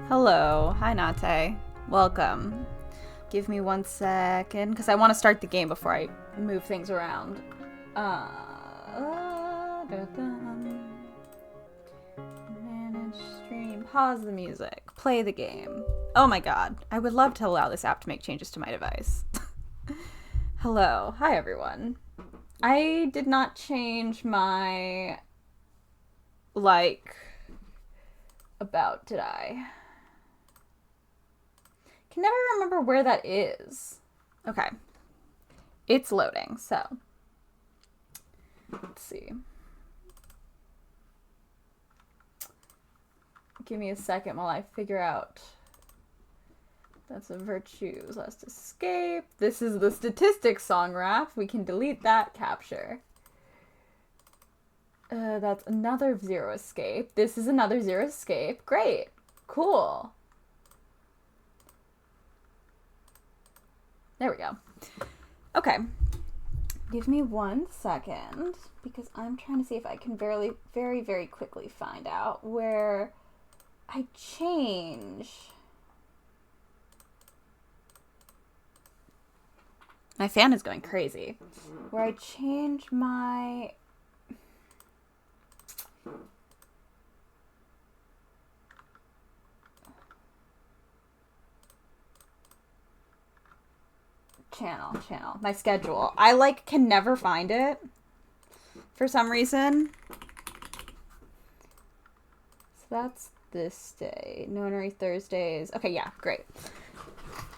Hello. Hi, Nate. Welcome. Give me 1 second, because I want to start the game before I move things around. Manage stream. Pause the music. Play the game. Oh my god. I would love to allow this app to make changes to my device. Hello. Hi, everyone. I did not change my... about, did I? Can never remember where that is. Okay. It's loading, so. Let's see. Give me a second while I figure out. That's a virtues. Let's escape. This is the statistics song rap. We can delete that capture. That's another zero escape. This is another zero escape. Great. Cool. There we go. Okay. Give me 1 second, because I'm trying to see if I can very, very quickly find out where I change. My fan is going crazy. Where I change my... channel, my schedule. I can never find it for some reason. So that's this day. Nonary Thursdays. Okay, yeah, great.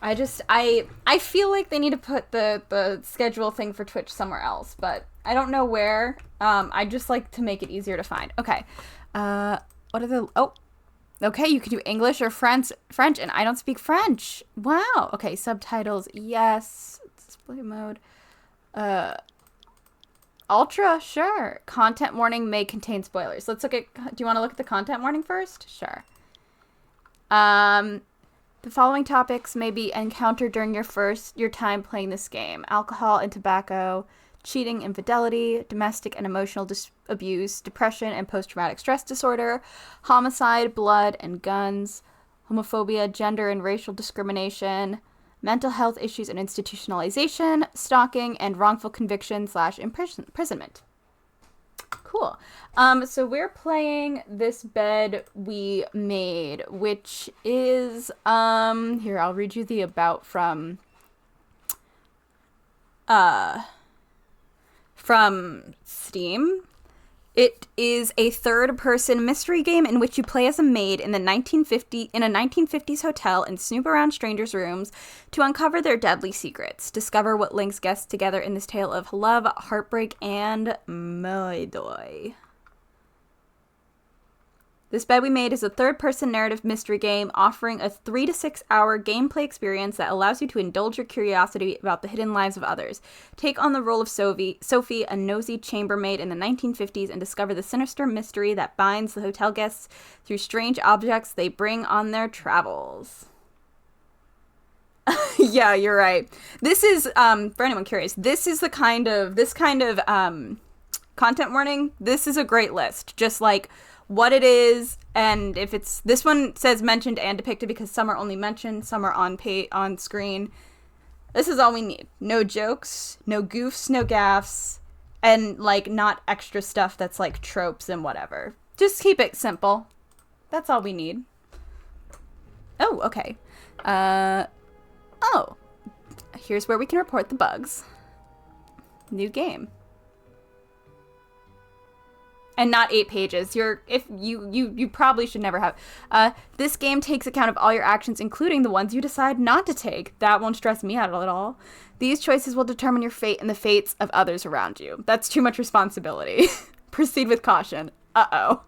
I feel like they need to put the schedule thing for Twitch somewhere else, but I don't know where. I just like to make it easier to find. Okay. What are the... Oh. Okay, you could do English or French, and I don't speak French. Wow. Okay, subtitles, yes. Display mode. Ultra, sure. Content warning may contain spoilers. Let's look at... Do you want to look at the content warning first? Sure. The following topics may be encountered during your time playing this game. Alcohol and tobacco, cheating, infidelity, domestic and emotional abuse, depression and post-traumatic stress disorder, homicide, blood and guns, homophobia, gender and racial discrimination, mental health issues and institutionalization, stalking, and wrongful conviction / imprisonment. Cool. So we're playing this bed we made, which is, here, I'll read you the about from Steam. It is a third-person mystery game in which you play as a maid in a 1950s hotel and snoop around strangers' rooms to uncover their deadly secrets. Discover what links guests together in this tale of love, heartbreak, and murder. This Bed We Made is a third-person narrative mystery game offering a 3 to 6 hour gameplay experience that allows you to indulge your curiosity about the hidden lives of others. Take on the role of Sophie, a nosy chambermaid in the 1950s, and discover the sinister mystery that binds the hotel guests through strange objects they bring on their travels. Yeah, you're right. This is, for anyone curious, this kind of content warning. This is a great list. Just like what it is, and if it's... This one says mentioned and depicted because some are only mentioned, some are on screen. This is all we need. No jokes, no goofs, no gaffs, and, not extra stuff that's, tropes and whatever. Just keep it simple. That's all we need. Oh, okay. Oh. Here's where we can report the bugs. New game. And not 8 pages. You probably should never have. This game takes account of all your actions, including the ones you decide not to take. That won't stress me out at all. These choices will determine your fate and the fates of others around you. That's too much responsibility. Proceed with caution. Uh-oh.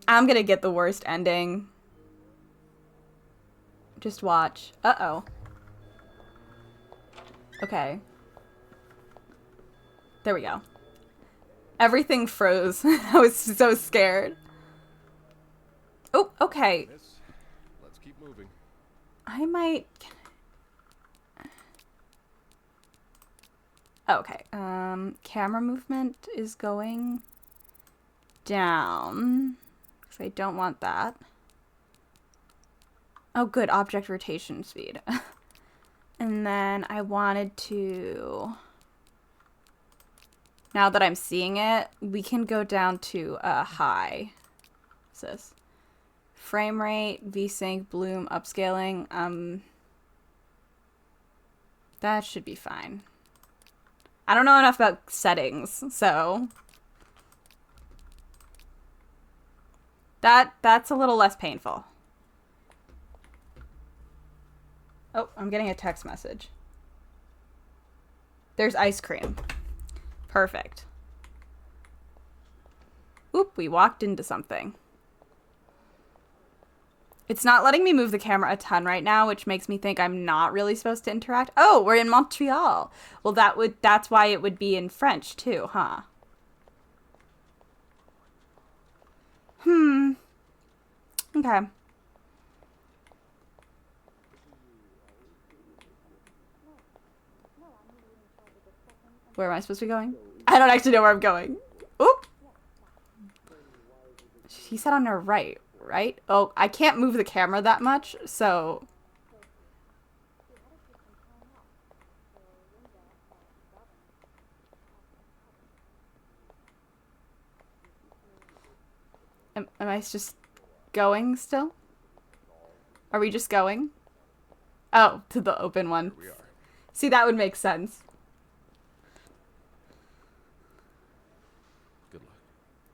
I'm gonna get the worst ending. Just watch. Uh-oh. Okay. There we go. Everything froze. I was so scared. Oh, okay. Let's keep moving. I might... Okay. Camera movement is going down. So I don't want that. Oh, good. Object rotation speed. And then I wanted to... Now that I'm seeing it, we can go down to high. What's this? Frame rate, VSync, bloom, upscaling. That should be fine. I don't know enough about settings, so... That's a little less painful. Oh, I'm getting a text message. There's ice cream. Perfect. Oop, we walked into something. It's not letting me move the camera a ton right now, which makes me think I'm not really supposed to interact. Oh, we're in Montreal. Well, that's why it would be in French too, huh? Okay. Where am I supposed to be going? I don't actually know where I'm going. Oop! She said on her right, right? Oh, I can't move the camera that much, so... Am I just going still? Are we just going? Oh, to the open one. Here we are. See, that would make sense. Good luck.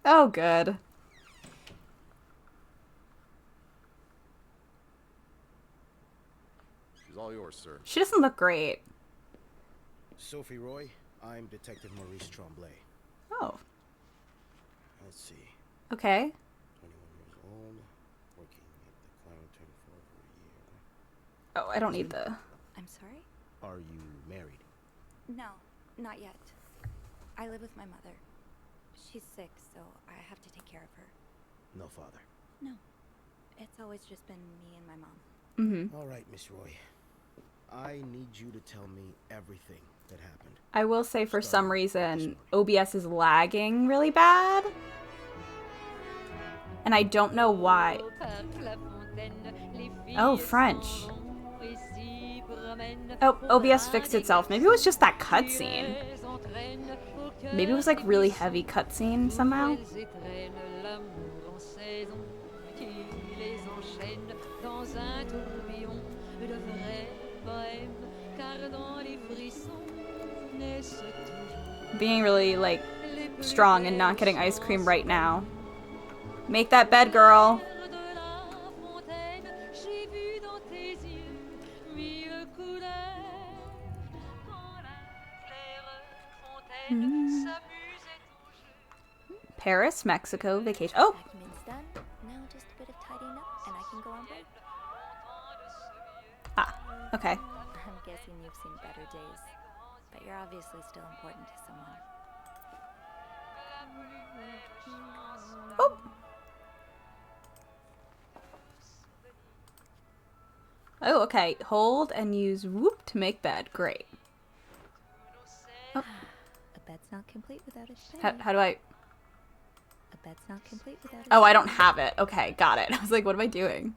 Oh, good. She's all yours, sir. She doesn't look great. Sophie Roy, I'm Detective Maurice Tremblay. Oh, Let's see, okay. 21 years old, working at the Clarendon for over a year. Oh, I don't need the... I'm sorry? Are you married? No, not yet. I live with my mother. She's sick, so I have to take care of her. No father. No. It's always just been me and my mom. Mm-hmm. All right, Miss Roy. I need you to tell me everything that happened. I will say for some reason, OBS is lagging really bad. And I don't know why. Oh, French. Oh, OBS fixed itself. Maybe it was just that cutscene. Maybe it was like really heavy cutscene somehow. Being really like strong and not getting ice cream right now. Make that bed, girl. Paris, Mexico, vacation. Oh! Admin's done. Now just a bit of tidying up and I can go on break. Ah, okay. I'm guessing you've seen better days. But you're obviously still important to someone. Oh! Oh, okay. Hold and use whoop to make bed. Great. Oh. A bed's not complete without its bed. How do I... A bed's not complete without its Oh, I don't have it. Okay, got it. I was like, what am I doing?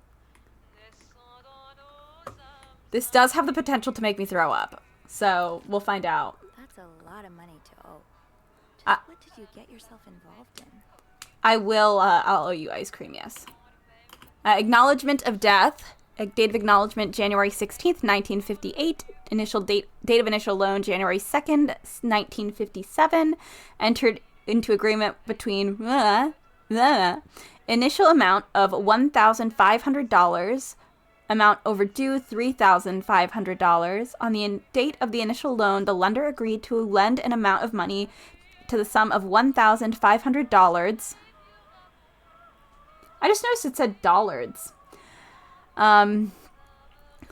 This does have the potential to make me throw up. So, we'll find out. That's a lot of money to owe. Just Uh, what did you get yourself involved in? I will, I'll owe you ice cream, yes. Acknowledgement of death. Date of acknowledgement, January 16th, 1958. Initial date of initial loan, January 2nd, 1957. Entered into agreement between... Initial amount of $1,500. Amount overdue, $3,500. On the date of the initial loan, the lender agreed to lend an amount of money to the sum of $1,500. I just noticed it said dollars.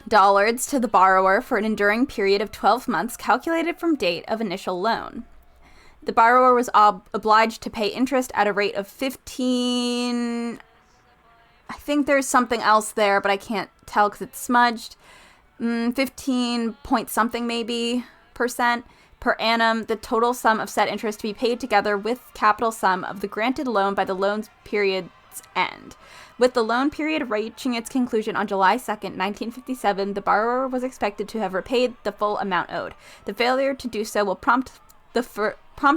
Dollars to the borrower for an enduring period of 12 months calculated from date of initial loan. The borrower was obliged to pay interest at a rate of 15... I think there's something else there, but I can't tell because it's smudged. 15 point something maybe % per annum. The total sum of said interest to be paid together with capital sum of the granted loan by the loan's period its end. With the loan period reaching its conclusion on July 2nd, 1957, the borrower was expected to have repaid the full amount owed. The failure to do so will prompt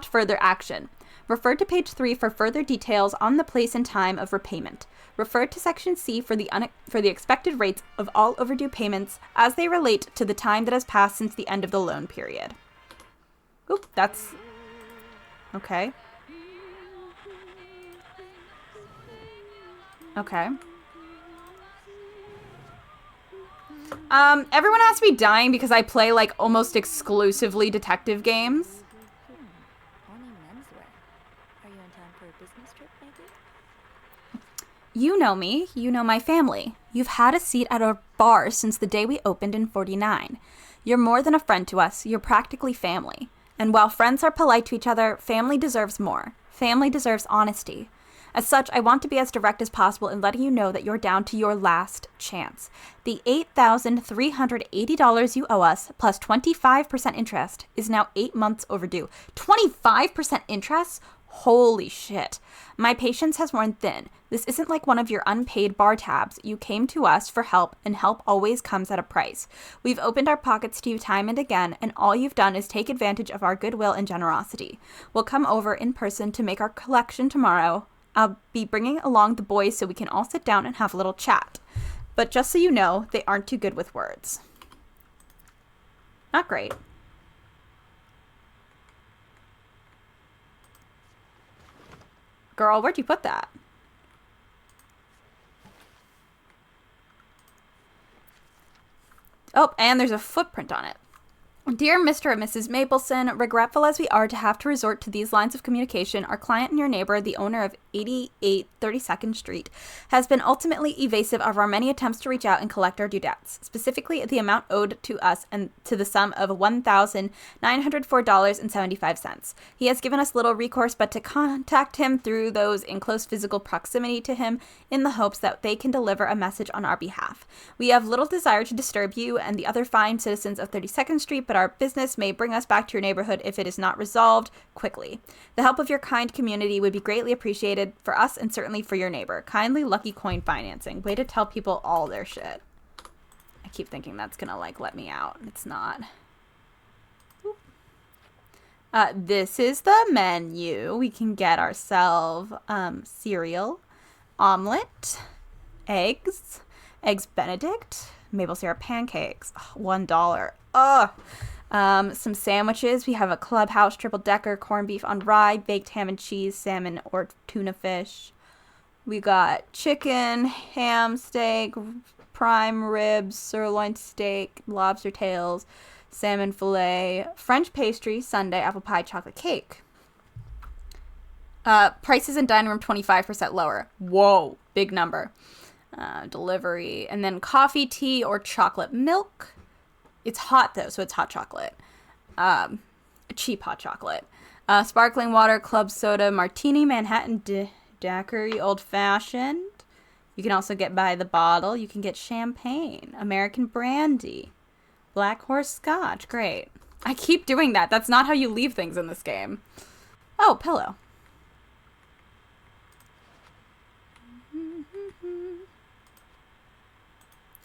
further action. Refer to page 3 for further details on the place and time of repayment. Refer to section C for the expected rates of all overdue payments as they relate to the time that has passed since the end of the loan period. Oop, that's... Okay. Okay. Everyone has to be dying because I play, like, almost exclusively detective games. Only menswear. Are you in town for a business trip, maybe? You know me. You know my family. You've had a seat at our bar since the day we opened in 49. You're more than a friend to us. You're practically family. And while friends are polite to each other, family deserves more. Family deserves honesty. As such, I want to be as direct as possible in letting you know that you're down to your last chance. The $8,380 you owe us, plus 25% interest, is now 8 months overdue. 25% interest? Holy shit. My patience has worn thin. This isn't like one of your unpaid bar tabs. You came to us for help, and help always comes at a price. We've opened our pockets to you time and again, and all you've done is take advantage of our goodwill and generosity. We'll come over in person to make our collection tomorrow. I'll be bringing along the boys so we can all sit down and have a little chat. But just so you know, they aren't too good with words. Not great. Girl, where'd you put that? Oh, and there's a footprint on it. Dear Mr. and Mrs. Mapleson, regretful as we are to have to resort to these lines of communication, our client and your neighbor, the owner of 88 32nd Street, has been ultimately evasive of our many attempts to reach out and collect our due debts, specifically the amount owed to us and to the sum of $1,904.75. He has given us little recourse but to contact him through those in close physical proximity to him in the hopes that they can deliver a message on our behalf. We have little desire to disturb you and the other fine citizens of 32nd Street, but our business may bring us back to your neighborhood if it is not resolved quickly. The help of your kind community would be greatly appreciated for us and certainly for your neighbor. Kindly, Lucky Coin Financing. Way to tell people all their shit. I keep thinking that's gonna, like, let me out. It's not. This is the menu. We can get ourselves cereal, omelet, eggs Benedict, maple syrup pancakes, $1. Ugh. Some sandwiches. We have a Clubhouse triple decker, corned beef on rye, baked ham and cheese, salmon or tuna fish. We got chicken, ham steak, prime ribs, sirloin steak, lobster tails, salmon fillet, French pastry, sundae, apple pie, chocolate cake. Prices in dining room 25% lower. Whoa, big number. Delivery, and then coffee, tea, or chocolate milk. It's hot though, so it's hot chocolate. Cheap hot chocolate. Sparkling water, club soda, martini, Manhattan daiquiri, old fashioned. You can also get by the bottle. You can get champagne, American brandy, Black Horse Scotch. Great. I keep doing that. That's not how you leave things in this game. Oh, pillow.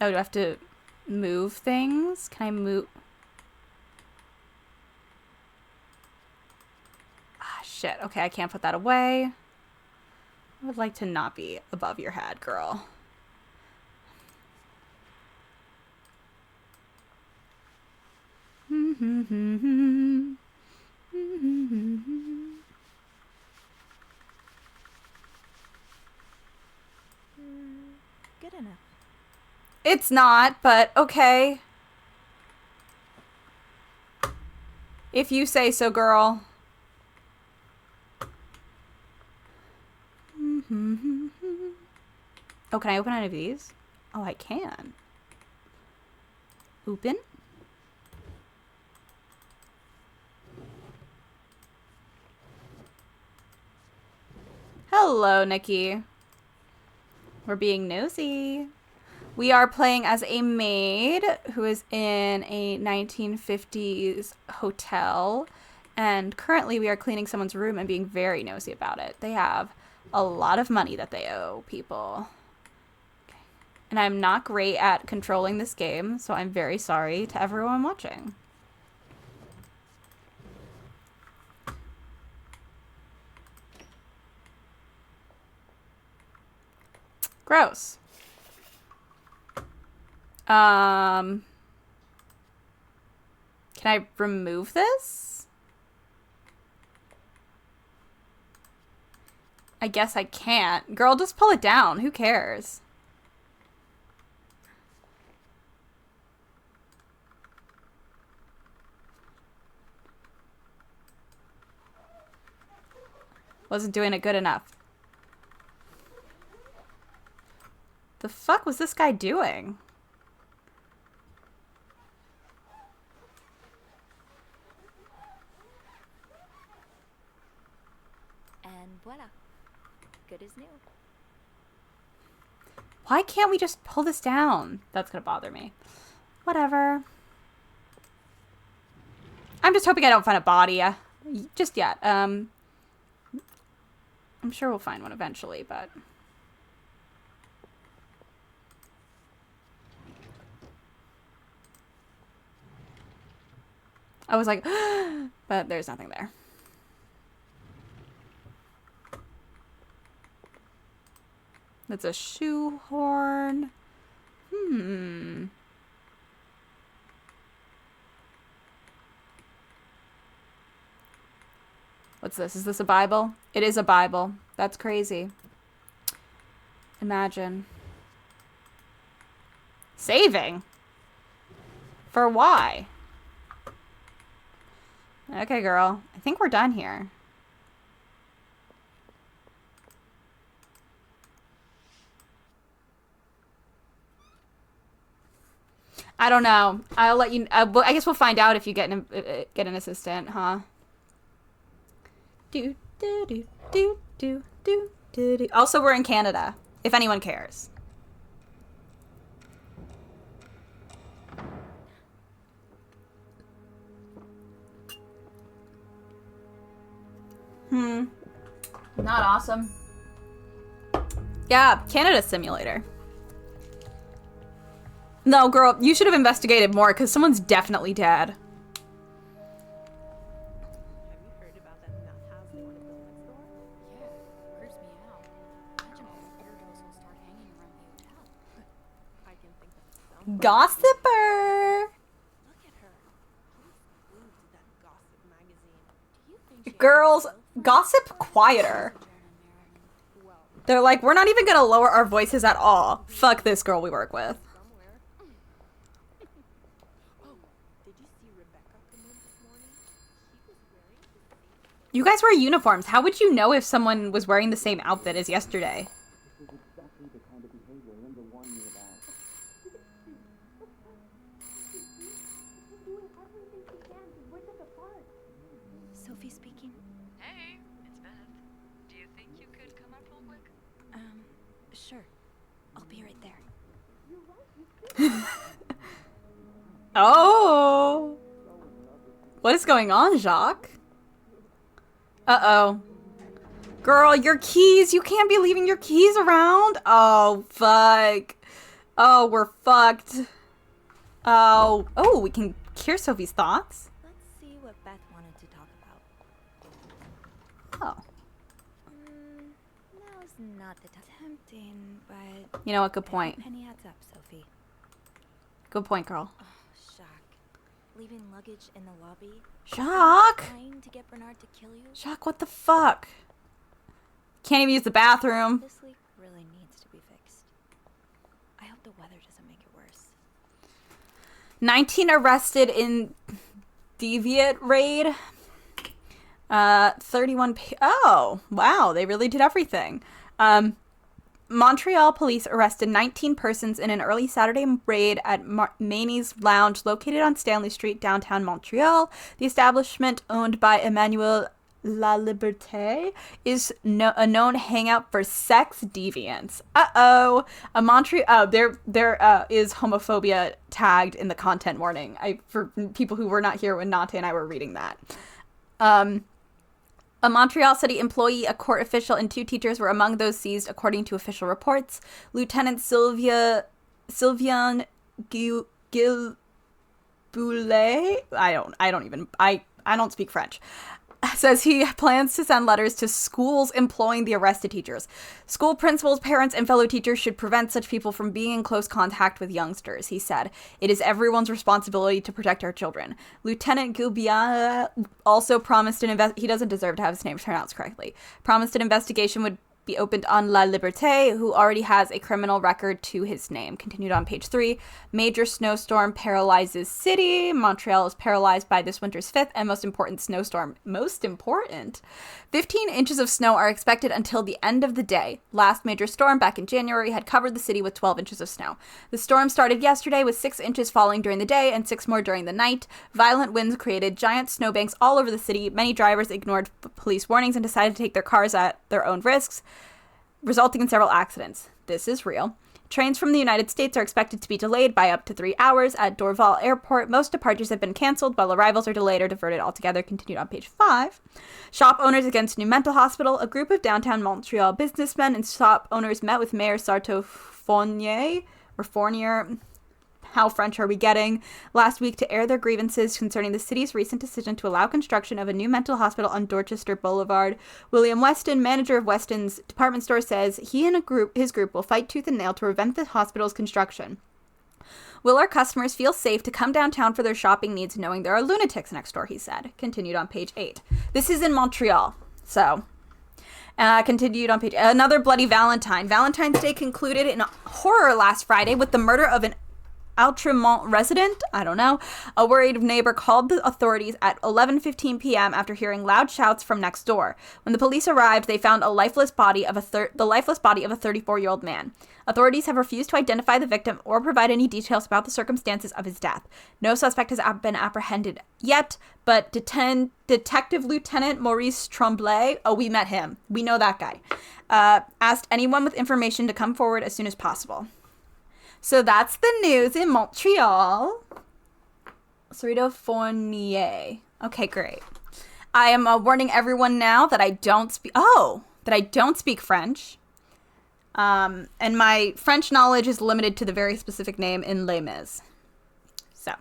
Oh, do I have to move things? Can I move? Ah, shit. Okay, I can't put that away. I would like to not be above your head, girl. Good enough. It's not, but okay. If you say so, girl. Oh, can I open any of these? Oh, I can. Open. Hello, Nikki. We're being nosy. We are playing as a maid who is in a 1950s hotel, and currently we are cleaning someone's room and being very nosy about it. They have a lot of money that they owe people. Okay. And I'm not great at controlling this game, so I'm very sorry to everyone watching. Gross. Can I remove this? I guess I can't. Girl, just pull it down. Who cares? Wasn't doing it good enough. The fuck was this guy doing? And voila. Good as new. Why can't we just pull this down? That's gonna bother me. Whatever. I'm just hoping I don't find a body. Just yet. I'm sure we'll find one eventually, but... I was like, but there's nothing there. That's a shoehorn. What's this? Is this a Bible? It is a Bible. That's crazy. Imagine. Saving? For why? Okay, girl. I think we're done here. I don't know. I'll let you... I guess we'll find out if you get an assistant, huh? Do, do, do, do, do, do, do, do. Also, we're in Canada, if anyone cares. Not awesome. Yeah, Canada Simulator. No, girl, you should have investigated more, because someone's definitely dead. Have you heard about that nut house they want to build next door? Yeah, creeps me out. Imagine all the weirdos will start hanging around the hotel. I can think of some. Gossiper! Look at her. Who's glued to that gossip magazine? Do you think she Girls, gossip quieter. Well, They're like, we're not even gonna lower our voices at all. Fuck this girl we work with. somewhere. Oh, did you see Rebecca come in this morning? She was wearing the same. You guys wear uniforms. How would you know if someone was wearing the same outfit as yesterday? This is exactly the kind of behavior Linda warned me about. Sophie speaking. Hey, it's Beth. Do you think you could come up real quick? Sure. I'll be right there. Oh! What is going on, Jacques? Uh-oh. Girl, your keys! You can't be leaving your keys around! Oh, fuck. Oh, we're fucked. Oh. Oh, we can hear Sophie's thoughts. Let's see what Beth wanted to talk about. Oh. Now's not the time. Tempting, but You know what? Good point. penny adds up, Sophie. Good point, girl. Oh, shock. Leaving luggage in the lobby. Jacques! Trying to get Bernard to kill you. Jacques, what the fuck? Can't even use the bathroom. This leak really needs to be fixed. I hope the weather doesn't make it worse. 19 arrested in deviant raid. 31 oh, wow, they really did everything. Montreal police arrested 19 persons in an early Saturday raid at Manny's Lounge located on Stanley Street, downtown Montreal. The establishment, owned by Emmanuel La Liberté, is a known hangout for sex deviants. Uh-oh. There is homophobia tagged in the content warning. For people who were not here when Nate and I were reading that. A Montreal City employee, a court official, and 2 teachers were among those seized, according to official reports. Lieutenant Sylvian Gilboulet, I don't speak French, says he plans to send letters to schools employing the arrested teachers. School principals, parents, and fellow teachers should prevent such people from being in close contact with youngsters, he said. It is everyone's responsibility to protect our children. Lieutenant Gilbia also promised he doesn't deserve to have his name pronounced correctly, promised an investigation would be opened on La Liberté, who already has a criminal record to his name. Continued on page 3. Major snowstorm paralyzes city. Montreal is paralyzed by this winter's 5th and most important snowstorm. Most important? 15 inches of snow are expected until the end of the day. Last major storm back in January had covered the city with 12 inches of snow. The storm started yesterday with 6 inches falling during the day and 6 more during the night. Violent winds created giant snowbanks all over the city. Many drivers ignored police warnings and decided to take their cars at their own risks, resulting in several accidents. This is real. Trains from the United States are expected to be delayed by up to 3 hours at Dorval Airport. Most departures have been canceled, while arrivals are delayed or diverted altogether. Continued on page 5. Shop owners against new mental hospital. A group of downtown Montreal businessmen and shop owners met with Mayor Sarto Fournier, how French are we getting, last week to air their grievances concerning the city's recent decision to allow construction of a new mental hospital on Dorchester Boulevard. William Weston, manager of Weston's department store, says he and his group will fight tooth and nail to prevent the hospital's construction. Will our customers feel safe to come downtown for their shopping needs knowing there are lunatics next door, he said. Continued on page 8. This is in Montreal, so... continued on page... Another bloody Valentine. Valentine's Day concluded in horror last Friday with the murder of an Outremont resident, I don't know. A worried neighbor called the authorities at 11:15 p.m. after hearing loud shouts from next door. When the police arrived, they found the lifeless body of a 34-year-old man. Authorities have refused to identify the victim or provide any details about the circumstances of his death. No suspect has been apprehended yet, but Detective Lieutenant Maurice Tremblay, we met him. We know that guy. Asked anyone with information to come forward as soon as possible. So that's the news in Montreal. Cerrito Fournier. Okay, great. I am warning everyone now that I don't speak French. And my French knowledge is limited to the very specific name in Les Mis. So,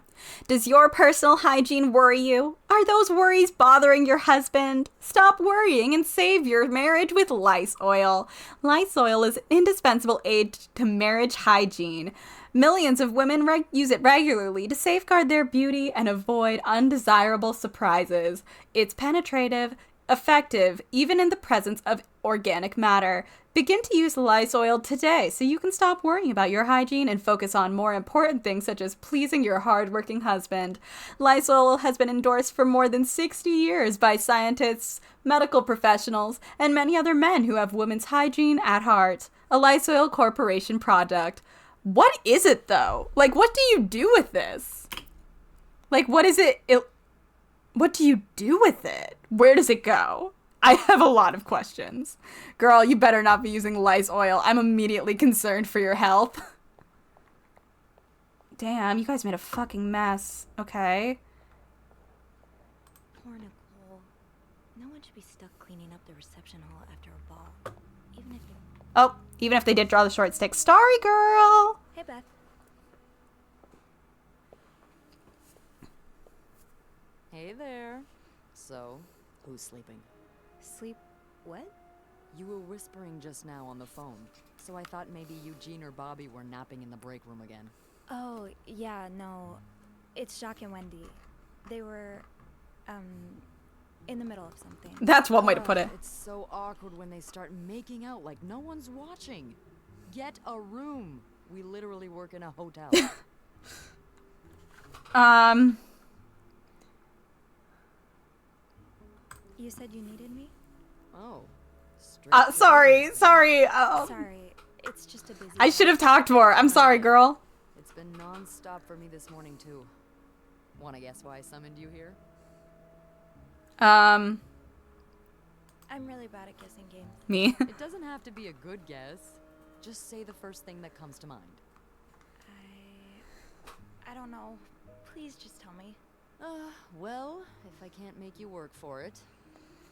does your personal hygiene worry you? Are those worries bothering your husband? Stop worrying and save your marriage with Lysol. Lysol is an indispensable aid to marriage hygiene. Millions of women use it regularly to safeguard their beauty and avoid undesirable surprises. It's penetrative, effective, even in the presence of organic matter. Begin to use Lysol today so you can stop worrying about your hygiene and focus on more important things such as pleasing your hardworking husband. Lysol has been endorsed for more than 60 years by scientists, medical professionals, and many other men who have women's hygiene at heart. A Lysol Corporation product. What is it, though? Like, what do you do with this? Like, what is it? What do you do with it? Where does it go? I have a lot of questions. Girl, you better not be using Lysol. I'm immediately concerned for your health. Damn, you guys made a fucking mess. Okay. Poor Nicole. No one should be stuck cleaning up the reception hall after a ball. Even if they did draw the short stick. Sorry, girl. Hey, Beth. Hey there. So, who's sleeping? Sleep what? You were whispering just now on the phone, so I thought maybe Eugene or Bobby were napping in the break room again. Oh, yeah, no. It's Jacques and Wendy. They were, in the middle of something. That's one way to put it. It's so awkward when they start making out like no one's watching. Get a room. We literally work in a hotel. You said you needed me? Oh. Sorry. Sorry, it's just a busy... I should have talked more. I'm sorry, girl. It's been non-stop for me this morning, too. Wanna guess why I summoned you here? I'm really bad at guessing games. Me? It doesn't have to be a good guess. Just say the first thing that comes to mind. I don't know. Please just tell me. Well, if I can't make you work for it.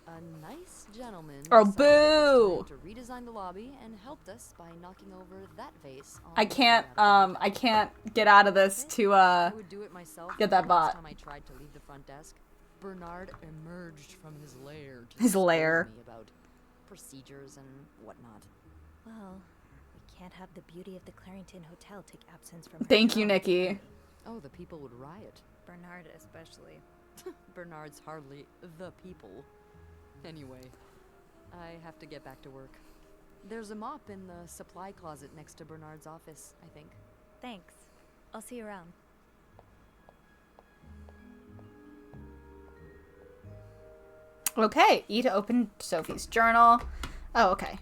A nice gentleman Oh, decided it was boo! time to redesign the lobby and helped us by knocking over that vase on I the way can't, out of the I can't get out of this to, I would do it myself. get that the bot. next time I tried to leave the front desk, Bernard emerged from his lair to His scold lair. me about procedures and whatnot. Well, we can't have the beauty of the Clarington Hotel take absence from her Thank you, charm. Nikki. Oh, the people would riot. Bernard especially. Bernard's hardly the people. Anyway, I have to get back to work. There's a mop in the supply closet next to Bernard's office, I think. Thanks. I'll see you around. Okay, E to open Sophie's journal. Oh, okay.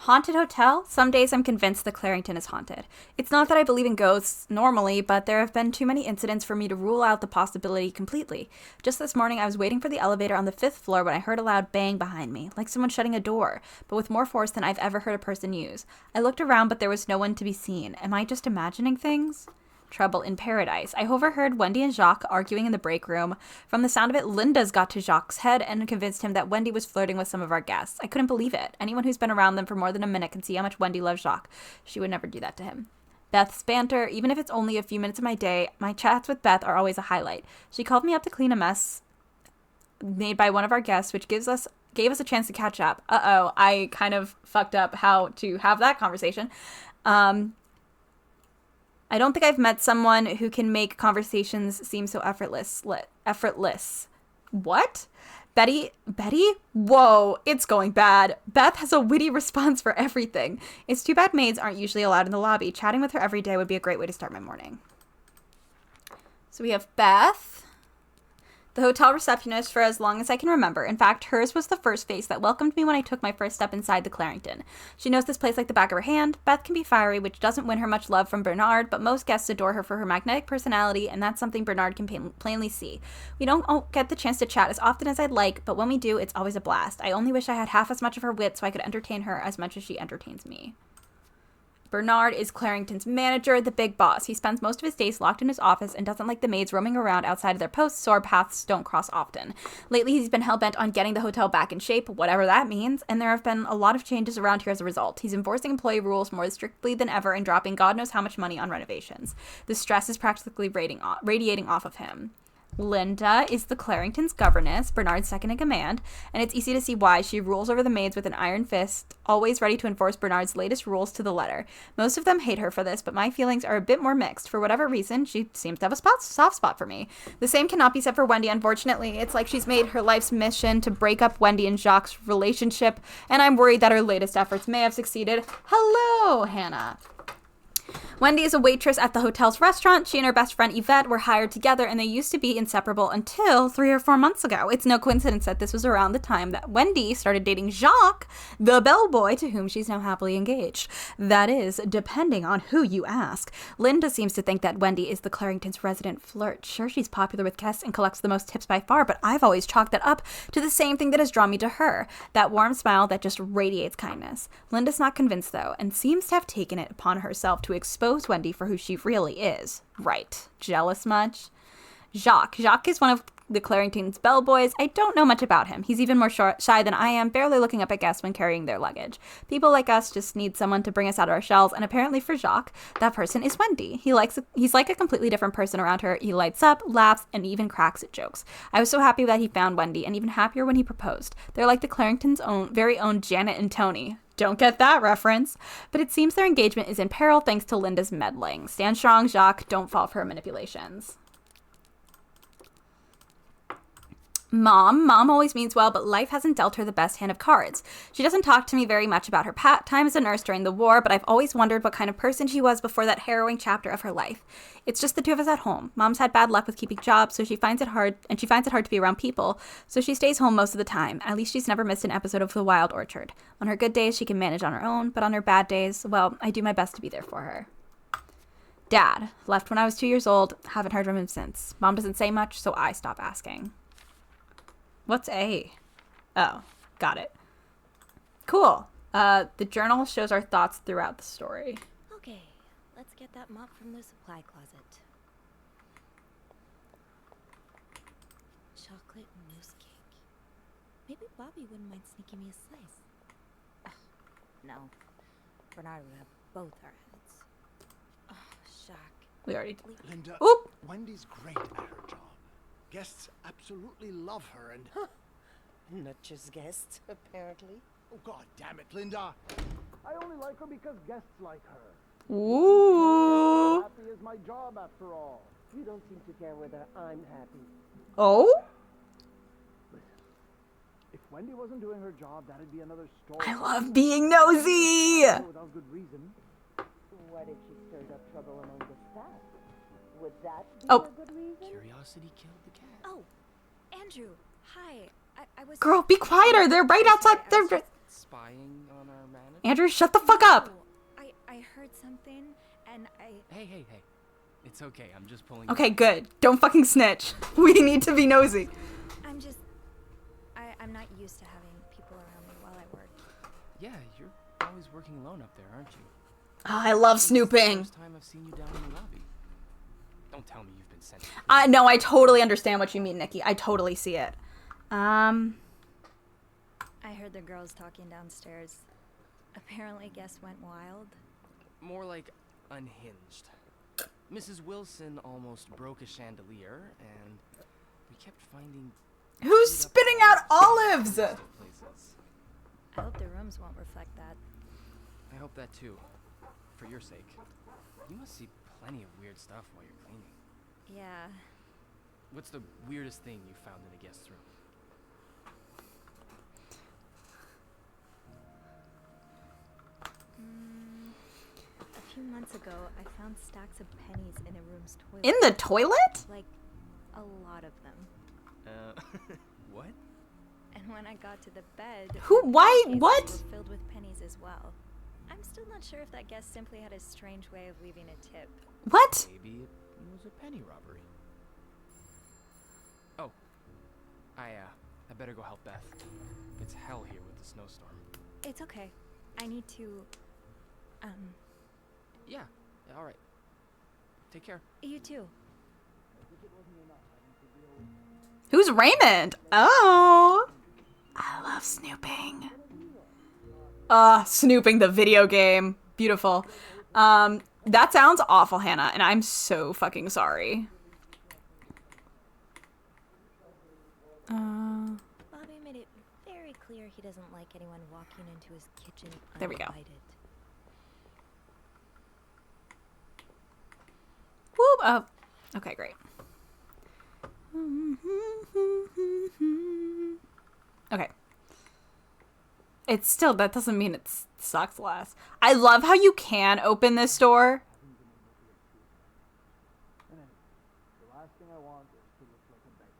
Haunted hotel? Some days I'm convinced that Clarington is haunted. It's not that I believe in ghosts normally, but there have been too many incidents for me to rule out the possibility completely. Just this morning I was waiting for the elevator on the 5th floor when I heard a loud bang behind me, like someone shutting a door, but with more force than I've ever heard a person use. I looked around, but there was no one to be seen. Am I just imagining things? Trouble in paradise. I overheard Wendy and Jacques arguing in the break room. From the sound of it, Linda's got to Jacques' head and convinced him that Wendy was flirting with some of our guests. I couldn't believe it. Anyone who's been around them for more than a minute can see how much Wendy loves Jacques. She would never do that to him. Beth's banter. Even if it's only a few minutes of my day, my chats with Beth are always a highlight. She called me up to clean a mess made by one of our guests, which gave us a chance to catch up. Uh-oh, I kind of fucked up how to have that conversation. I don't think I've met someone who can make conversations seem so effortless. What? Betty? Whoa, it's going bad. Beth has a witty response for everything. It's too bad maids aren't usually allowed in the lobby. Chatting with her every day would be a great way to start my morning. So we have Beth, the hotel receptionist for as long as I can remember. In fact, hers was the first face that welcomed me when I took my first step inside the Clarington. She knows this place like the back of her hand. Beth can be fiery, which doesn't win her much love from Bernard, but most guests adore her for her magnetic personality, and that's something Bernard can plainly see. We don't get the chance to chat as often as I'd like, but when we do, it's always a blast. I only wish I had half as much of her wit so I could entertain her as much as she entertains me. Bernard is Clarington's manager, the big boss. He spends most of his days locked in his office and doesn't like the maids roaming around outside of their posts, so our paths don't cross often. Lately, he's been hell-bent on getting the hotel back in shape, whatever that means, and there have been a lot of changes around here as a result. He's enforcing employee rules more strictly than ever and dropping God knows how much money on renovations. The stress is practically radiating off of him. Linda is the Clarington's governess, Bernard's second in command, and it's easy to see why. She rules over the maids with an iron fist, always ready to enforce Bernard's latest rules to the letter. Most of them hate her for this, but my feelings are a bit more mixed. For whatever reason, she seems to have a soft spot for me. The same cannot be said for Wendy, unfortunately. It's like she's made her life's mission to break up Wendy and Jacques' relationship, and I'm worried that her latest efforts may have succeeded. Hello, Hannah. Wendy is a waitress at the hotel's restaurant. She and her best friend Yvette were hired together, and they used to be inseparable until 3 or 4 months ago. It's no coincidence that this was around the time that Wendy started dating Jacques, the bellboy to whom she's now happily engaged. That is, depending on who you ask. Linda seems to think that Wendy is the Clarington's resident flirt. Sure, she's popular with guests and collects the most tips by far, but I've always chalked that up to the same thing that has drawn me to her, that warm smile that just radiates kindness. Linda's not convinced, though, and seems to have taken it upon herself to expose Wendy for who she really is. Right. Jealous much? Jacques is one of the Clarington's bellboys. I don't know much about him. He's even more shy than I am, barely looking up at guests when carrying their luggage. People like us just need someone to bring us out of our shells, and apparently for Jacques, that person is Wendy. He's like a completely different person around her. He lights up, laughs, and even cracks at jokes. I was so happy that he found Wendy, and even happier when he proposed. They're like the Clarington's very own Janet and Tony. Don't get that reference. But it seems their engagement is in peril thanks to Linda's meddling. Stand strong, Jacques. Don't fall for her manipulations. Mom always means well, but life hasn't dealt her the best hand of cards. She doesn't talk to me very much about her time as a nurse during the war, but I've always wondered what kind of person she was before that harrowing chapter of her life. It's just the two of us at home. Mom's had bad luck with keeping jobs, so she finds it hard to be around people, so she stays home most of the time. At least she's never missed an episode of The Wild Orchard. On her good days, she can manage on her own, but on her bad days, well, I do my best to be there for her. Dad left when I was 2 years old. Haven't heard from him since. Mom doesn't say much, so I stop asking. What's A? Oh, got it. Cool. The journal shows our thoughts throughout the story. Okay, let's get that mop from the supply closet. Maybe Bobby wouldn't mind sneaking me a slice. Ugh, no. Bernard would have both our heads. Oh, shock. We already. Linda, Oop. Wendy's great at her job. Guests absolutely love her and... Not just guests, apparently. Oh, God damn it, Linda. I only like her because guests like her. Ooh. Happy is my job, after all. You don't seem to care whether I'm happy. Oh? If Wendy wasn't doing her job, that'd be another story. I love being nosy. Without good reason. What if she stirred up trouble among the staff? Would that be Oh. a good reason? Curiosity killed the cat. Oh, Andrew, hi. I was... Girl, be quieter. They're right outside. They're... Spying on our manager? Andrew, shut the fuck up. I heard something, and Hey. It's okay. I'm just pulling. Okay, good. Don't fucking snitch. We need to be nosy. I'm just... I'm not used to having people around me while I work. Yeah, you're always working alone up there, aren't you? Oh, I love This is snooping. the first time I've seen you down in the lobby. Don't tell me you've been sent. No, I totally understand what you mean, Nikki. I totally see it. I heard the girls talking downstairs. Apparently guests went wild. More like unhinged. Mrs. Wilson almost broke a chandelier, and we kept finding. Who's spitting out olives? Places. I hope the rooms won't reflect that. I hope that too, for your sake. You must see plenty of weird stuff while you're cleaning. Yeah. What's the weirdest thing you found in a guest's room? A few months ago, I found stacks of pennies in a room's toilet. In the toilet? Like, a lot of them. What? And when I got to the bed... Who? Why? the cases What? were filled with pennies as well. I'm still not sure if that guest simply had a strange way of leaving a tip. What? Maybe it was a penny robbery. Oh. I better go help Beth. It's hell here with the snowstorm. It's okay. I need to... Yeah, alright. Take care. You too. Who's Raymond? Oh. I love snooping. Snooping the video game. Beautiful. That sounds awful, Hannah, and I'm so fucking sorry. Bobby made it very clear he doesn't like anyone walking into his kitchen There we go. uninvited. Whoop. Oh. Okay, great. Okay. It's still, that doesn't mean it sucks less. I love how you can open this door. The last thing I want is to look like a beggar.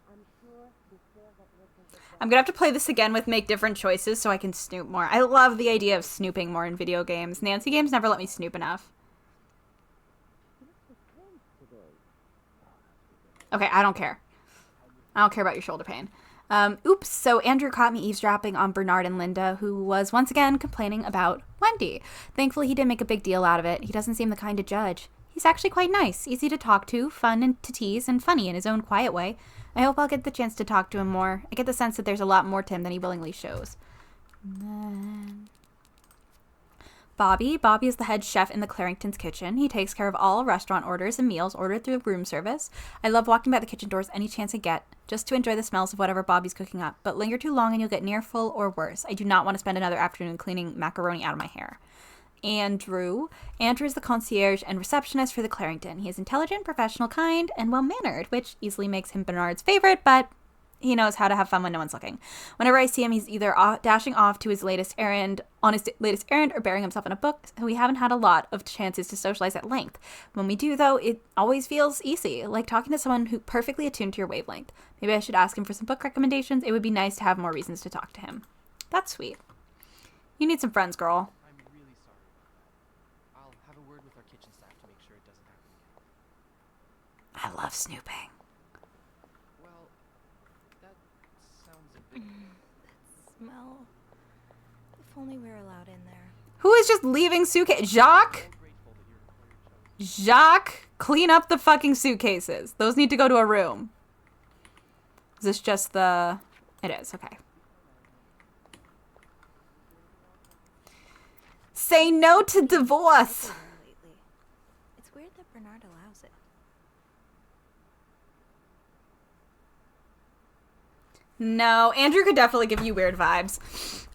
I'm sure the sale that wasn't I'm gonna have to play this again with make different choices so I can snoop more. I love the idea of snooping more in video games. Nancy games never let me snoop enough. Okay, I don't care. I don't care about your shoulder pain. Oops, so Andrew caught me eavesdropping on Bernard and Linda, who was once again complaining about Wendy. Thankfully, he didn't make a big deal out of it. He doesn't seem the kind to judge. He's actually quite nice, easy to talk to, fun and to tease, and funny in his own quiet way. I hope I'll get the chance to talk to him more. I get the sense that there's a lot more to him than he willingly shows. And then... Bobby is the head chef in the Clarington's kitchen. He takes care of all restaurant orders and meals ordered through room service. I love walking by the kitchen doors any chance I get, just to enjoy the smells of whatever Bobby's cooking up. But linger too long and you'll get near full or worse. I do not want to spend another afternoon cleaning macaroni out of my hair. Andrew is the concierge and receptionist for the Clarington. He is intelligent, professional, kind, and well-mannered, which easily makes him Bernard's favorite, but he knows how to have fun when no one's looking. Whenever I see him, he's either dashing off to his latest errand, or burying himself in a book. We haven't had a lot of chances to socialize at length. When we do, though, it always feels easy, like talking to someone who perfectly attuned to your wavelength. Maybe I should ask him for some book recommendations. It would be nice to have more reasons to talk to him. That's sweet. You need some friends, girl. I'm really sorry about that. I'll have a word with our kitchen staff to make sure it doesn't happen again. I love snooping. Well, that sounds a bit... Smell. If only we're allowed in there. Who is just leaving suitcase? Jacques? So grateful that your employer chose. Jacques? Clean up the fucking suitcases. Those need to go to a room. Is this just the... It is, okay. Say no to divorce. Lately. It's weird that Bernard allows it. No, Andrew could definitely give you weird vibes.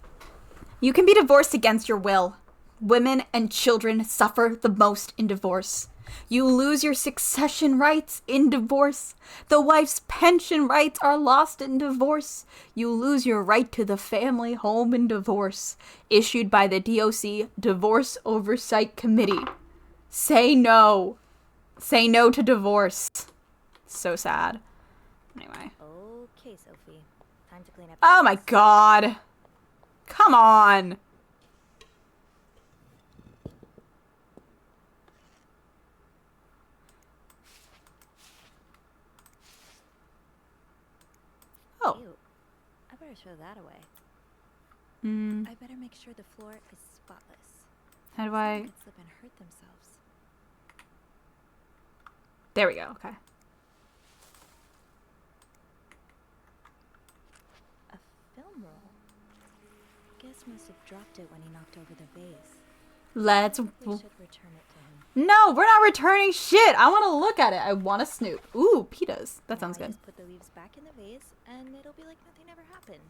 You can be divorced against your will. Women and children suffer the most in divorce. You lose your succession rights in divorce. The wife's pension rights are lost in divorce. You lose your right to the family home in divorce. Issued by the DOC Divorce Oversight Committee. Say no. Say no to divorce. So sad. Anyway. Okay, Sophie. Time to clean up. Oh my god. Come on. Oh. Ew. I better throw that away. Mm, I better make sure the floor is spotless. how do Someone I... could slip and hurt themselves. There we go, okay. A film roll. Guess must have dropped it when he knocked over the vase. Let's... We should return it to him. No, we're not returning shit. I want to look at it. I want to snoop. Ooh, pitas. That sounds Now I good. just put the leaves back in the vase, and it'll be like nothing ever happened.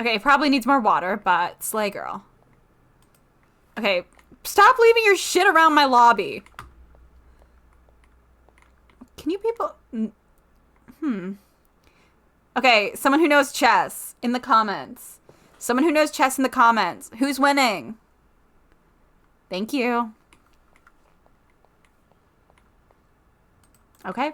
Okay, it probably needs more water, but slay girl. Okay, stop leaving your shit around my lobby. Can you people... Okay, someone who knows chess in the comments. Someone who knows chess in the comments. Who's winning? Thank you. Okay.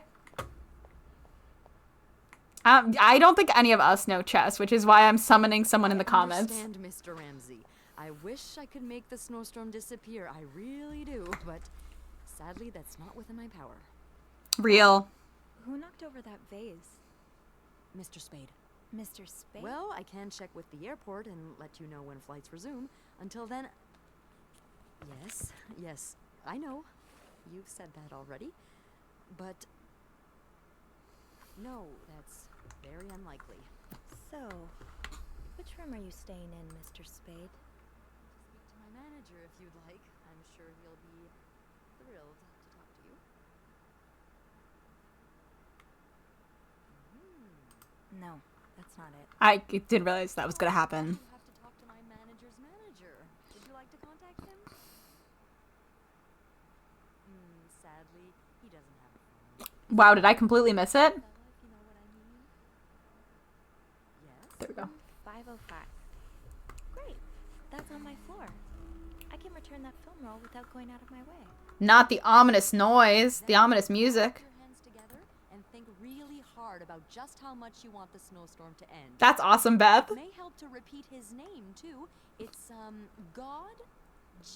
I don't think any of us know chess, which is why I'm summoning someone in the comments. I understand, Mr. Ramsey. I wish I could make the snowstorm disappear. I really do, but sadly, that's not within my power. Real. Who knocked over that vase? Mr. Spade. Mr. Spade? Well, I can check with the airport and let you know when flights resume. Until then... Yes, I know. You've said that already. But... no, that's very unlikely. So, which room are you staying in, Mr. Spade? Speak to my manager if you'd like. I'm sure he'll be thrilled to talk to you. No, that's not it. I didn't realize that was gonna happen. You have to talk to my manager's manager. Would you like to contact him? Sadly, he doesn't have a phone. Wow, did I completely miss it? If you know what I mean. Yes? There we go. 505. Great. That's on my floor. I can return that film roll without going out of my way. Not the ominous noise, the ominous music. Put your hands together and think really hard about just how much you want the snowstorm to end. That's awesome, Beth. It may help to repeat his name too. It's God,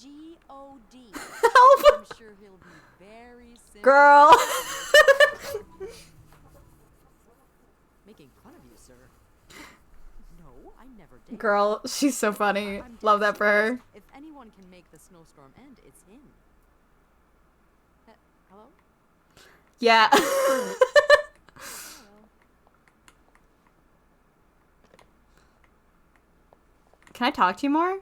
G-O-D. Help! I'm sure he'll be very sympathetic. Girl. Making fun of you, sir. No, I never did. Girl, she's so funny. I'm Love dead that for her. serious. If anyone can make the snowstorm end, it's him. Hello? Yeah. Hello? Can I talk to you more?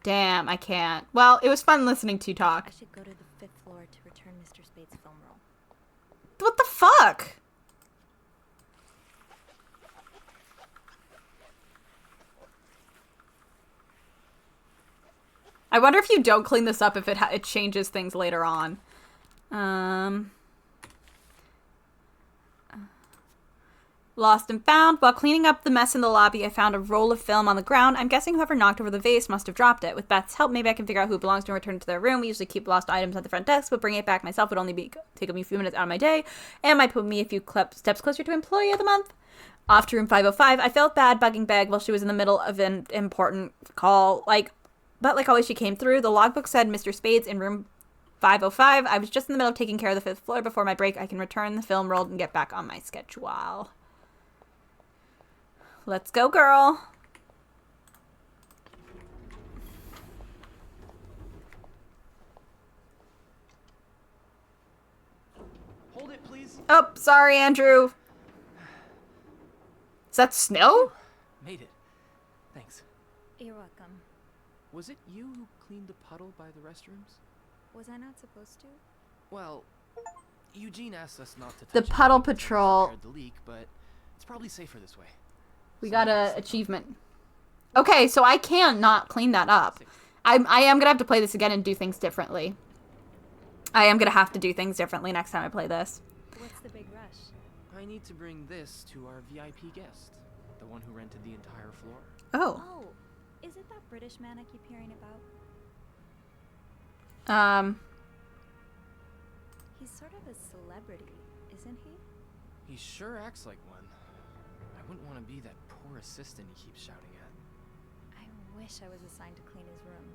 Damn, I can't. Well, it was fun listening to you talk. I should go to the 5th floor to return Mr. Spade's film roll. What the fuck? I wonder if you don't clean this up if it changes things later on. Lost and found. While cleaning up the mess in the lobby, I found a roll of film on the ground. I'm guessing whoever knocked over the vase must have dropped it. With Beth's help, maybe I can figure out who it belongs to and return it to their room. We usually keep lost items at the front desk, but bringing it back myself would only take me a few minutes out of my day, and might put me a few steps closer to Employee of the Month. Off to room 505. I felt bad bugging Beg while she was in the middle of an important call. But like always, she came through. The logbook said Mr. Spade's in room 505. I was just in the middle of taking care of the 5th floor. Before my break, I can return the film roll and get back on my schedule. Let's go, girl. Sorry, Andrew. Is that snow? Made it. Thanks. You're welcome. Was it you who cleaned the puddle by the restrooms? Was I not supposed to? Well, Eugene asked us not to touch The it puddle because we patrol. repaired the leak, but it's probably safer this way. We got a achievement. Okay, so I can not clean that up. I am gonna have to play this again and do things differently. I am gonna have to do things differently next time I play this. What's the big rush? I need to bring this to our VIP guest, the one who rented the entire floor. Oh. Oh, is it that British man I keep hearing about? He's sort of a celebrity, isn't he? He sure acts like one. I wouldn't want to be that poor assistant he keeps shouting at. I wish I was assigned to clean his room.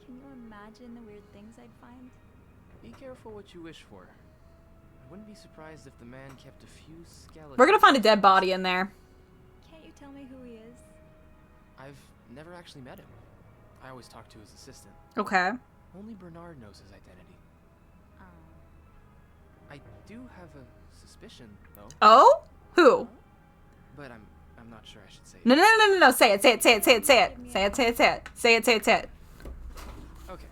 Can you imagine the weird things I'd find? Be careful what you wish for. I wouldn't be surprised if the man kept a few skeletons. We're gonna find a dead body in there. Can't you tell me who he is? I've never actually met him. I always talk to his assistant. Okay. Only Bernard knows his identity. I do have a suspicion, though. Oh? Who? But I'm not sure I should say it. No. Say it. Say it. Say it. Say it. Say it. Say it. Say it. Say it. Say it. Say it. Say it. Okay.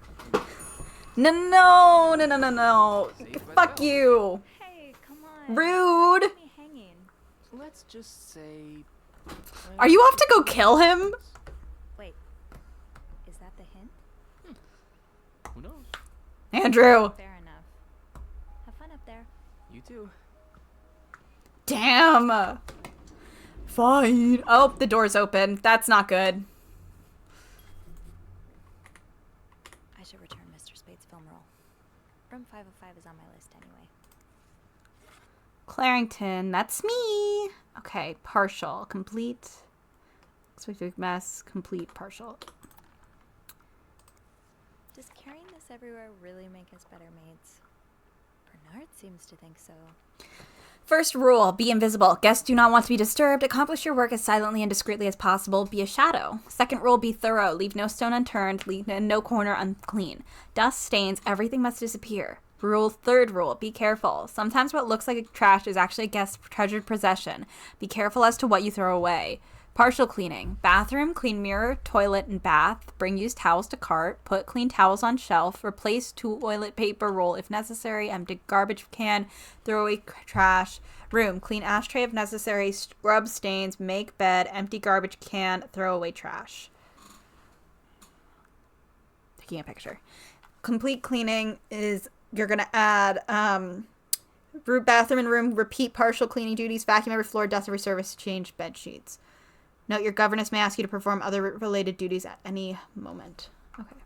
No. Fuck go. you. Hey, come on. Rude. Leave me hanging. Let's just say... Are you off to go kill him? Wait, is that the hint? Who knows? Andrew. Fair enough. Have fun up there. You too. Damn. Fine. Oh, the door's open. That's not good. I should return Mr. Spade's film roll. Room 505 is on my list anyway. Clarington, that's me. Okay, partial, complete. Expected mess, complete, partial. Does carrying this everywhere really make us better maids? Bernard seems to think so. First rule, be invisible. Guests do not want to be disturbed. Accomplish your work as silently and discreetly as possible. Be a shadow. Second rule, be thorough. Leave no stone unturned. Leave no corner unclean. Dust, stains, everything must disappear. Third rule, be careful. Sometimes what looks like trash is actually a guest's treasured possession. Be careful as to what you throw away. Partial cleaning. Bathroom, clean mirror, toilet, and bath. Bring used towels to cart. Put clean towels on shelf. Replace toilet paper roll if necessary. Empty garbage can. Throw away trash. Room, clean ashtray if necessary. Scrub stains. Make bed. Empty garbage can. Throw away trash. Taking a picture. Complete cleaning is... You're going to add bathroom and room, repeat partial cleaning duties, vacuum every floor, dust every surface, change bed sheets. Note your governess may ask you to perform other related duties at any moment. Okay.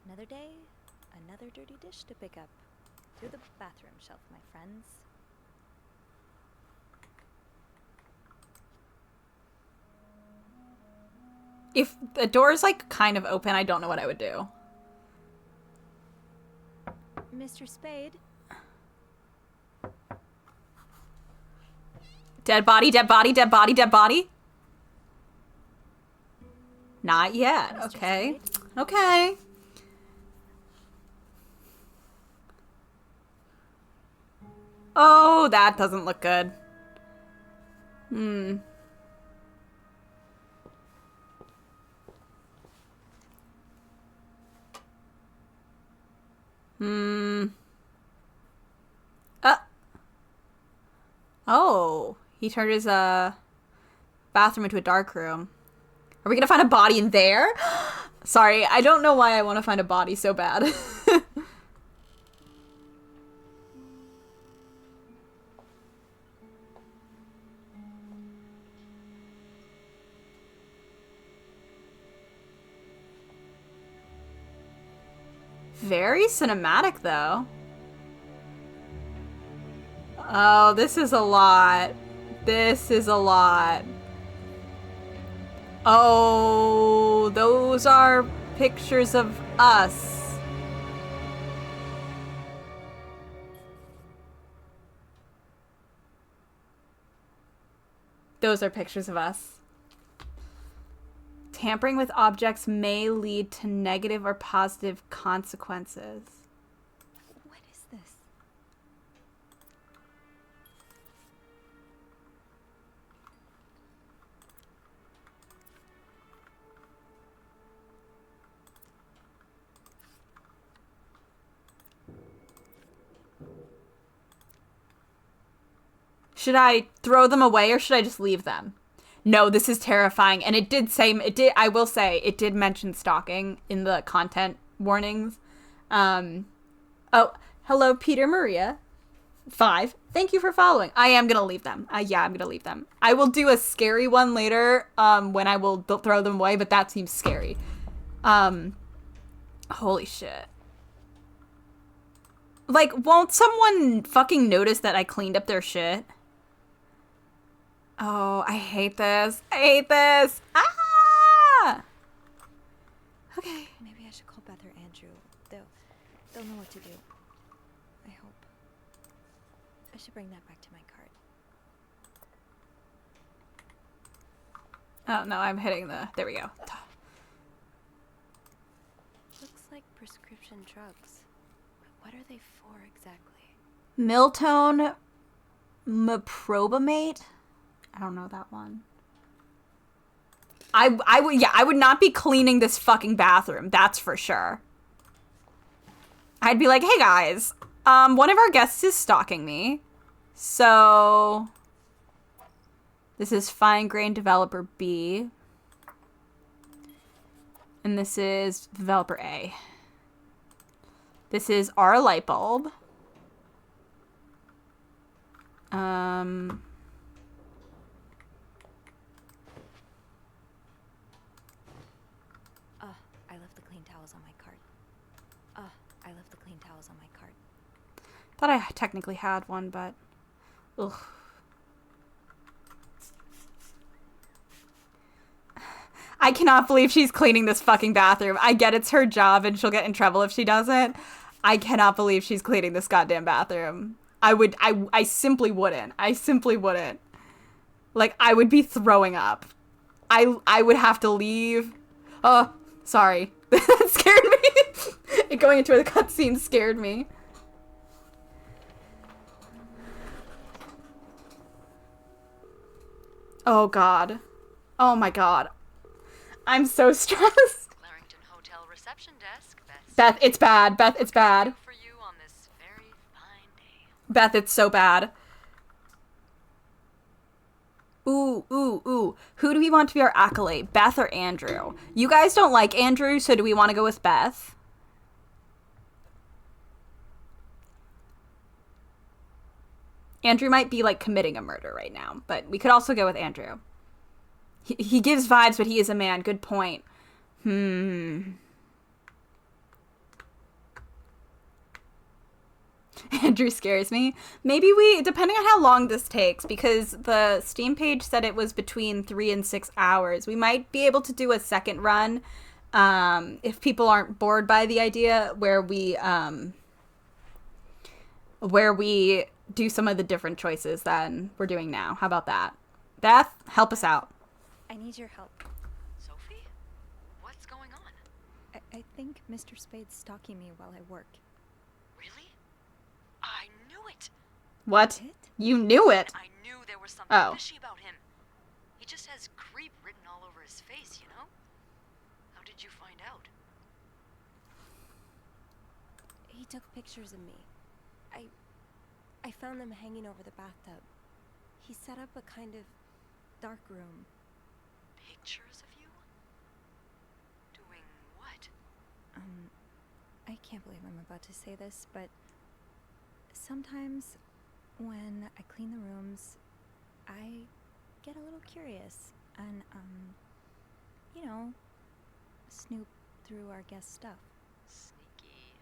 Another day, another dirty dish to pick up. Through the bathroom shelf, my friends. If the door's like kind of open, I don't know what I would do. Mr. Spade? Dead body, dead body, dead body, dead body. Not yet. Mr. Okay. Spade? Okay. Oh, that doesn't look good. Hmm. Oh, he turned his bathroom into a dark room. Are we gonna find a body in there? Sorry, I don't know why I want to find a body so bad. Very cinematic, though. Oh, this is a lot. This is a lot. Oh, those are pictures of us. Those are pictures of us. Tampering with objects may lead to negative or positive consequences. Should I throw them away or should I just leave them? No, this is terrifying. And I will say, it did mention stalking in the content warnings. Oh, hello, Peter Maria. 5. Thank you for following. I am going to leave them. Yeah, I'm going to leave them. I will do a scary one later when I will throw them away, but that seems scary. Holy shit. Like, won't someone fucking notice that I cleaned up their shit? Oh, I hate this. I hate this. Ah! Okay. Maybe I should call Beth or Andrew. They'll know what to do. I hope. I should bring that back to my cart. Oh, no, I'm hitting there we go. Looks like prescription drugs. But what are they for exactly? Miltone meprobamate? I don't know that one. I would not be cleaning this fucking bathroom. That's for sure. I'd be like, hey guys, one of our guests is stalking me. So this is Fine Grain Developer B. And this is Developer A. This is our light bulb. I left the clean towels on my cart. I left the clean towels on my cart. Thought I technically had one, but ugh. I cannot believe she's cleaning this fucking bathroom. I get it's her job and she'll get in trouble if she doesn't. I cannot believe she's cleaning this goddamn bathroom. I simply wouldn't. I simply wouldn't. Like, I would be throwing up. I would have to leave. Oh, sorry. That scared me. Going into a cutscene scared me. Oh, God. Oh, my God. I'm so stressed. Clarington Hotel reception desk. Beth, it's bad. Beth, it's bad. For you on this very fine day. Beth, it's so bad. Ooh, ooh, ooh. Who do we want to be our acolyte? Beth or Andrew? You guys don't like Andrew, so do we want to go with Beth? Andrew might be, like, committing a murder right now, but we could also go with Andrew. He gives vibes, but he is a man. Good point. Andrew scares me. Maybe depending on how long this takes, because the Steam page said it was between 3 and 6 hours. We might be able to do a second run if people aren't bored by the idea where we do some of the different choices than we're doing now. How about that? Beth, help us out. I need your help. Sophie? What's going on? I think Mr. Spade's stalking me while I work. Really? I knew it! What? You knew it? I knew there was something fishy about him. He just has creep written all over his face, you know? How did you find out? He took pictures of me. I found them hanging over the bathtub. He set up a kind of dark room. Pictures of you? Doing what? I can't believe I'm about to say this, but sometimes when I clean the rooms, I get a little curious and, you know, snoop through our guest stuff. Sneaky.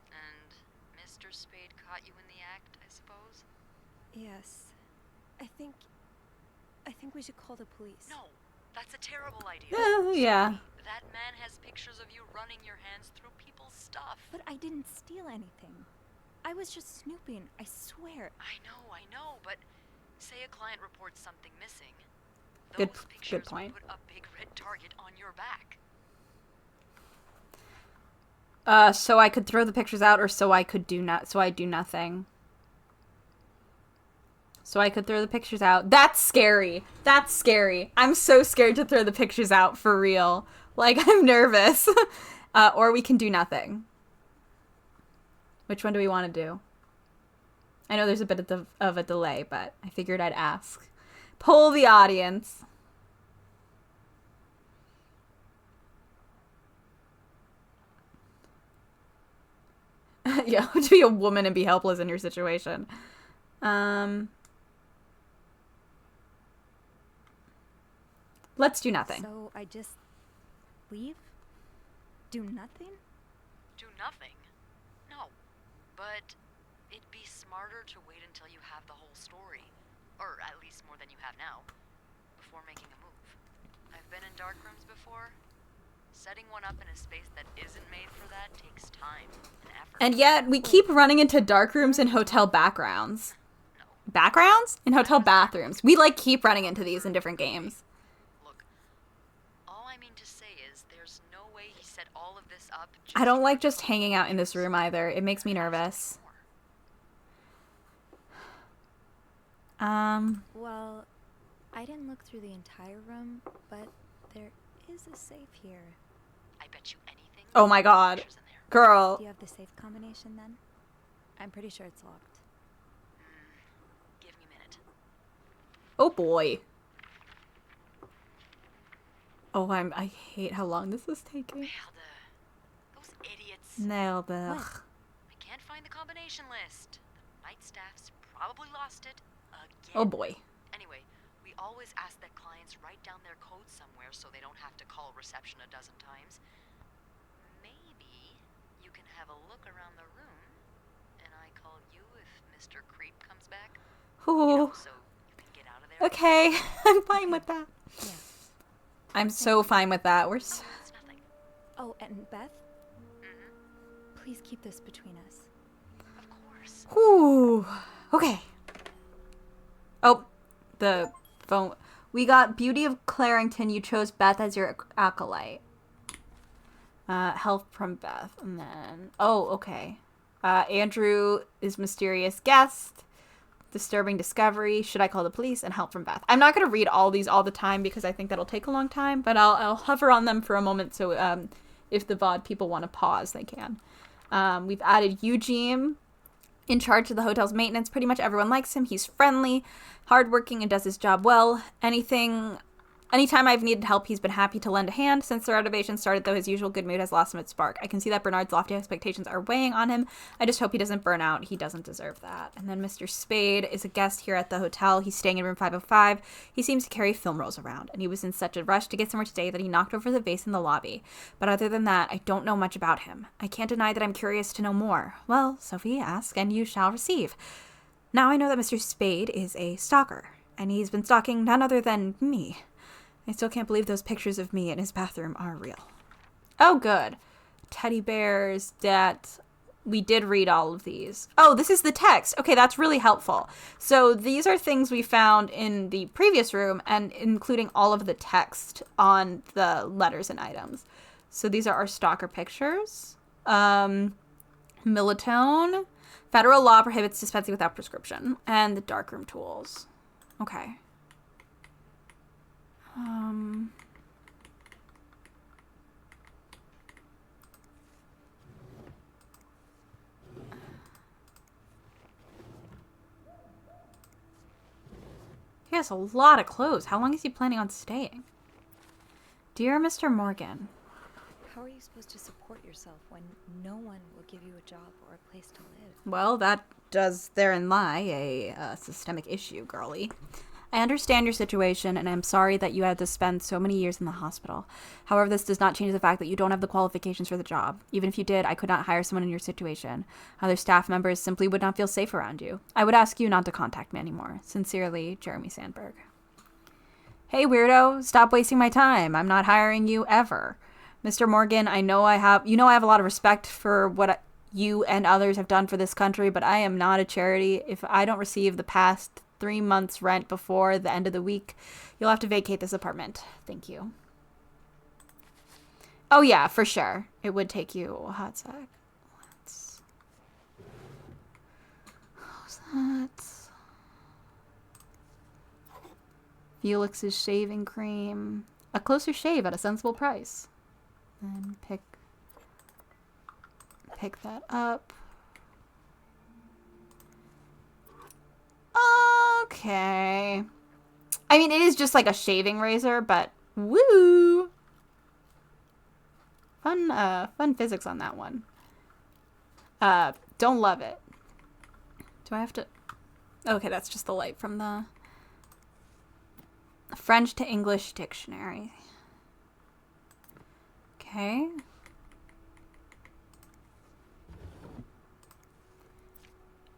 And Mr. Spade caught you in the act, I suppose? Yes. I think we should call the police. No, that's a terrible idea. Yeah. Sophie, that man has pictures of you running your hands through people's stuff. But I didn't steal anything. I was just snooping, I swear. I know, but say a client reports something missing. Good Pictures point. Would put a big red target on your back. So I could throw the pictures out, or so I do nothing. So I could throw the pictures out. That's scary. That's scary. I'm so scared to throw the pictures out for real. Like, I'm nervous. Or we can do nothing. Which one do we want to do? I know there's a bit of a delay, but I figured I'd ask. Poll the audience. Yeah, to be a woman and be helpless in your situation. Let's do nothing. So I just leave? Do nothing? Do nothing? No. But it'd be smarter to wait until you have the whole story. Or at least more than you have now. Before making a move. I've been in dark rooms before. Setting one up in a space that isn't made for that takes time and effort. And yet, we keep running into dark rooms in hotel backgrounds. No. Backgrounds? In hotel bathrooms. We, like, keep running into these in different games. Look, all I mean to say is there's no way he set all of this up. I don't like just hanging out in this room either. It makes me nervous. Well, I didn't look through the entire room, but there is a safe here. I bet you anything. Oh my god. Pictures in there. Girl. Do you have the safe combination then? I'm pretty sure it's locked. Give me a minute. Oh boy. Oh, I hate how long this is taking. Those idiots. Nailed it. What? I can't find the combination list. The night staff's probably lost it again. Oh boy. Anyway, we always ask that clients write down their code somewhere so they don't have to call reception a dozen times. Maybe you can have a look around the room, and I call you if Mr. Creep comes back. Ooh. So you can get out of there. Okay. I'm fine with that. Yeah. I'm so fine with that. We're No, it's nothing. Oh, and Beth, Mm-hmm. please keep this between us. Of course. Whew. Okay. Oh, the phone. We got Beauty of Clarington. You chose Beth as your acolyte. Help from Beth. And then... Oh, okay. Andrew is mysterious guest. Disturbing discovery. Should I call the police? And help from Beth. I'm not going to read all these all the time because I think that'll take a long time. But I'll hover on them for a moment so if the VOD people want to pause, they can. We've added Eugene. In charge of the hotel's maintenance. Pretty much everyone likes him. He's friendly, hardworking, and does his job well. Anytime I've needed help, he's been happy to lend a hand. Since the renovation started, though, his usual good mood has lost some its spark. I can see that Bernard's lofty expectations are weighing on him. I just hope he doesn't burn out. He doesn't deserve that. And then Mr. Spade is a guest here at the hotel. He's staying in room 505. He seems to carry film rolls around, and he was in such a rush to get somewhere to stay that he knocked over the vase in the lobby. But other than that, I don't know much about him. I can't deny that I'm curious to know more. Well, Sophie, ask, and you shall receive. Now I know that Mr. Spade is a stalker, and he's been stalking none other than me. I still can't believe those pictures of me in his bathroom are real. Oh, good. Teddy bears, debt. We did read all of these. Oh, this is the text. Okay, that's really helpful. So these are things we found in the previous room and including all of the text on the letters and items. So these are our stalker pictures. Militone. Federal law prohibits dispensing without prescription. And the darkroom tools. Okay. He has a lot of clothes. How long is he planning on staying? Dear Mr. Morgan. How are you supposed to support yourself when no one will give you a job or a place to live? Well, that does therein lie a systemic issue, girlie. I understand your situation, and I'm sorry that you had to spend so many years in the hospital. However, this does not change the fact that you don't have the qualifications for the job. Even if you did, I could not hire someone in your situation. Other staff members simply would not feel safe around you. I would ask you not to contact me anymore. Sincerely, Jeremy Sandberg. Hey, weirdo, stop wasting my time. I'm not hiring you ever. Mr. Morgan, I know I have a lot of respect for what you and others have done for this country, but I am not a charity. If I don't receive the past 3 months rent before the end of the week, you'll have to vacate this apartment. Thank you. Oh yeah, for sure. It would take you a hot sec. How's that? Felix's shaving cream. A closer shave at a sensible price. And pick that up. Okay. I mean, it is just like a shaving razor, but woo! Fun physics on that one. Don't love it. Do I have to... Okay, that's just the light from the French to English dictionary. Okay.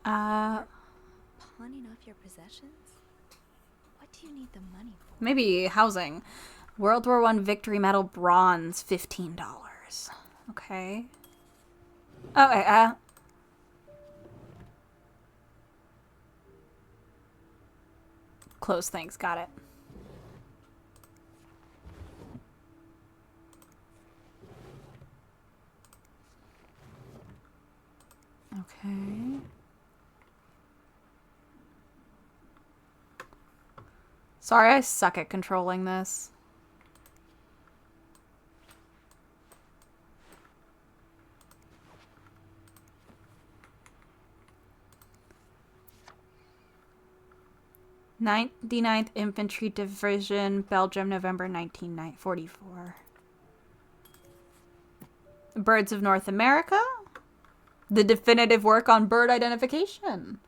Pawning off your possessions? What do you need the money for? Maybe housing. World War I Victory Medal bronze, $15. Okay. Okay, close, thanks. Got it. Okay. Sorry, I suck at controlling this. Ninth Infantry Division, Belgium, November 1944. Birds of North America. The definitive work on bird identification.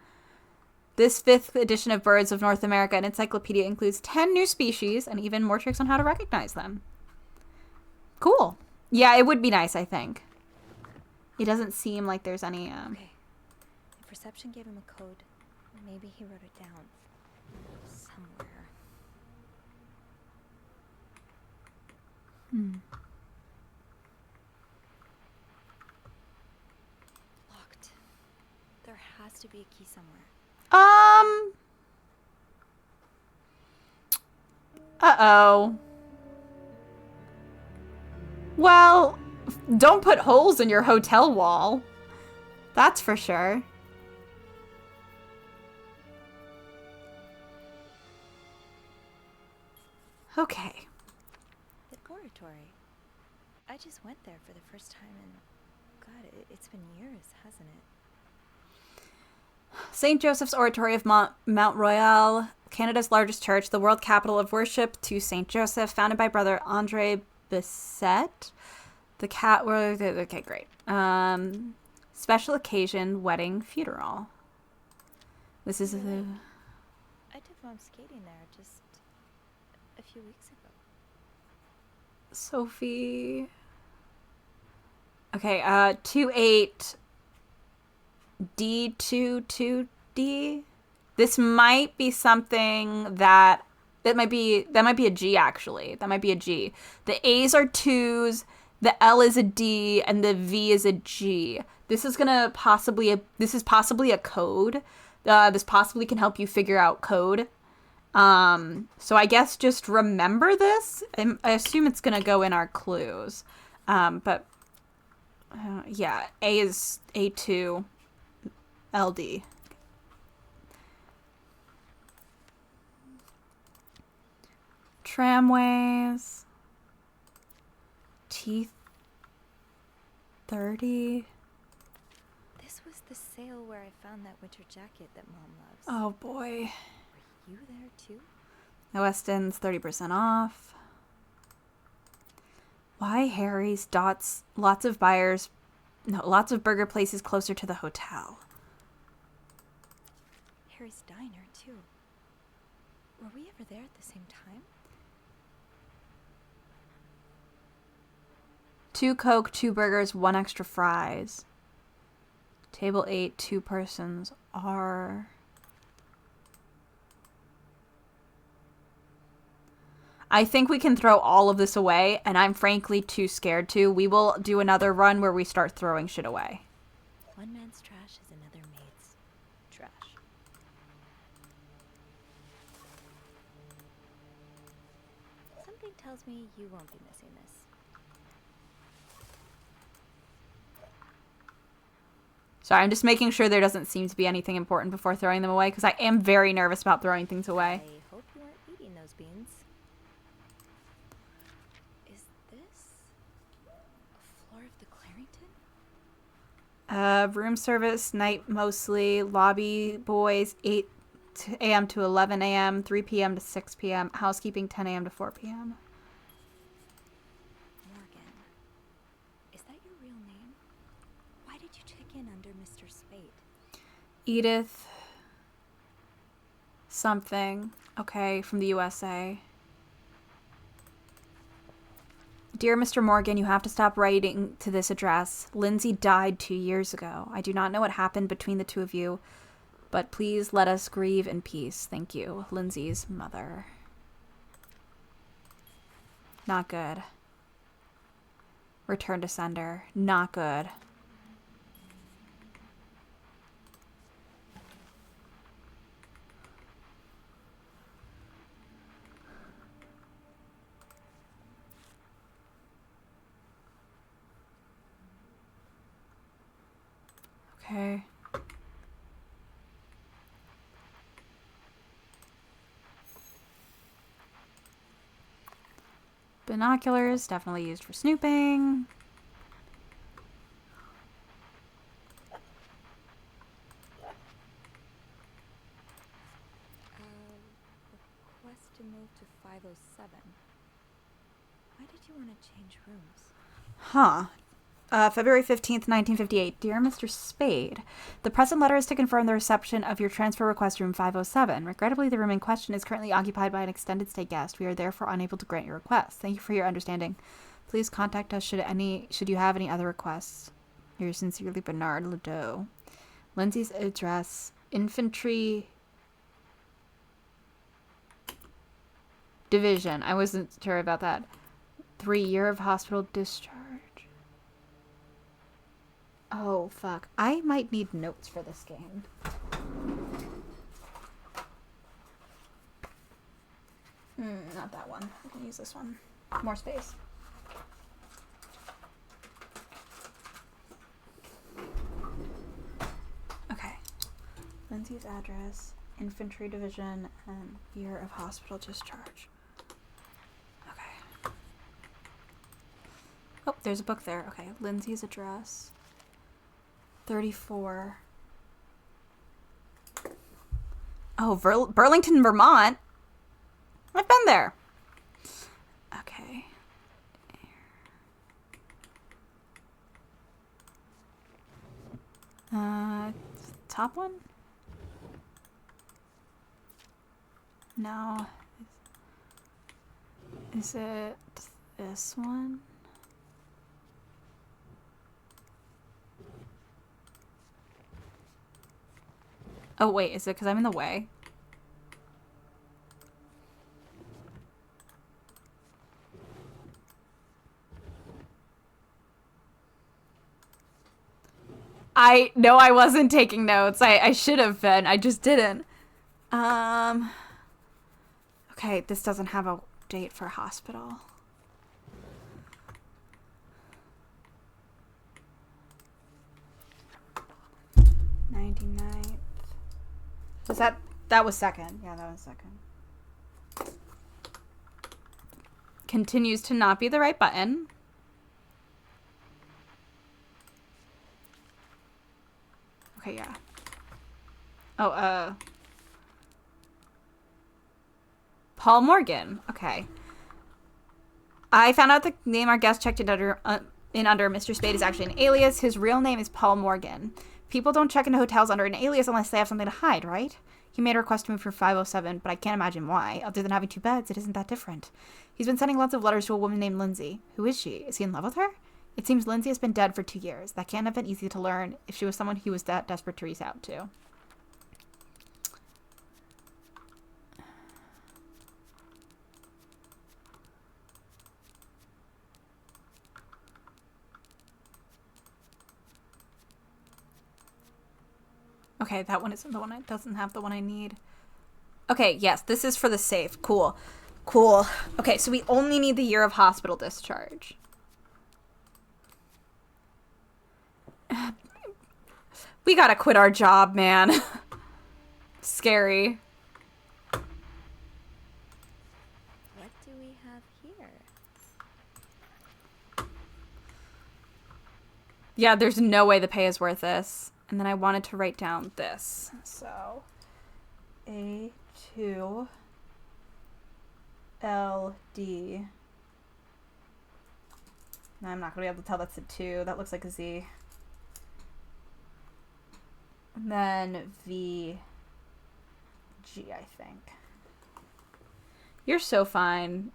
This 5th edition of Birds of North America, an encyclopedia, includes 10 new species and even more tricks on how to recognize them. Cool. Yeah, it would be nice, I think. It doesn't seem like there's any... Okay. If reception gave him a code, maybe he wrote it down. Somewhere. Locked. There has to be a key somewhere. Uh-oh. Well, don't put holes in your hotel wall. That's for sure. Okay. The oratory. I just went there for the first time and... God, it's been years, hasn't it? St. Joseph's Oratory of Mount Royal, Canada's largest church, the world capital of worship to St. Joseph, founded by Brother Andre Bisset. The cat... Okay, great. Special occasion, wedding, funeral. This is... I took Mom skating there just a few weeks ago. Sophie... Okay, 28... D22D. This might be something that might be a G actually. That might be a G. The A's are 2s, the L is a D, and the V is a G. This is possibly a code. This possibly can help you figure out code. So I guess just remember this. I assume it's gonna go in our clues. But yeah, A is A2. LD. Tramways. T30. This was the sale where I found that winter jacket that Mom loves. Oh boy. Were you there too? The West End's 30% off. Why Harry's? Dots. Lots of burger places closer to the hotel. Harry's Diner, too. Were we ever there at the same time? 2 Coke, 2 burgers, 1 extra fries. Table 8, 2 persons are... I think we can throw all of this away, and I'm frankly too scared to. We will do another run where we start throwing shit away. One man's trash is another maid's trash. Something tells me you won't be missing this. Sorry, I'm just making sure there doesn't seem to be anything important before throwing them away, because I am very nervous about throwing things away. I hope you weren't eating those beans. Is this a floor of the Clarington? Room service, night mostly, lobby boys, 8 a.m. to 11 a.m., 3 p.m. to 6 p.m., housekeeping 10 a.m. to 4 p.m. Morgan. Is that your real name? Why did you check in under Mr. Spade? Edith something. Okay, from the USA. Dear Mr. Morgan, you have to stop writing to this address. Lindsay died 2 years ago. I do not know what happened between the two of you, but please let us grieve in peace. Thank you. Lindsay's mother. Not good. Return to sender. Not good. Okay. Binoculars, definitely used for snooping. Request to move to 507. Why did you want to change rooms? Huh. February 15th, 1958. Dear Mr. Spade, the present letter is to confirm the reception of your transfer request room 507. Regrettably, the room in question is currently occupied by an extended stay guest. We are therefore unable to grant your request. Thank you for your understanding. Please contact us should you have any other requests. Yours sincerely, Bernard Ladeau. Lindsay's address, Infantry Division. I wasn't sure about that. 3 year of hospital discharge. Oh, fuck. I might need notes for this game. Not that one. I can use this one. More space. Okay. Lindsay's address, Infantry Division, and year of hospital discharge. Okay. Oh, there's a book there. Okay. Lindsay's address. 34. Oh, Burlington, Vermont. I've been there. Okay. Top one? No. Is it this one? Oh, wait, is it because I'm in the way? No, I wasn't taking notes. I should have been. I just didn't. Okay, this doesn't have a date for hospital. Was that was second. Yeah, that was second. Continues to not be the right button. Okay, yeah. Oh, Paul Morgan. Okay. I found out the name our guest checked in under Mr. Spade is actually an alias. His real name is Paul Morgan. People don't check into hotels under an alias unless they have something to hide, right? He made a request to move for 507, but I can't imagine why. Other than having 2 beds, it isn't that different. He's been sending lots of letters to a woman named Lindsay. Who is she? Is he in love with her? It seems Lindsay has been dead for 2 years. That can't have been easy to learn if she was someone he was that desperate to reach out to. Okay, that one isn't the one. It doesn't have the one I need. Okay, yes, this is for the safe. Cool. Cool. Okay, so we only need the year of hospital discharge. We gotta quit our job, man. Scary. What do we have here? Yeah, there's no way the pay is worth this. And then I wanted to write down this. So, A2 LD. No, I'm not going to be able to tell that's a 2. That looks like a Z. And then VG, I think. You're so fine.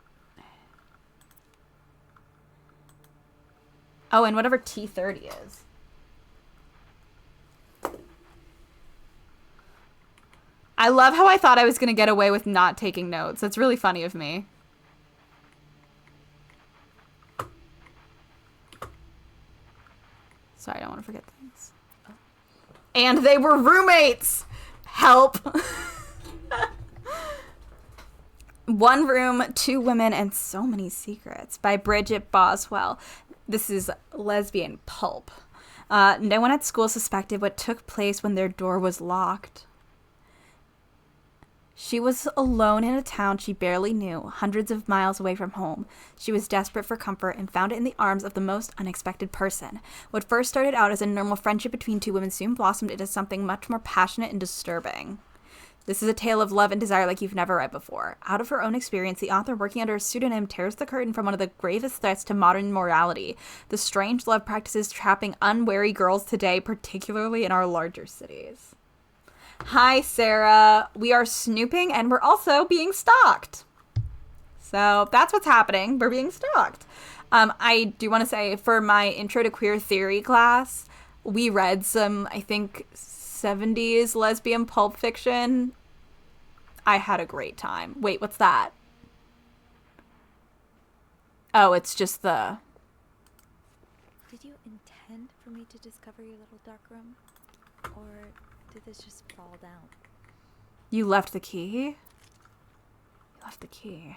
Oh, and whatever T30 is. I love how I thought I was going to get away with not taking notes. That's really funny of me. Sorry, I don't want to forget things. And they were roommates! Help! One Room, Two Women, and So Many Secrets by Bridget Boswell. This is lesbian pulp. No one at school suspected what took place when their door was locked. She was alone in a town she barely knew, hundreds of miles away from home. She was desperate for comfort and found it in the arms of the most unexpected person. What first started out as a normal friendship between two women soon blossomed into something much more passionate and disturbing. This is a tale of love and desire like you've never read before. Out of her own experience, the author, working under a pseudonym, tears the curtain from one of the gravest threats to modern morality, the strange love practices trapping unwary girls today, particularly in our larger cities. Hi, Sarah. We are snooping and we're also being stalked. So that's what's happening. We're being stalked. I do want to say, for my intro to queer theory class, we read some, I think, 70s lesbian pulp fiction. I had a great time. Wait, what's that? Oh, it's just the... Did you intend for me to discover your little dark room? Or did this just fall down? You left the key? You left the key.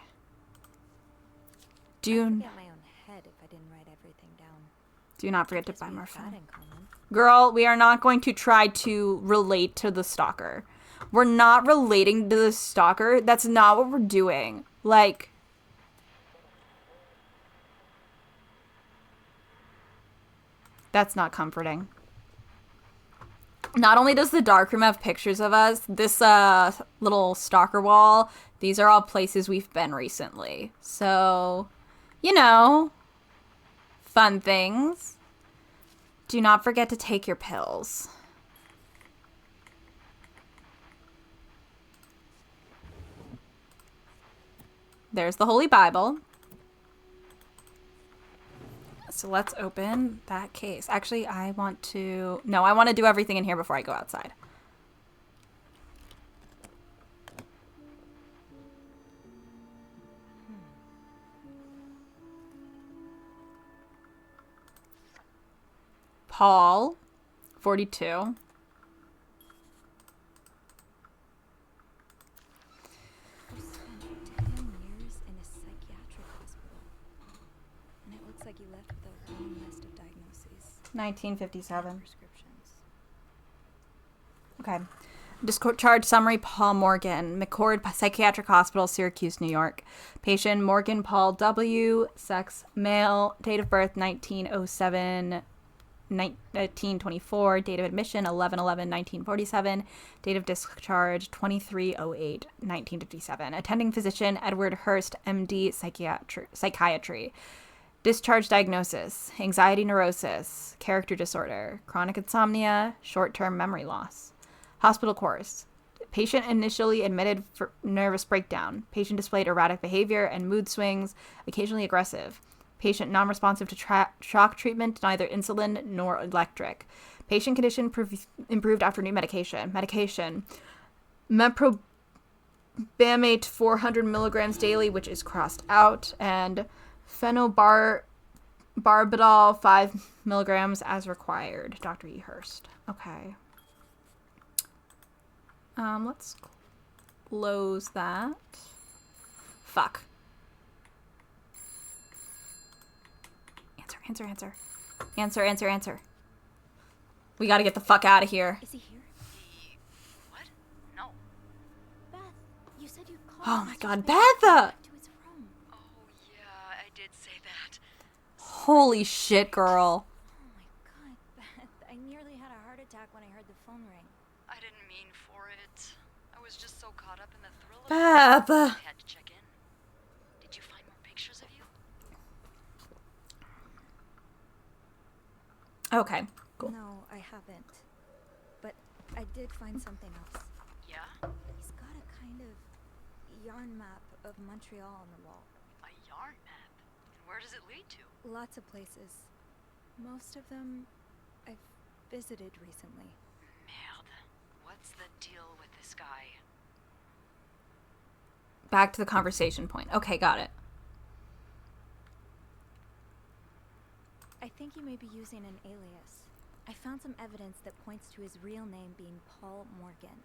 I'd forget my own head if I didn't write everything down. Do not forget to Guess buy we more have that film. in common. Girl, we are not going to try to relate to the stalker. We're not relating to the stalker. That's not what we're doing. Like... That's not comforting. Not only does the darkroom have pictures of us, this little stalker wall, these are all places we've been recently. So, you know, fun things. Do not forget to take your pills. There's the Holy Bible. So let's open that case. Actually, I want to do everything in here before I go outside. Paul, 42. You spent 10 years in a psychiatric hospital. And it looks like you left with a long list of diagnoses. 1957. Prescriptions. Okay. Discharge summary: Paul Morgan, McCord Psychiatric Hospital, Syracuse, New York. Patient Morgan Paul W., sex male, date of birth 1907, 1924, date of admission 11/11/1947, date of discharge 23/08/1957. Attending physician Edward Hurst, MD, psychiatry. Discharge diagnosis: anxiety neurosis, character disorder, chronic insomnia, short-term memory loss. Hospital course: patient initially admitted for nervous breakdown. Patient displayed erratic behavior and mood swings, occasionally aggressive. Patient non-responsive to shock treatment, neither insulin nor electric. Patient condition improved after new medication. Medication: meprobamate 400 milligrams daily, which is crossed out, and phenobarbital 5 milligrams as required. Dr. E. Hurst. Okay. Let's close that. Fuck. Answer. We gotta get the fuck out of here. Is he here? What? No. Beth, you said you'd call. Oh my Mr. god, Smith Beth! back to his room. Oh, yeah, I did say that. Holy shit, girl. Oh my god, Beth. I nearly had a heart attack when I heard the phone ring. I didn't mean for it. I was was just so caught up in the thrill of Beth. it. I had to check in. Did you find more pictures of you? Okay, cool. No, I haven't. But I did find something else. Yeah? He's got a kind of yarn map of Montreal on the wall. A yarn map? And where does it lead to? Lots of places. Most of them I've visited recently. Merde. What's the deal with this guy? Back to the conversation point. Okay, got it. I think he may be using an alias. I found some evidence that points to his real name being Paul Morgan.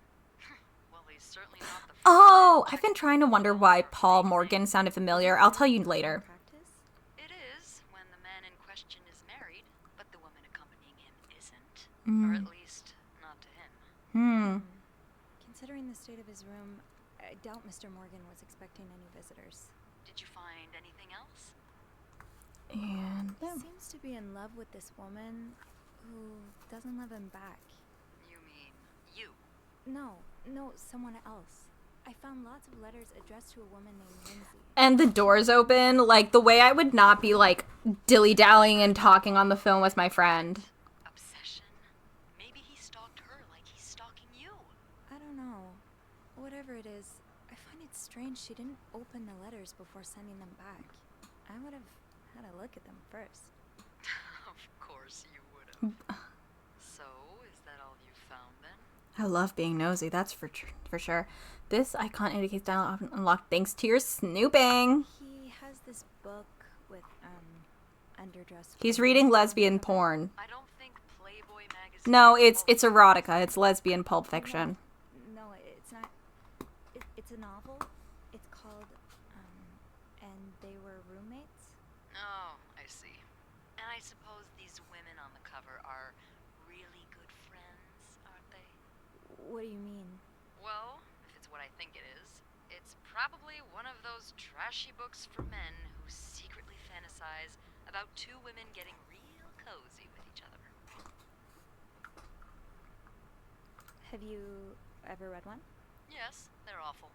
Well, he's certainly not the first. Oh, I've been trying to wonder why Paul Morgan sounded familiar. I'll tell you later. Practice? It is when the man in question is married, but the woman accompanying him isn't. Or at least, not to him. Considering the state of his room, I doubt Mr. Morgan was expecting any visitors. Did you find anything else? And He seems to be in love with this woman who doesn't love him back. You mean you? No, someone else. I found lots of letters addressed to a woman named Lindsay. and the doors open, like the way I would not be like dilly-dallying and talking on the phone with my friend. Obsession? Maybe he stalked her like he's stalking you. I don't know. Whatever it is, I find it strange she didn't open the letters before sending them back. I would have had a look at them first. Of course you would have. So, is that all you found then? I love being nosy, that's for sure. This icon indicates dialogue often unlocked thanks to your snooping. He has this book with, underdressed... He's women. reading lesbian porn. I don't think Playboy magazine... No, it's erotica. It's lesbian pulp fiction. No, it's not. It's a novel. It's called, And They Were Roommates. Oh, I see. And I suppose these women on the cover are really good friends, aren't they? What do you mean? Well, if it's what I think it is, it's probably one of those trashy books for men who secretly fantasize about two women getting real cozy with each other. Have you ever read one? Yes, they're awful.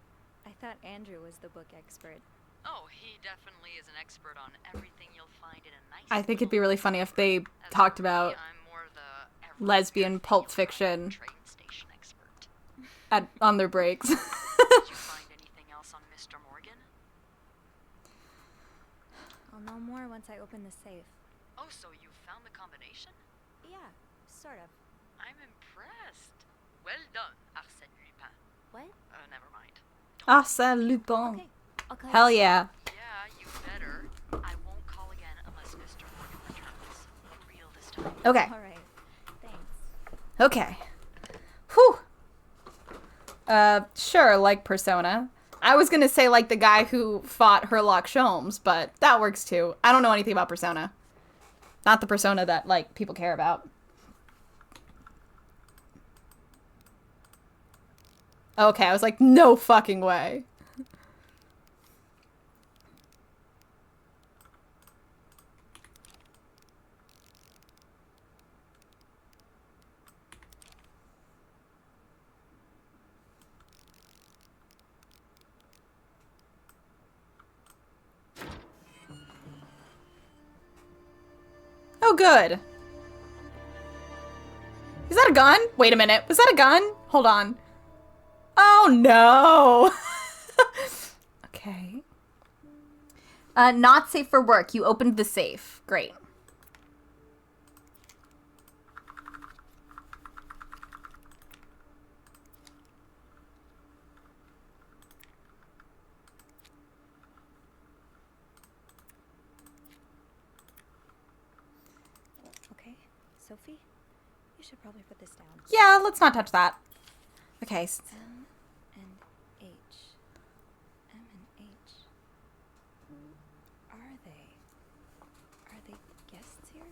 I thought Andrew was the book expert. Oh, he definitely is an expert on everything you'll find in a nice... I think it'd be really funny if they talked about I'm more the lesbian pulp fiction train station expert. on their breaks. Did you find anything else on Mr. Morgan? I'll know more once I open the safe. Oh, so you found the combination? Yeah, sort of. I'm impressed. Well done, Arsène Lupin. What? Never mind. Arsène Lupin. Okay, I'll call Hell you. yeah. Yeah, you better. I won't call again unless Mr. Morgan returns. For real this time. Okay. All right. Thanks. Okay. Whew. Sure, like Persona. I was gonna say like the guy who fought Herlock Sholmes, but that works too. I don't know anything about Persona. Not the Persona that, like, people care about. Okay, I was like, no fucking way. Oh, good. Is that a gun? Wait a minute. Was that a gun? Hold on. Oh, no. Okay. Not safe for work. You opened the safe. Great. Okay, Sophie, you should probably put this down. Yeah, let's not touch that. Okay. M and H. M and H. Are they guests here?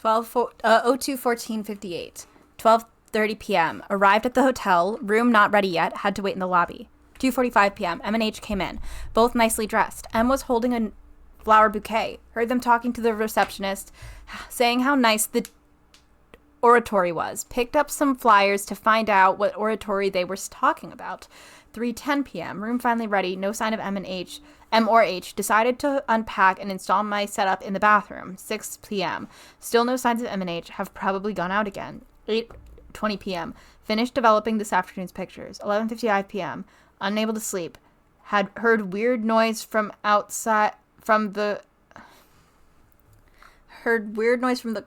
02-14-58. 12:30 p.m. Arrived at the hotel. Room not ready yet. Had to wait in the lobby. 2:45 p.m. M and H came in. Both nicely dressed. M was holding a flower bouquet. Heard them talking to the receptionist, saying how nice the oratory was. Picked up some flyers to find out what oratory they were talking about. 3:10 p.m. Room finally ready. No sign of M or H. Decided to unpack and install my setup in the bathroom. 6 p.m. Still no signs of M and H. Have probably gone out again. 8:20 p.m. Finished developing this afternoon's pictures. 11:55 p.m. Unable to sleep. Had heard weird noise from outside heard weird noise from the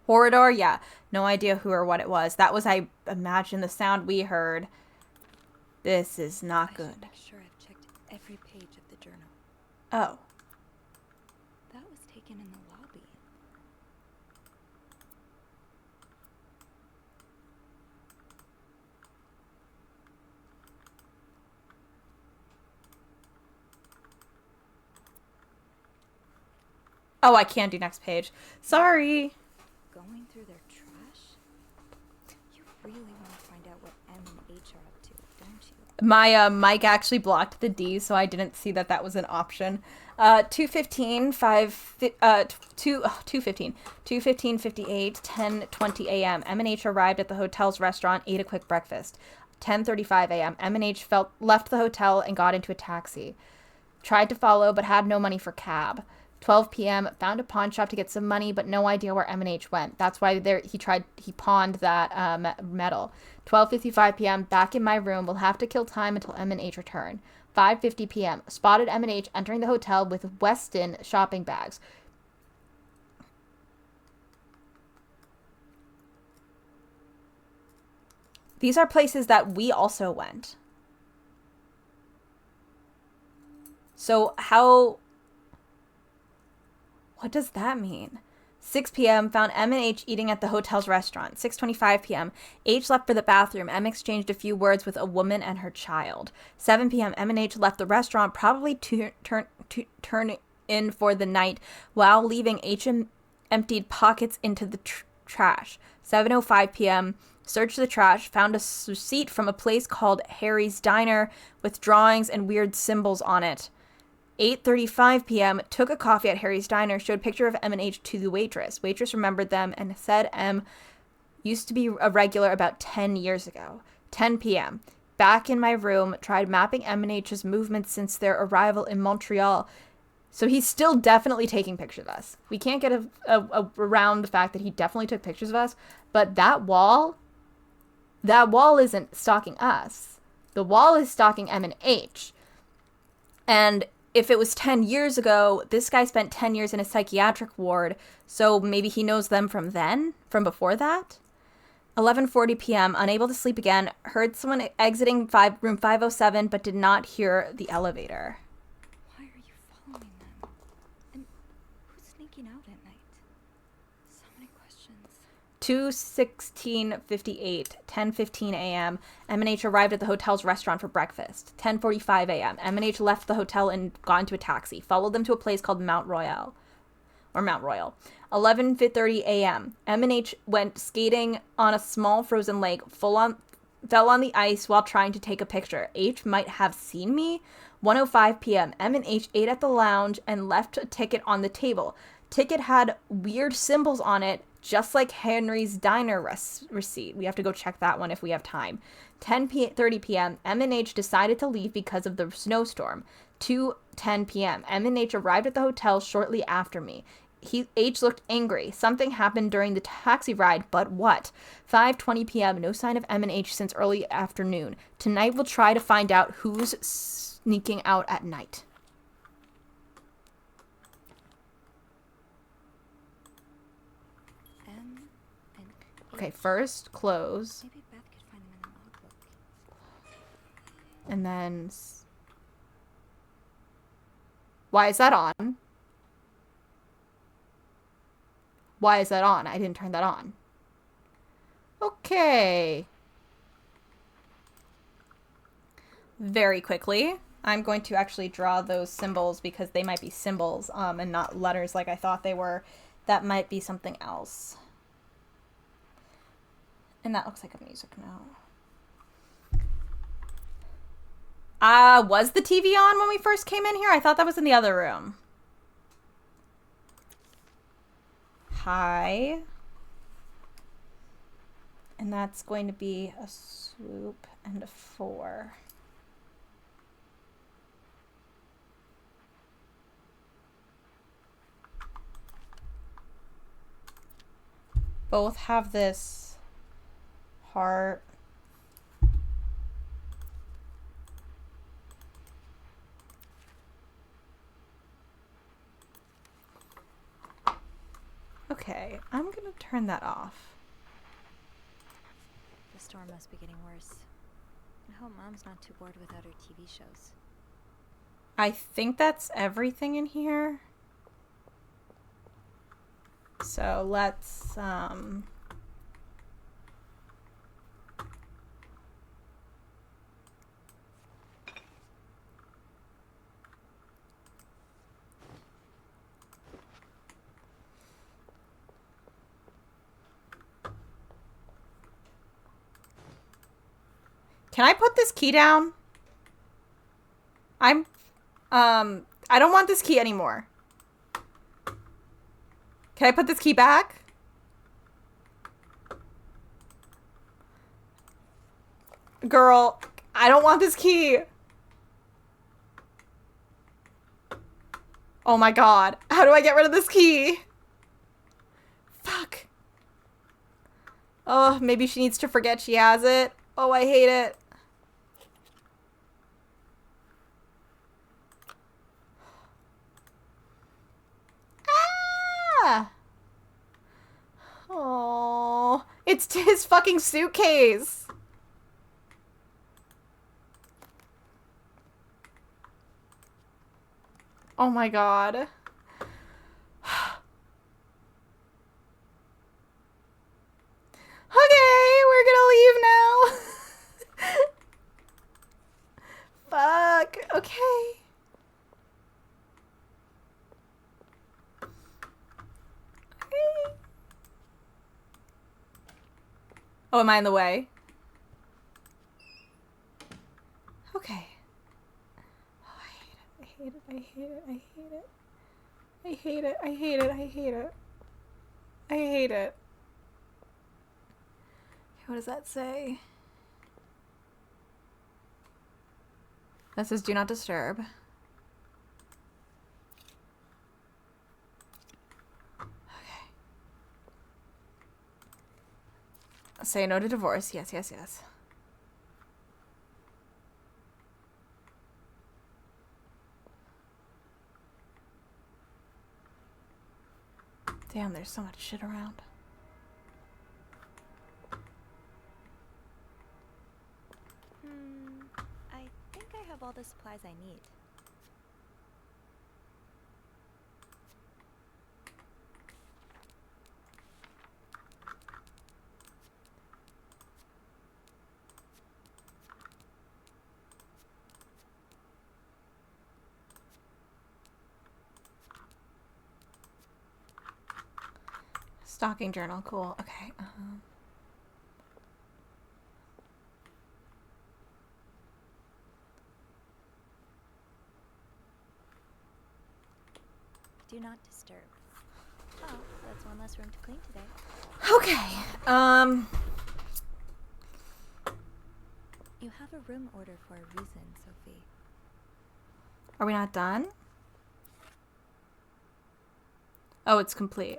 corridor. Yeah, no idea who or what it was. That was, I imagine, the sound we heard. This is not I good. should make sure I've checked every page of the journal. Oh. That was taken in the lobby. Oh, I can't do next page. Sorry. Going through their trash? You really want to find out what M and H are up to, don't you? My mic actually blocked the D, so I didn't see that was an option. 2:15, 2:15, 58, 10:20 a.m. M and H arrived at the hotel's restaurant, ate a quick breakfast. 10:35 a.m. M and H left the hotel and got into a taxi. Tried to follow, but had no money for cab. 12 p.m. Found a pawn shop to get some money, but no idea where M&H went. That's why he pawned that medal. 12:55 p.m. Back in my room. Will have to kill time until M&H return. 5:50 p.m. Spotted M&H entering the hotel with Weston shopping bags. These are places that we also went. So how... What does that mean? 6 p.m. Found M and H eating at the hotel's restaurant. 6:25 p.m. H left for the bathroom. M exchanged a few words with a woman and her child. 7 p.m. M and H left the restaurant, probably to turn in for the night. While leaving, H emptied pockets into the trash. 7:05 p.m. Searched the trash. Found a receipt from a place called Harry's Diner with drawings and weird symbols on it. 8:35 p.m. Took a coffee at Harry's Diner, showed picture of M and H to the waitress. Waitress remembered them and said M used to be a regular about 10 years ago. 10 p.m. Back in my room, tried mapping M and H's movements since their arrival in Montreal. So he's still definitely taking pictures of us. We can't get around the fact that he definitely took pictures of us, but that wall isn't stalking us. The wall is stalking M and H. And if it was 10 years ago, this guy spent 10 years in a psychiatric ward, so maybe he knows them from then, from before that? 11:40 p.m., unable to sleep again, heard someone exiting room 507, but did not hear the elevator. Why are you following them? And who's sneaking out at night? So many questions. 2:16:58, 10:15 a.m. M&H arrived at the hotel's restaurant for breakfast. 10:45 a.m. M&H left the hotel and got into a taxi. Followed them to a place called Mount Royal. 11:30 a.m. M&H went skating on a small frozen lake. Fell on the ice while trying to take a picture. H might have seen me. 1:05 p.m. M&H ate at the lounge and left a ticket on the table. Ticket had weird symbols on it, just like Henry's Diner receipt. We have to go check that one if we have time. 10:30 p.m. M&H decided to leave because of the snowstorm. 2:10 p.m. M&H arrived at the hotel shortly after me. H looked angry. Something happened during the taxi ride, but what? 5:20 p.m. No sign of M&H since early afternoon. Tonight we'll try to find out who's sneaking out at night. M and Okay, first close. Maybe Beth could find them in the logbook. And then... Why is that on? Why is that on? I didn't turn that on. Okay. Very quickly, I'm going to actually draw those symbols because they might be symbols and not letters like I thought they were. That might be something else. And that looks like a music note. Was the TV on when we first came in here? I thought that was in the other room. Hi. And that's going to be a swoop and a 4. Both have this heart. Okay, I'm gonna turn that off. The storm must be getting worse. I hope Mom's not too bored without her TV shows. I think that's everything in here. So let's, can I put this key down? I don't want this key anymore. Can I put this key back? Girl, I don't want this key. Oh my god. How do I get rid of this key? Fuck. Oh, maybe she needs to forget she has it. Oh, I hate it. Ah! Oh, it's his fucking suitcase. Oh my god. Okay, we're gonna leave now. Fuck. Okay. Oh, am I in the way? Okay. Oh, I hate it. I hate it. I hate it. I hate it. I hate it. I hate it. I hate it. What does that say? That says do not disturb. Okay. Say no to divorce. Yes, yes, yes. Damn, there's so much shit around. I think I have all the supplies I need. Stalking journal, cool. Okay. Do not disturb. Oh, that's one less room to clean today. Okay. You have a room order for a reason, Sophie. Are we not done? Oh, it's complete.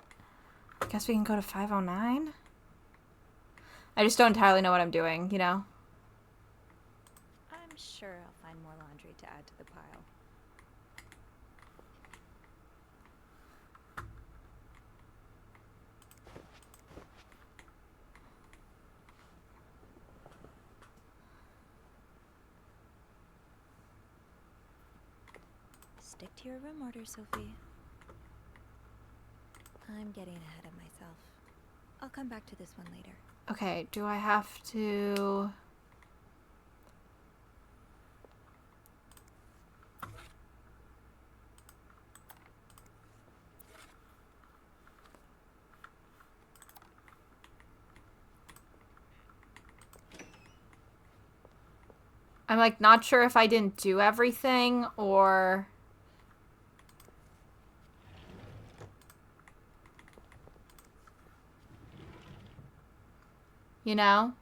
I guess we can go to 509. I just don't entirely know what I'm doing, you know? I'm sure I'll find more laundry to add to the pile. Stick to your room order, Sophie. I'm getting ahead of myself. I'll come back to this one later. Okay, do I have to... I'm like not sure if I didn't do everything or... You know?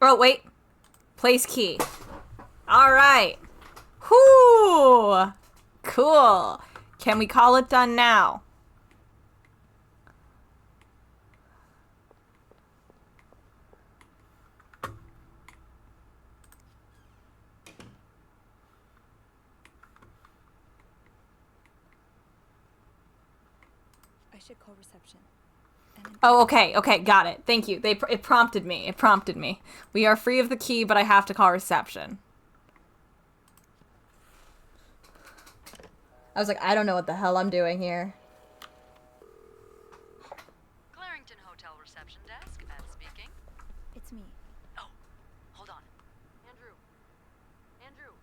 Oh, wait. Place key. All right. Whoo! Cool. Can we call it done now? I should call reception. Oh, okay, okay, got it. Thank you. It prompted me. It prompted me. We are free of the key, but I have to call reception. I was like, I don't know what the hell I'm doing here. Clarington Hotel reception desk, speaking. It's me. Oh, hold on. Andrew. Andrew.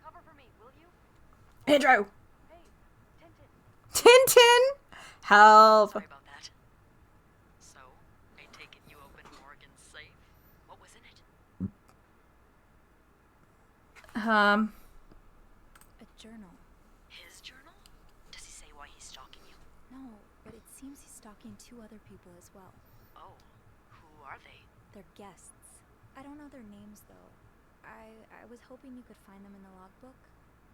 Cover for me, will you? Andrew! Hey, Tintin. Tintin! Help. Sorry about that. So, I take it you opened Morgan's safe? What was in it? A journal. His journal? Does he say why he's stalking you? No, but it seems he's stalking 2 other people as well. Oh, who are they? They're guests. I don't know their names, though. I was hoping you could find them in the logbook.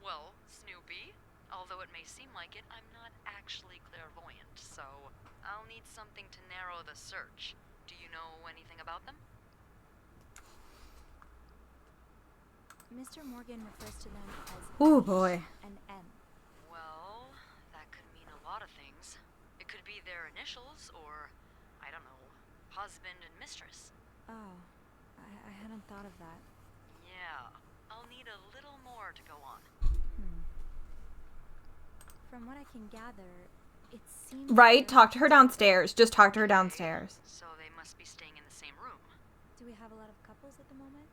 Well, Snoopy, although it may seem like it, I'm not actually clairvoyant, so I'll need something to narrow the search. Do you know anything about them? Mr. Morgan refers to them as Oh boy. and M. Well, that could mean a lot of things. It could be their initials, or, I don't know, husband and mistress. Oh, I hadn't thought of that. Yeah, I'll need a little more to go on. From what I can gather, it seems... Right, talk to her downstairs. Just talk to her downstairs. So they must be staying in the same room. Do we have a lot of couples at the moment?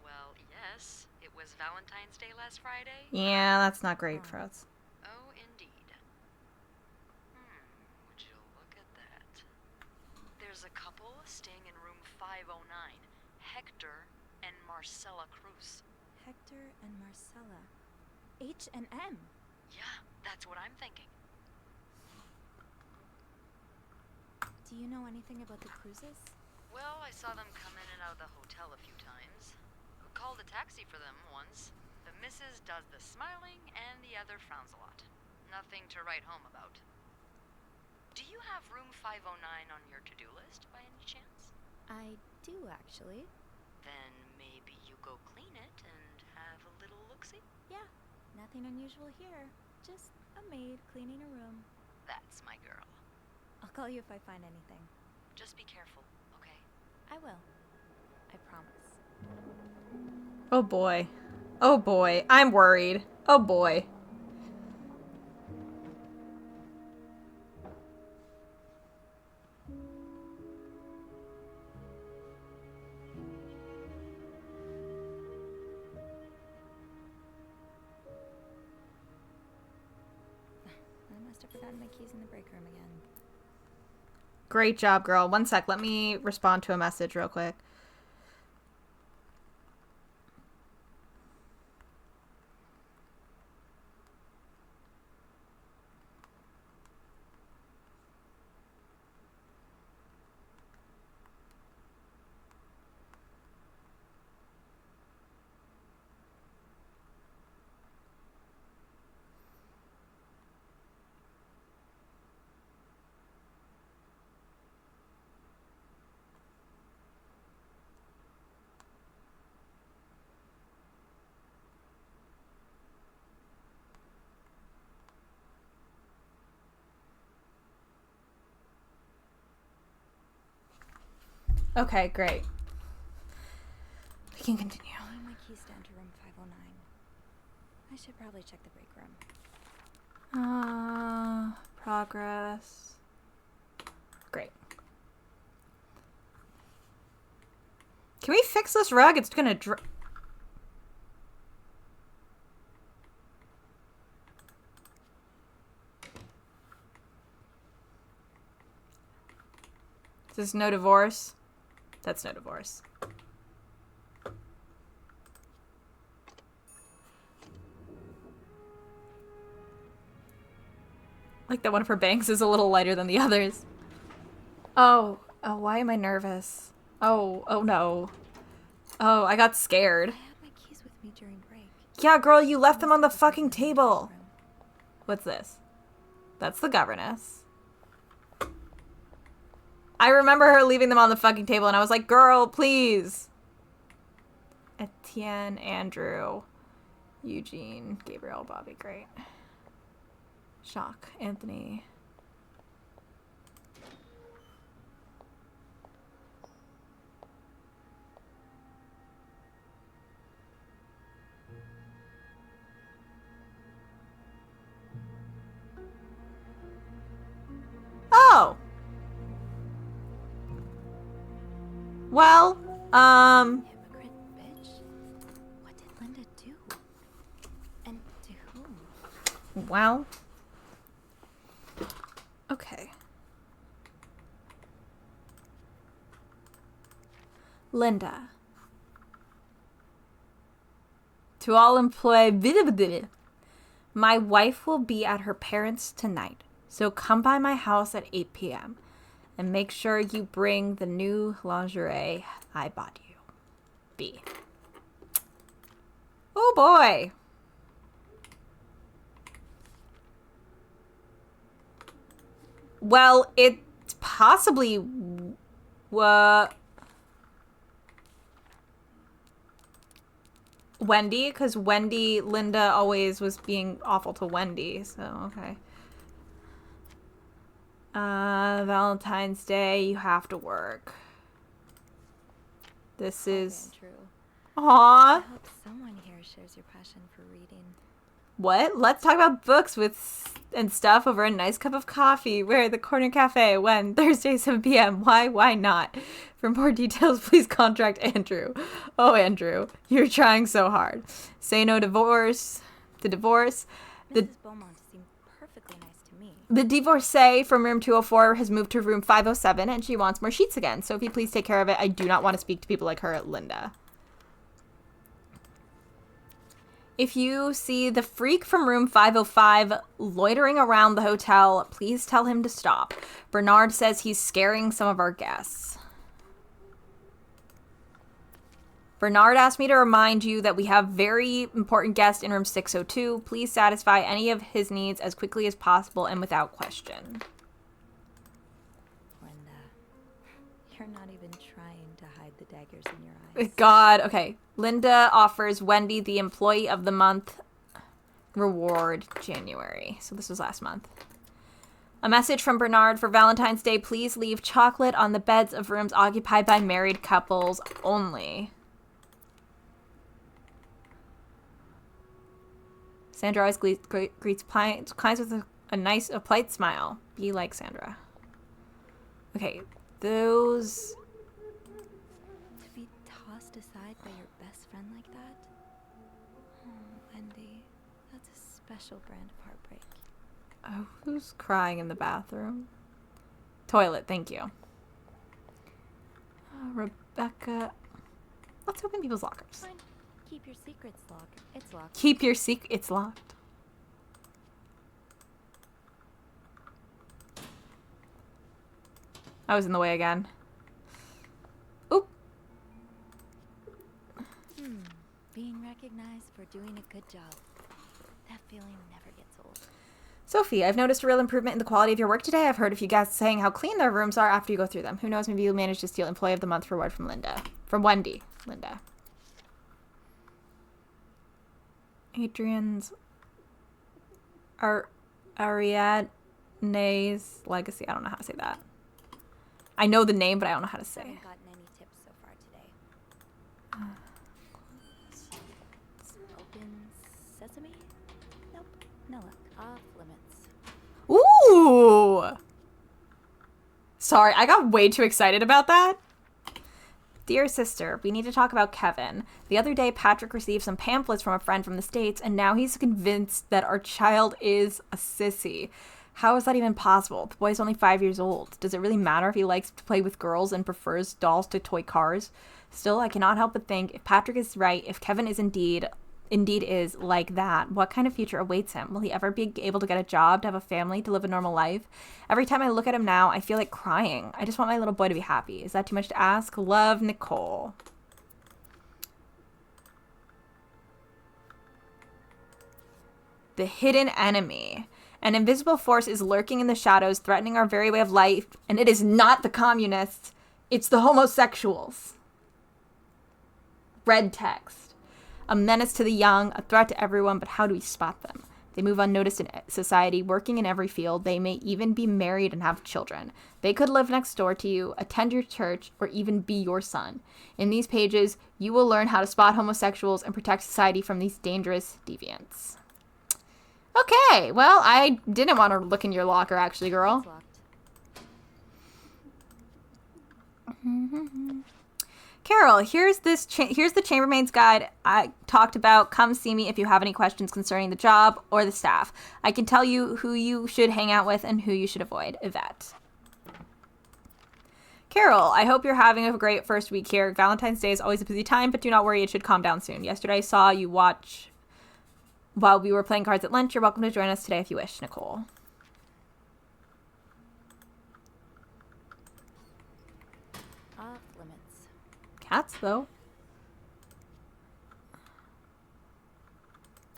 Well, yes. It was Valentine's Day last Friday. Yeah, that's not great for us. Oh, indeed. Would you look at that? There's a couple staying in room 509. Hector and Marcella Cruz. Hector and Marcella. H and M. Yeah, that's what I'm thinking. Do you know anything about the Cruzes? Well, I saw them come in and out of the hotel a few times. Called a taxi for them once. The missus does the smiling and the other frowns a lot. Nothing to write home about. Do you have room 509 on your to-do list by any chance? I do, actually. Then maybe you go clean it and have a little look-see? Yeah, nothing unusual here. Just a maid cleaning a room. That's my girl. I'll call you if I find anything. Just be careful, okay? I will. I promise. Oh boy. Oh boy. I'm worried. Oh boy. I must have forgotten my keys in the break room again. Great job, girl. One sec. Let me respond to a message real quick. Okay, great. We can continue. I need my keys down to room 509. I should probably check the break room. Progress. Great. Can we fix this rug? It's gonna this no divorce? That's no divorce. Like that one of her banks is a little lighter than the others. Oh, why am I nervous? Oh no. Oh, I got scared. I had my keys with me during break. Yeah, girl, you left them on the fucking table. What's this? That's the governess. I remember her leaving them on the fucking table, and I was like, girl, please. Etienne, Andrew, Eugene, Gabriel, Bobby, great. Shock, Anthony. Oh! Well, Hypocrite bitch. What did Linda do? And to whom? Well. Okay. Linda. To all employees, my wife will be at her parents' tonight, so come by my house at 8 p.m. and make sure you bring the new lingerie I bought you. B. Oh boy. Well, it's possibly Wendy, because Linda always was being awful to Wendy, so okay. Valentine's Day, you have to work. This is... Andrew. Aww. I hope someone here shares your passion for reading. What? Let's talk about books and stuff over a nice cup of coffee. Where the Corner Cafe? When? Thursday, 7 p.m. Why? Why not? For more details, please contact Andrew. Oh, Andrew, you're trying so hard. Say no divorce. The divorce. Mrs. Beaumont seemed perfectly nice to me. The divorcee from room 204 has moved to room 507, and she wants more sheets again. Sophie, please take care of it. I do not want to speak to people like her, Linda. If you see the freak from room 505 loitering around the hotel, please tell him to stop. Bernard says he's scaring some of our guests. Bernard asked me to remind you that we have very important guests in room 602. Please satisfy any of his needs as quickly as possible and without question. Linda, you're not even trying to hide the daggers in your eyes. God, okay. Linda offers Wendy the Employee of the Month reward January. So this was last month. A message from Bernard for Valentine's Day. Please leave chocolate on the beds of rooms occupied by married couples only. Sandra always greets clients with a polite smile. Be like Sandra. Okay, those... To be tossed aside by your best friend like that? Oh, Wendy, that's a special brand of heartbreak. Oh, who's crying in the bathroom? Toilet, thank you. Rebecca. Let's open people's lockers. Fine. Keep your secrets locked. It's locked. Keep your secret. It's locked. I was in the way again. Oop. Being recognized for doing a good job. That feeling never gets old. Sophie, I've noticed a real improvement in the quality of your work today. I've heard a few guests saying how clean their rooms are after you go through them. Who knows, maybe you'll manage to steal Employee of the Month reward from Linda. From Wendy. Linda. Adrian's... Ariadne's legacy. I don't know how to say that. I know the name, but I don't know how to I say. haven't gotten any tips so far today. Open sesame? Nope. No luck. Off limits. Ooh! Sorry, I got way too excited about that. Dear sister, we need to talk about Kevin. The other day, Patrick received some pamphlets from a friend from the States, and now he's convinced that our child is a sissy. How is that even possible? The boy's only 5 years old. Does it really matter if he likes to play with girls and prefers dolls to toy cars? Still, I cannot help but think, if Patrick is right, if Kevin is indeed is like that, what kind of future awaits him? Will he ever be able to get a job, to have a family, to live a normal life? Every time I look at him now, I feel like crying. I just want my little boy to be happy. Is that too much to ask? Love, Nicole. The hidden enemy. An invisible force is lurking in the shadows, threatening our very way of life, and it is not the communists. It's the homosexuals. Red text. A menace to the young, a threat to everyone, but how do we spot them? They move unnoticed in society, working in every field. They may even be married and have children. They could live next door to you, attend your church, or even be your son. In these pages, you will learn how to spot homosexuals and protect society from these dangerous deviants. Okay, well, I didn't want to look in your locker, actually, girl. Carol, here's the chambermaid's guide I talked about. Come see me if you have any questions concerning the job or the staff. I can tell you who you should hang out with and who you should avoid. Yvette. Carol, I hope you're having a great first week here. Valentine's Day is always a busy time, but do not worry, it should calm down soon. Yesterday I saw you watch while we were playing cards at lunch. You're welcome to join us today if you wish, Nicole. Off limits. Cats, though.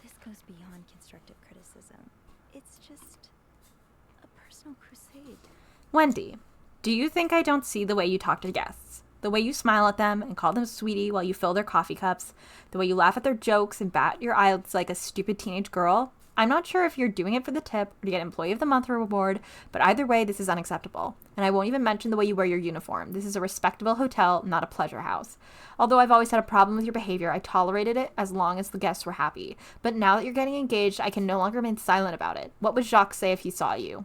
This goes beyond constructive criticism. It's just a personal crusade. Wendy, do you think I don't see the way you talk to guests? The way you smile at them and call them sweetie while you fill their coffee cups? The way you laugh at their jokes and bat your eyelids like a stupid teenage girl? I'm not sure if you're doing it for the tip or to get Employee of the Month reward, but either way, this is unacceptable. And I won't even mention the way you wear your uniform. This is a respectable hotel, not a pleasure house. Although I've always had a problem with your behavior, I tolerated it as long as the guests were happy. But now that you're getting engaged, I can no longer remain silent about it. What would Jacques say if he saw you?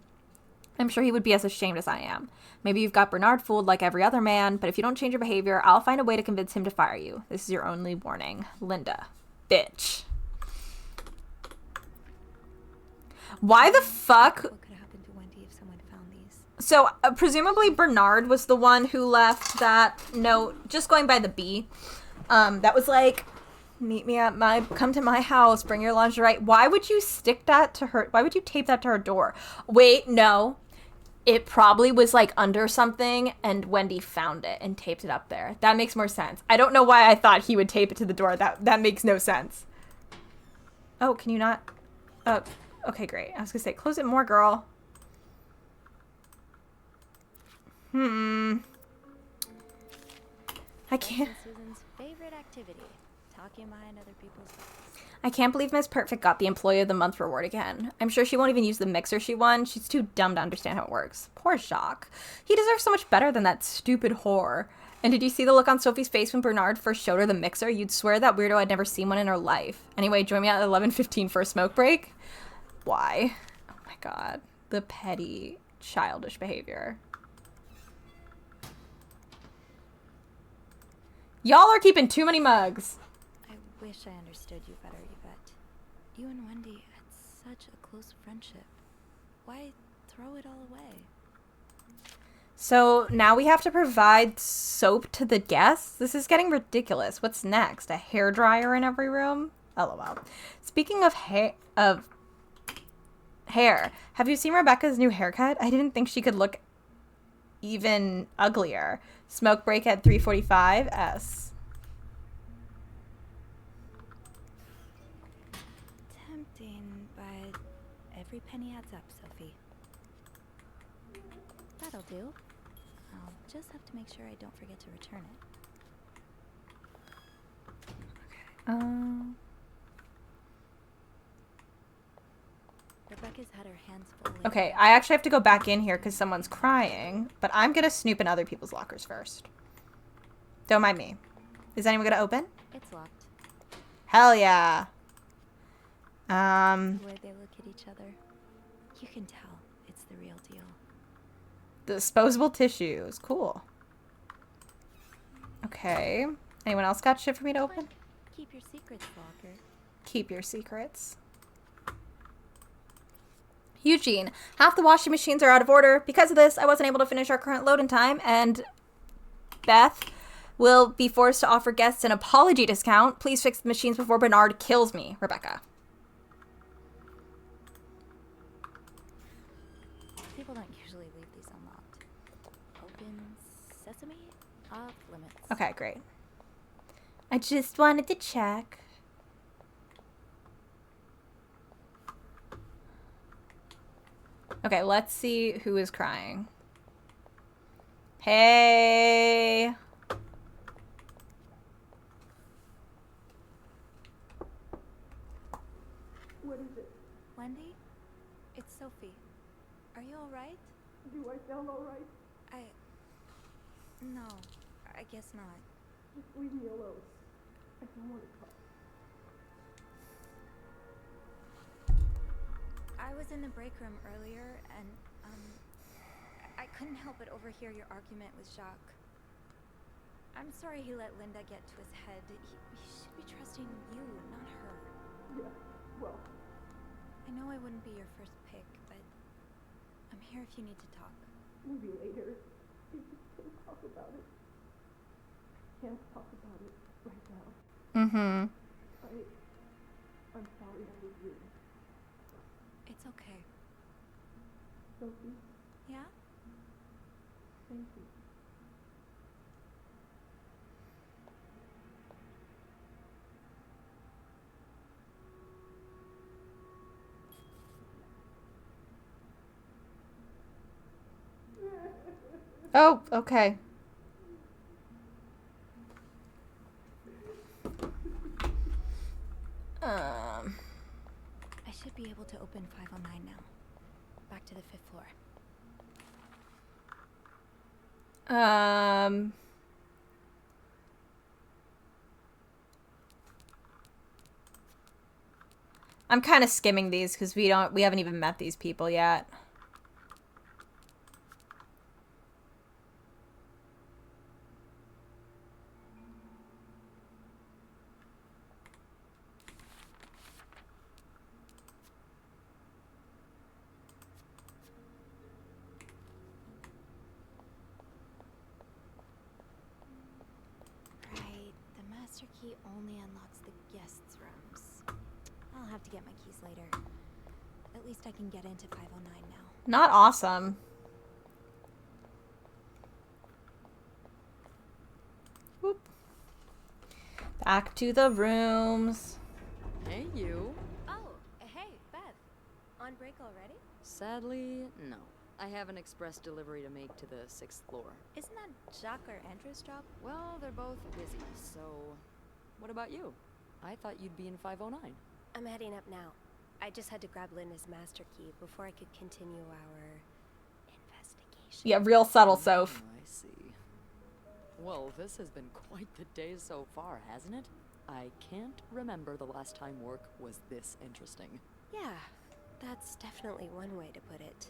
I'm sure he would be as ashamed as I am. Maybe you've got Bernard fooled like every other man, but if you don't change your behavior, I'll find a way to convince him to fire you. This is your only warning. Linda. Bitch. Why the fuck? What could happen to Wendy if someone found these? So, presumably Bernard was the one who left that note, just going by the B. That was like, come to my house, bring your lingerie. Why would you stick that to her? Why would you tape that to her door? Wait, no. It probably was like under something and Wendy found it and taped it up there. That makes more sense. I don't know why I thought he would tape it to the door. That makes no sense. Oh, can you not? Okay, great. I was gonna say, close it more, girl. I can't. Susan's favorite activity, talking behind other people's backs. I can't believe Miss Perfect got the Employee of the Month reward again. I'm sure she won't even use the mixer she won. She's too dumb to understand how it works. Poor Jacques. He deserves so much better than that stupid whore. And did you see the look on Sophie's face when Bernard first showed her the mixer? You'd swear that weirdo had never seen one in her life. Anyway, join me at 11:15 for a smoke break. Why? Oh my god. The petty, childish behavior. Y'all are keeping too many mugs. I wish I understood you better, Yvette. You and Wendy had such a close friendship. Why throw it all away? So now we have to provide soap to the guests? This is getting ridiculous. What's next? A hairdryer in every room? LOL. Speaking of hair, have you seen Rebecca's new haircut? I didn't think she could look even uglier. Smoke break at 3:45. S. Tempting, but every penny adds up, Sophie. That'll do. I'll just have to make sure I don't forget to return it. Rebecca's had her hands full. Okay, I actually have to go back in here because someone's crying, but I'm going to snoop in other people's lockers first. Don't mind me. Is anyone going to open? It's locked. Hell yeah. The way they look at each other, you can tell it's the real deal. Disposable tissues. Cool. Okay. Anyone else got shit for me to open? Keep your secrets, locker. Keep your secrets. Eugene, half the washing machines are out of order. Because of this, I wasn't able to finish our current load in time, and Beth will be forced to offer guests an apology discount. Please fix the machines before Bernard kills me. Rebecca. People don't usually leave these unlocked. Open sesame, off limits. Okay, great. I just wanted to check. Okay, let's see who is crying. Hey. What is it? Wendy? It's Sophie. Are you alright? Do I sound all right? No, I guess not. Just leave me alone. I don't want to talk. I was in the break room earlier, and, I couldn't help but overhear your argument with Jacques. I'm sorry he let Linda get to his head. He should be trusting you, not her. Yeah, well, I know I wouldn't be your first pick, but I'm here if you need to talk. maybe later. We just can't talk about it. Can't talk about it right now. Mm-hmm. I'm sorry I was rude. It's okay. Sophie, Yeah? thank you. Oh, okay. I should be able to open 509 now. Back to the 5th floor. I'm kind of skimming these because we haven't even met these people yet. Right, the master key only unlocks the guests' rooms. I'll have to get my keys later. At least I can get into 509 now. Not awesome. Whoop. Back to the rooms. Hey, you. Oh, hey, Beth. On break already? Sadly, no. I have an express delivery to make to the 6th floor. Isn't that Jacques or Andrew's job? Well, they're both busy, so... What about you? I thought you'd be in 509. I'm heading up now. I just had to grab Linda's master key before I could continue our investigation. Yeah, real subtle, Soph. I see. Well, this has been quite the day so far, hasn't it? I can't remember the last time work was this interesting. Yeah, that's definitely one way to put it.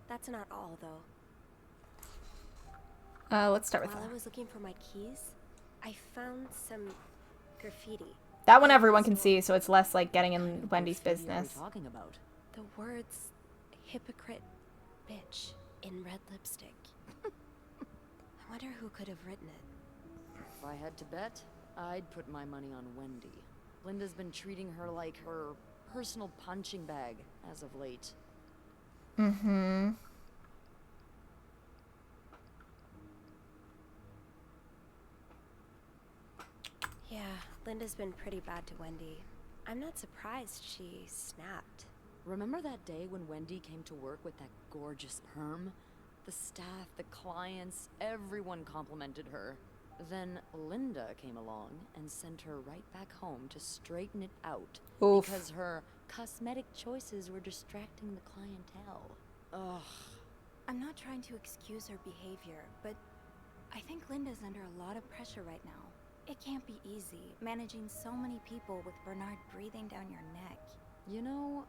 That's not all, though. Let's start with While that. I was looking for my keys, I found some graffiti. That one everyone can see, so it's less like getting in Wendy's business. What are you talking about? The words hypocrite bitch in red lipstick. I wonder who could have written it. If I had to bet, I'd put my money on Wendy. Linda's been treating her like her personal punching bag as of late. Mm-hmm. Yeah, Linda's been pretty bad to Wendy. I'm not surprised she snapped. Remember that day when Wendy came to work with that gorgeous perm? The staff, the clients, everyone complimented her. Then Linda came along and sent her right back home to straighten it out. Oof. Because her cosmetic choices were distracting the clientele. Ugh. I'm not trying to excuse her behavior, but I think Linda's under a lot of pressure right now. It can't be easy, managing so many people with Bernard breathing down your neck. You know,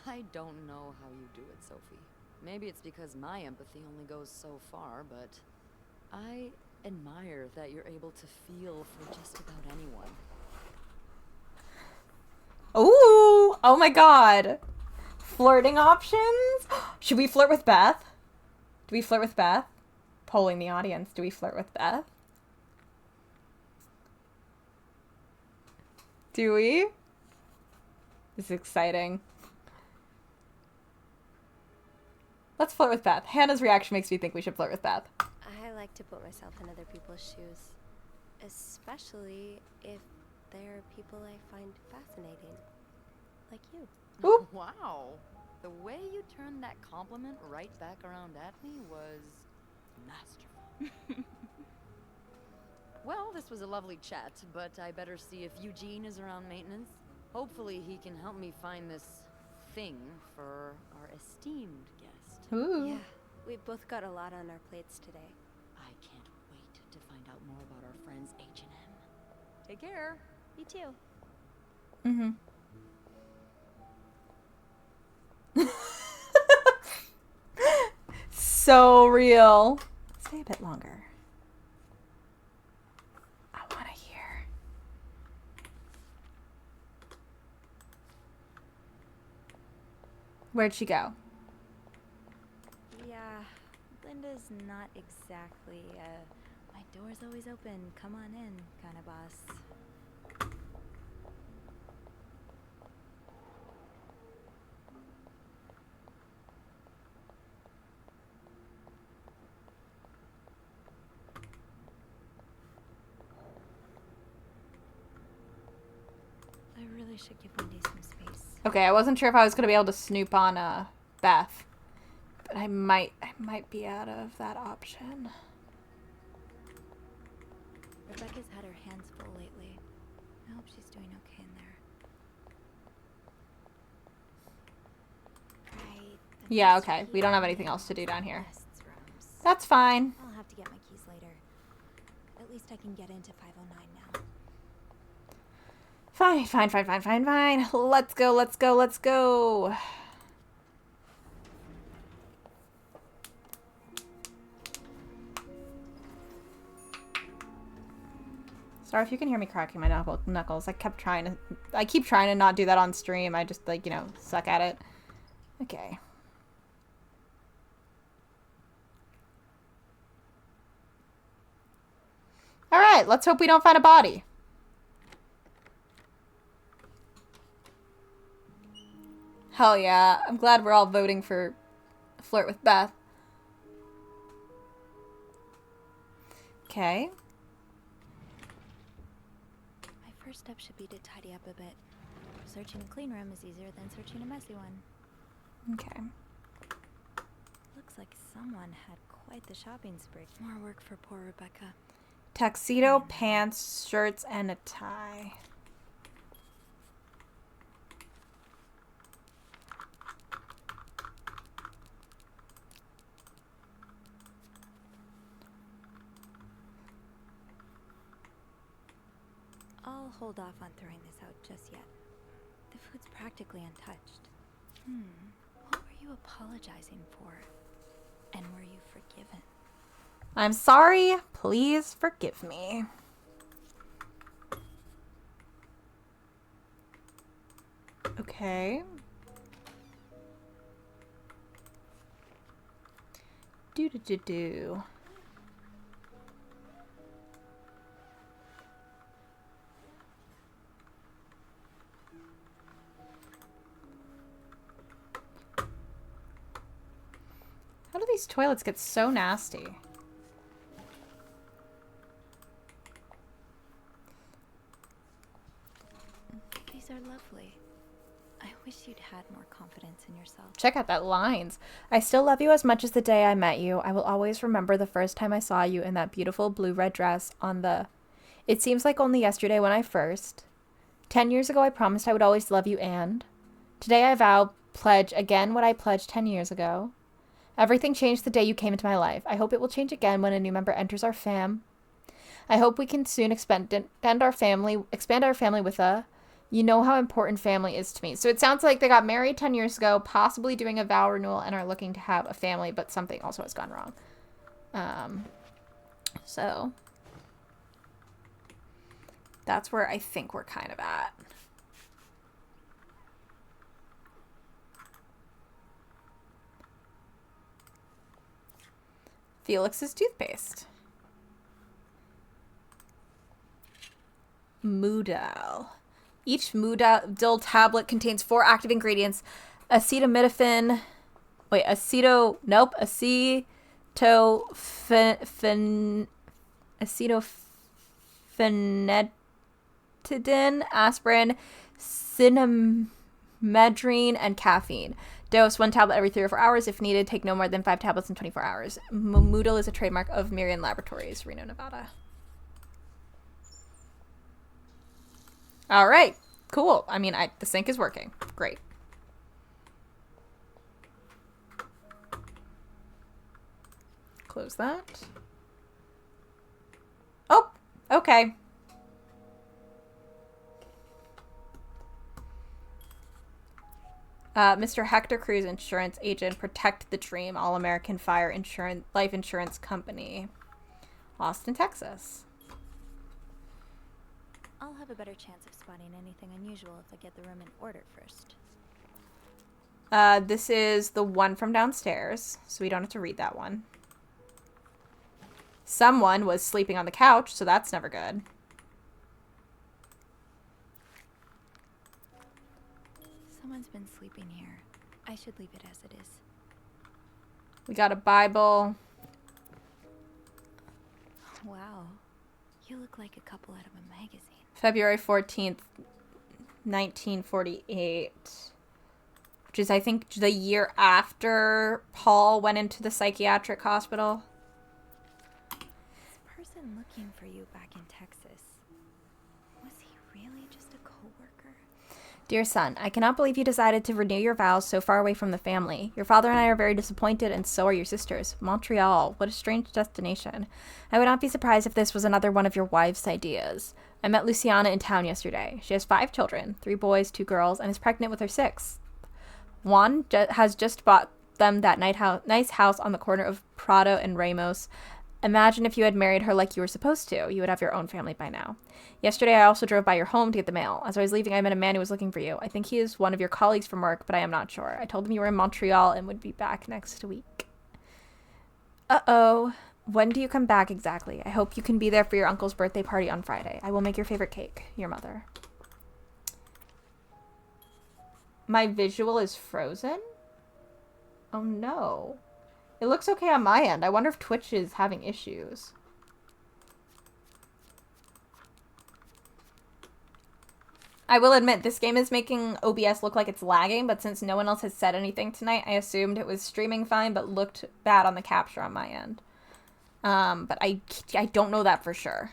I don't know how you do it, Sophie. Maybe it's because my empathy only goes so far, but I admire that you're able to feel for just about anyone. Ooh! Oh my god! Flirting options? Should we flirt with Beth? Do we flirt with Beth? Polling the audience. Do we flirt with Beth? Do we? This is exciting. Let's flirt with Beth. Hannah's reaction makes me think we should flirt with Beth. I like to put myself in other people's shoes, especially if they're people I find fascinating, like you. Ooh. Wow. The way you turned that compliment right back around at me was masterful. Well, this was a lovely chat, but I better see if Eugene is around maintenance. Hopefully he can help me find this thing for our esteemed guest. Ooh. Yeah, we both got a lot on our plates today. I can't wait to find out more about our friends H&M. Take care. You too. Mm-hmm. So real. Stay a bit longer. I want to hear. Where'd she go? Yeah, Linda's not exactly my door's always open, come on in kind of boss. I really should give Wendy some space. Okay, I wasn't sure if I was gonna be able to snoop on Beth, but I might be out of that option. Rebecca's had her hands full lately. I hope she's doing okay in there. Right. the Yeah, master okay. key We don't have in anything else to do down here. guests' rooms. That's fine. I'll have to get my keys later. At least I can get into 509 now. Fine, fine, fine, fine, fine, fine. Let's go, let's go, let's go. Sorry if you can hear me cracking my knuckles. I keep trying to not do that on stream. I just, like, you know, suck at it. Okay. All right, let's hope we don't find a body. Hell yeah. I'm glad we're all voting for Flirt with Beth. Okay. My first step should be to tidy up a bit. Searching a clean room is easier than searching a messy one. Okay. Looks like someone had quite the shopping spree. More work for poor Rebecca. Tuxedo, pants, shirts, and a tie. I'll hold off on throwing this out just yet. The food's practically untouched. What were you apologizing for? And were you forgiven? I'm sorry. Please forgive me. Okay. Do. How do these toilets get so nasty? These are lovely. I wish you'd had more confidence in yourself. Check out that lines. I still love you as much as the day I met you. I will always remember the first time I saw you in that beautiful blue-red dress on the... It seems like only yesterday when I first... 10 years ago I promised I would always love you and... Today I vow, pledge again what I pledged 10 years ago. Everything changed the day you came into my life. I hope it will change again when a new member enters our fam. I hope we can soon expand our family with a... You know how important family is to me. So it sounds like they got married 10 years ago, possibly doing a vow renewal, and are looking to have a family, but something also has gone wrong. So that's where I think we're kind of at. Felix's toothpaste. Moodal. Each Moodal tablet contains 4 active ingredients: acetaminophen. Wait, acetophenetidine, aspirin, cinnamedrine, and caffeine. Dose 1 tablet every 3 or 4 hours. If needed, take no more than 5 tablets in 24 hours. Moodal is a trademark of Miriam Laboratories, Reno, Nevada. All right, cool. I mean, the sink is working. Great. Close that. Oh, okay. Mr. Hector Cruz, insurance agent, Protect the Dream, All-American Fire Insurance Life Insurance Company, Austin, Texas. I'll have a better chance of spotting anything unusual if I get the room in order first. This is the one from downstairs, so we don't have to read that one. Someone was sleeping on the couch, so that's never good. Someone's been sleeping here. I should leave it as it is. We got a Bible. Wow. You look like a couple out of a magazine. February 14th, 1948. Which is, I think, the year after Paul went into the psychiatric hospital. This person looking for you back in Texas, was he really just a co-worker? Dear son, I cannot believe you decided to renew your vows so far away from the family. Your father and I are very disappointed, and so are your sisters. Montreal, what a strange destination. I would not be surprised if this was another one of your wife's ideas. I met Luciana in town yesterday. She has 5 children, 3 boys, 2 girls, and is pregnant with her 6th. Juan has just bought them that nice house on the corner of Prado and Ramos. Imagine if you had married her like you were supposed to. You would have your own family by now. Yesterday, I also drove by your home to get the mail. As I was leaving, I met a man who was looking for you. I think he is one of your colleagues from work, but I am not sure. I told him you were in Montreal and would be back next week. Uh-oh. When do you come back exactly? I hope you can be there for your uncle's birthday party on Friday. I will make your favorite cake. Your mother. My visual is frozen? Oh no. It looks okay on my end. I wonder if Twitch is having issues. I will admit, this game is making OBS look like it's lagging, but since no one else has said anything tonight, I assumed it was streaming fine, but looked bad on the capture on my end. But I don't know that for sure.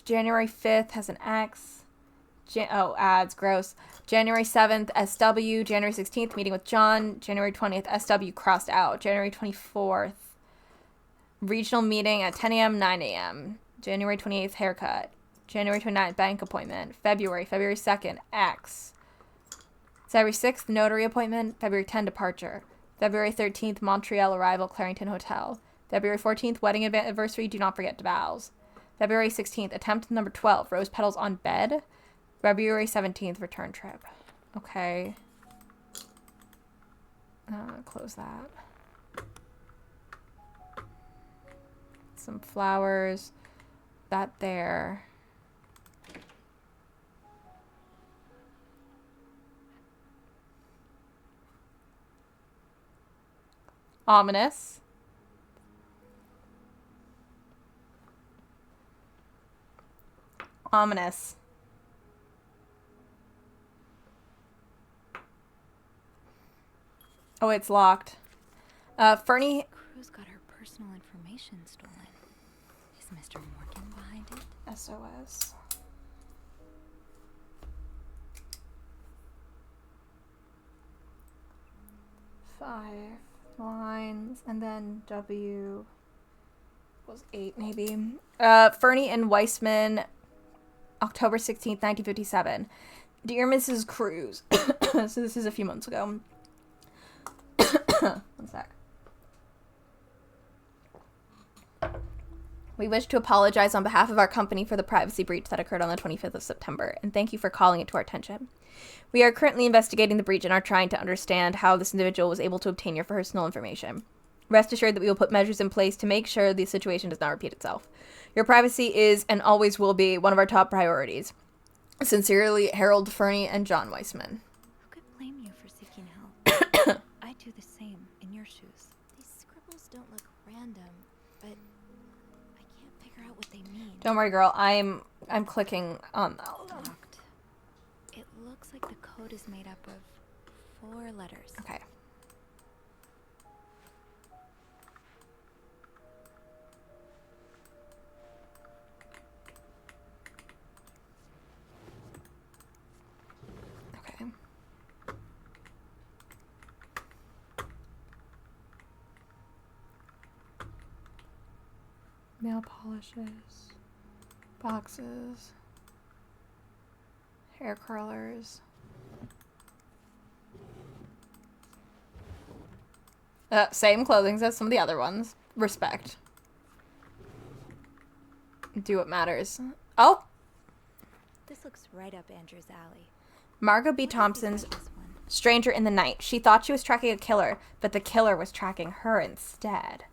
January 5th has an X. Ads, gross. January 7th, SW. January 16th, meeting with John. January 20th, SW crossed out. January 24th, regional meeting at 10 a.m., 9 a.m. January 28th, haircut. January 29th, bank appointment. February 2nd, X. February 6th, notary appointment. February 10th, departure. February 13th, Montreal arrival, Clarington Hotel. February 14th, wedding anniversary, do not forget vows. February 16th, attempt number 12, rose petals on bed. February 17th, return trip. Okay. Close that. Some flowers. That there. Ominous. Ominous. Oh, it's locked. Fernie. Cruz got her personal information stolen. Is Mr. Morgan behind it? SOS. Five lines, and then W was 8 maybe. Fernie and Weissman, October 16th, 1957. Dear Mrs. Cruz. So this is a few months ago. One sec. We wish to apologize on behalf of our company for the privacy breach that occurred on the 25th of September, and thank you for calling it to our attention. We are currently investigating the breach and are trying to understand how this individual was able to obtain your personal information. Rest assured that we will put measures in place to make sure the situation does not repeat itself. Your privacy is and always will be one of our top priorities. Sincerely, Harold Fernie and John Weissman. Who could blame you for seeking help? I'd do the same in your shoes. These scribbles don't look random, but I can't figure out what they mean. Don't worry, girl. I'm clicking on that. Locked. It looks like the code is made up of 4 letters. Okay. Okay. Nail polishes, boxes, hair curlers. Same clothing as some of the other ones. Respect. Do what matters. Oh! This looks right up Andrew's alley. Margot B. Thompson's Stranger in the Night. She thought she was tracking a killer, but the killer was tracking her instead.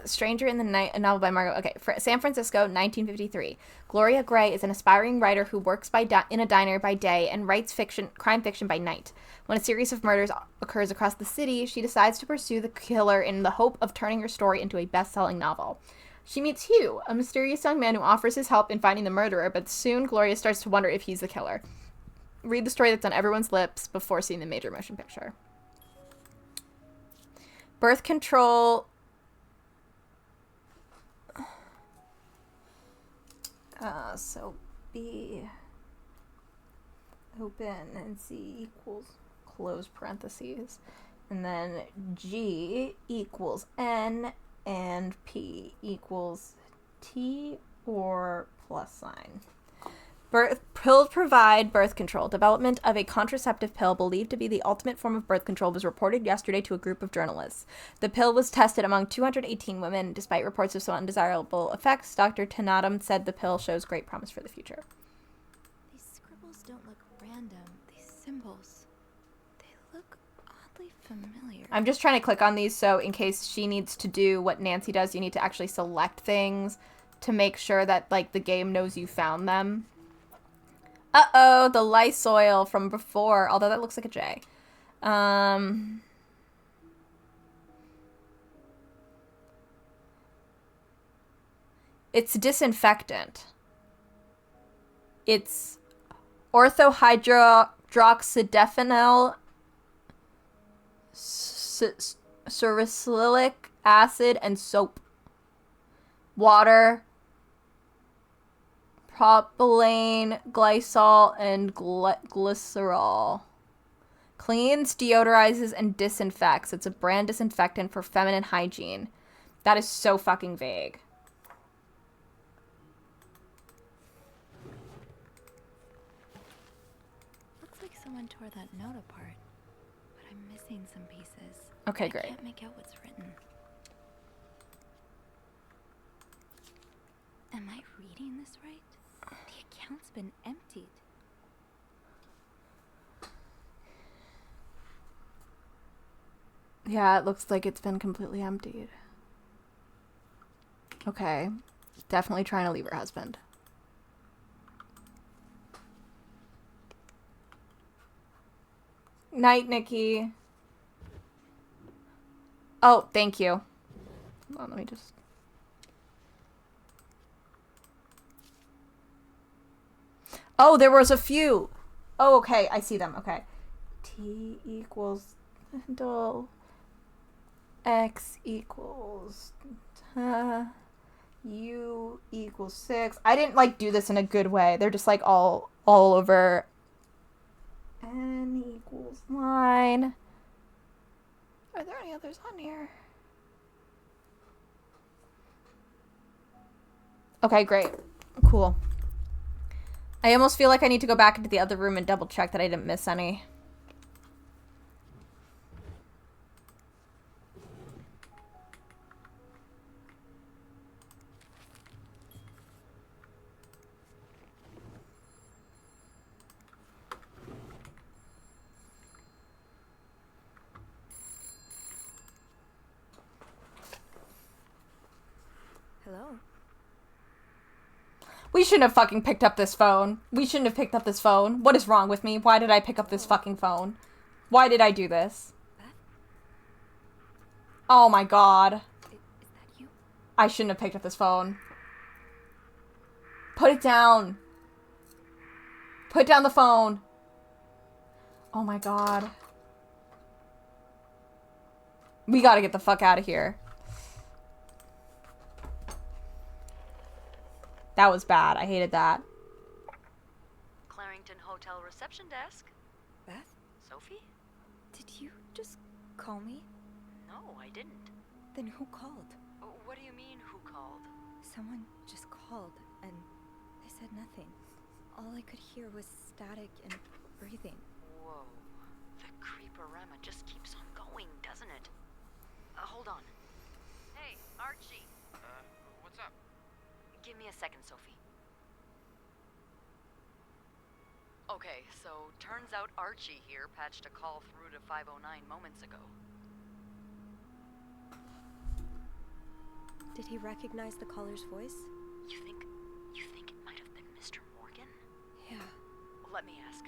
Stranger in the Night, a novel by Margot. Okay, San Francisco, 1953. Gloria Gray is an aspiring writer who works in a diner by day and writes crime fiction by night. When a series of murders occurs across the city, she decides to pursue the killer in the hope of turning her story into a best-selling novel. She meets Hugh, a mysterious young man who offers his help in finding the murderer, but soon Gloria starts to wonder if he's the killer. Read the story that's on everyone's lips before seeing the major motion picture. Birth control. So B open and C equals close parentheses, and then G equals N and P equals T or plus sign. Pills provide birth control. Development of a contraceptive pill believed to be the ultimate form of birth control was reported yesterday to a group of journalists. The pill was tested among 218 women. Despite reports of some undesirable effects, Dr. Tanatum said the pill shows great promise for the future. These scribbles don't look random. These symbols, they look oddly familiar. I'm just trying to click on these, so in case she needs to do what Nancy does, you need to actually select things to make sure that, like, the game knows you found them. Uh-oh, the Lysol from before, although that looks like a J. It's disinfectant. It's orthohydroxydiphenyl salicylic acid and soap. Water, propylene, glycol, and glycerol. Cleans, deodorizes, and disinfects. It's a brand disinfectant for feminine hygiene. That is so fucking vague. Looks like someone tore that note apart, but I'm missing some pieces. Okay, great. I can't make out what's written. Am I reading this right? The account's been emptied. Yeah, it looks like it's been completely emptied. Okay. Definitely trying to leave her husband. Night, Nikki. Oh, thank you. Hold on, let me just... Oh, there was a few. Oh, okay. I see them. Okay. T equals handle. X equals U equals 6. I didn't, like, do this in a good way. They're just, like, all over. N equals 9. Are there any others on here? Okay, great. Cool. I almost feel like I need to go back into the other room and double check that I didn't miss any. Hello. We shouldn't have fucking picked up this phone. We shouldn't have picked up this phone. What is wrong with me? Why did I pick up this fucking phone? Why did I do this? Beth? Oh my god. Is that you? I shouldn't have picked up this phone. Put it down. Put down the phone. Oh my god. We gotta get the fuck out of here. That was bad. I hated that. Clarington Hotel reception desk. Beth? Sophie? Did you just call me? No, I didn't. Then who called? What do you mean, who called? Someone just called, and they said nothing. All I could hear was static and breathing. Whoa. The creeporama just keeps on going, doesn't it? Hold on. Hey, Archie. What's up? Give me a second, Sophie. Okay, so turns out Archie here patched a call through to 509 moments ago. Did he recognize the caller's voice? You think it might have been Mr. Morgan? Yeah. Let me ask.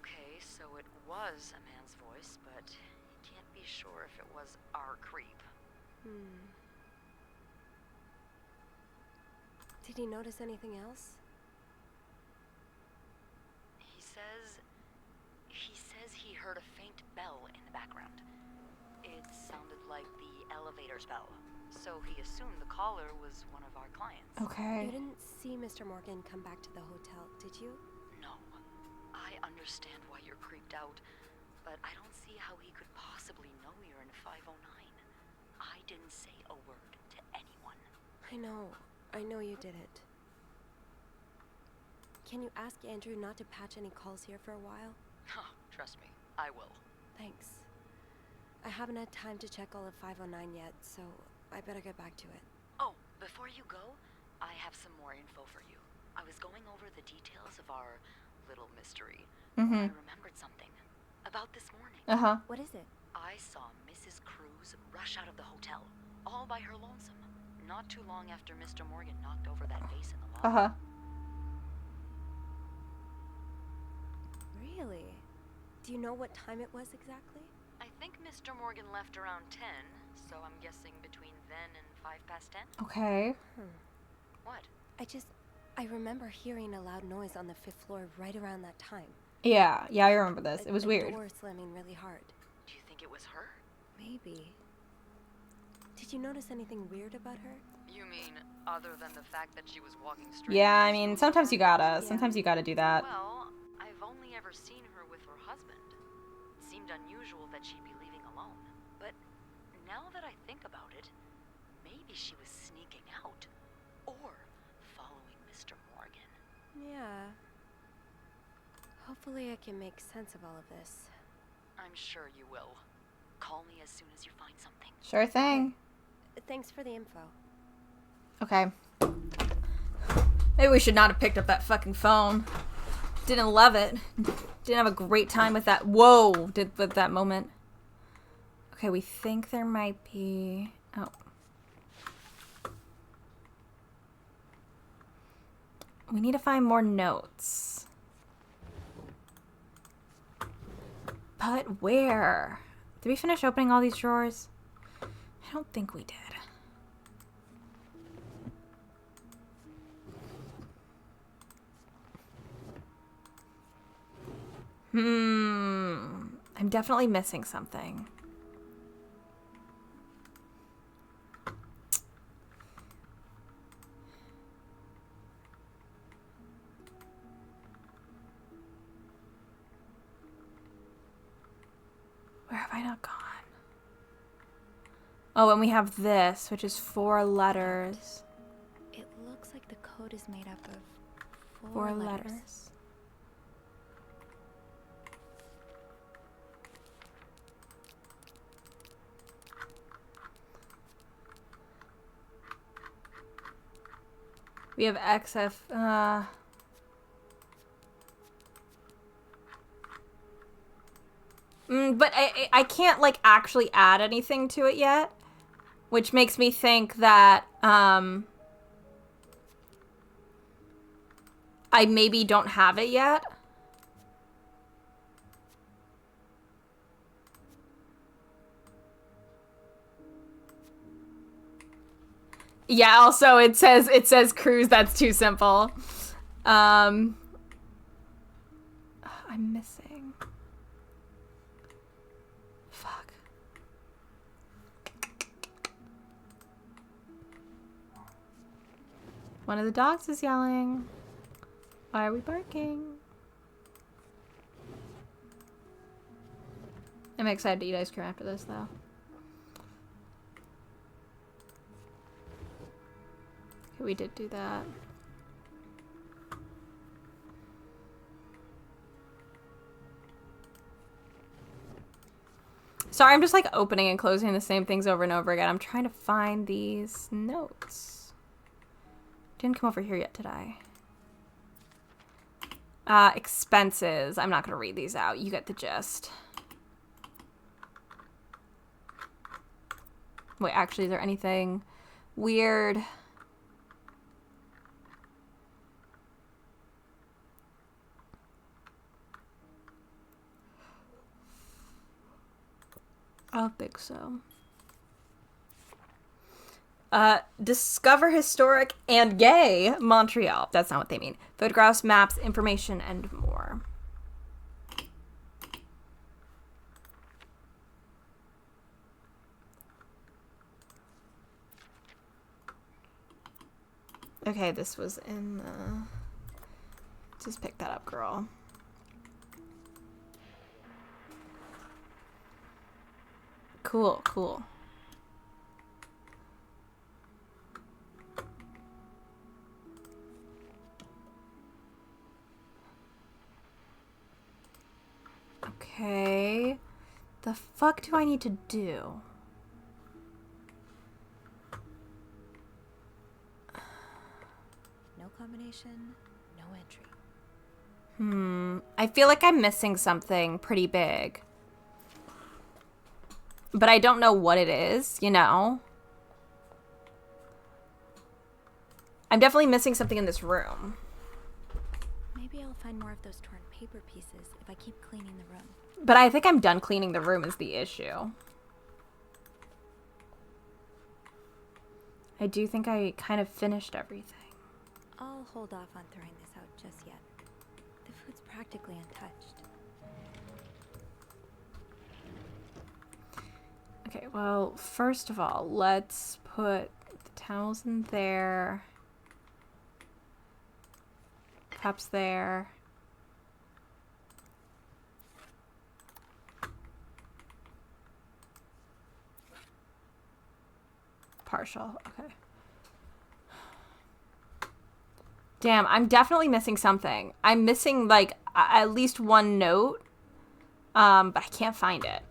Okay, so it was a man's voice, but he can't be sure if it was our creep. Did he notice anything else? He says he heard a faint bell in the background. It sounded like the elevator's bell, so he assumed the caller was one of our clients. Okay. You didn't see Mr. Morgan come back to the hotel, did you? No. I understand why you're creeped out, but I don't see how he could possibly know you're in 509. I didn't say a word to anyone. I know you didn't. Can you ask Andrew not to patch any calls here for a while? Oh, trust me, I will. Thanks. I haven't had time to check all of 509 yet, so I better get back to it. Oh, before you go, I have some more info for you. I was going over the details of our little mystery. I remembered something. About this morning. What is it? I saw Mrs. Cruz rush out of the hotel, all by her lonesome, not too long after Mr. Morgan knocked over that vase in the lobby. Really? Do you know what time it was exactly? I think Mr. Morgan left around 10, so I'm guessing between then and 10:05. Okay. What? I remember hearing a loud noise on the 5th floor right around that time. Yeah, I remember this. It was a weird. door slamming really hard. Do you think it was her? Maybe. Did you notice anything weird about her? You mean, other than the fact that she was walking straight? Yeah, I mean, sometimes you gotta. Yeah. Sometimes you gotta do that. Well, I've only ever seen her with her husband. It seemed unusual that she'd be leaving alone. But now that I think about it, maybe she was sneaking out. Or following Mr. Morgan. Yeah. Hopefully I can make sense of all of this. I'm sure you will. Call me as soon as you find something. Sure thing. Thanks for the info. Okay. Maybe we should not have picked up that fucking phone. Didn't love it. Didn't have a great time with that. Whoa! With that moment. Okay, we think there might be... Oh. We need to find more notes. But where? Did we finish opening all these drawers? I don't think we did. I'm definitely missing something. Where have I not gone? Oh, and we have this, which is 4 letters. It looks like the code is made up of 4 letters. We have XF, but I can't, like, actually add anything to it yet. which makes me think that I maybe don't have it yet. Yeah, also it says cruise, that's too simple. I'm missing. Fuck. One of the dogs is yelling. Why are we barking? I'm excited to eat ice cream after this, though. Okay, we did do that. Sorry, I'm just like opening and closing the same things over and over again. I'm trying to find these notes. Didn't come over here yet, did I? Expenses. I'm not going to read these out. You get the gist. Wait, actually, is there anything weird? I don't think so. Discover historic and gay Montreal. That's not what they mean. Photographs, maps, information, and more. Okay, this was in the... Just pick that up, girl. Cool, cool. Okay. The fuck do I need to do? No combination, no entry. I feel like I'm missing something pretty big. But I don't know what it is, you know? I'm definitely missing something in this room. Maybe I'll find more of those torn paper pieces if I keep cleaning the room. But I think I'm done cleaning the room is the issue. I do think I kind of finished everything. I'll hold off on throwing this out just yet. The food's practically untouched. Okay, well, first of all, let's put the towels in there. Cups there. Partial, okay. Damn, I'm definitely missing something. I'm missing, like, at least one note, but I can't find it.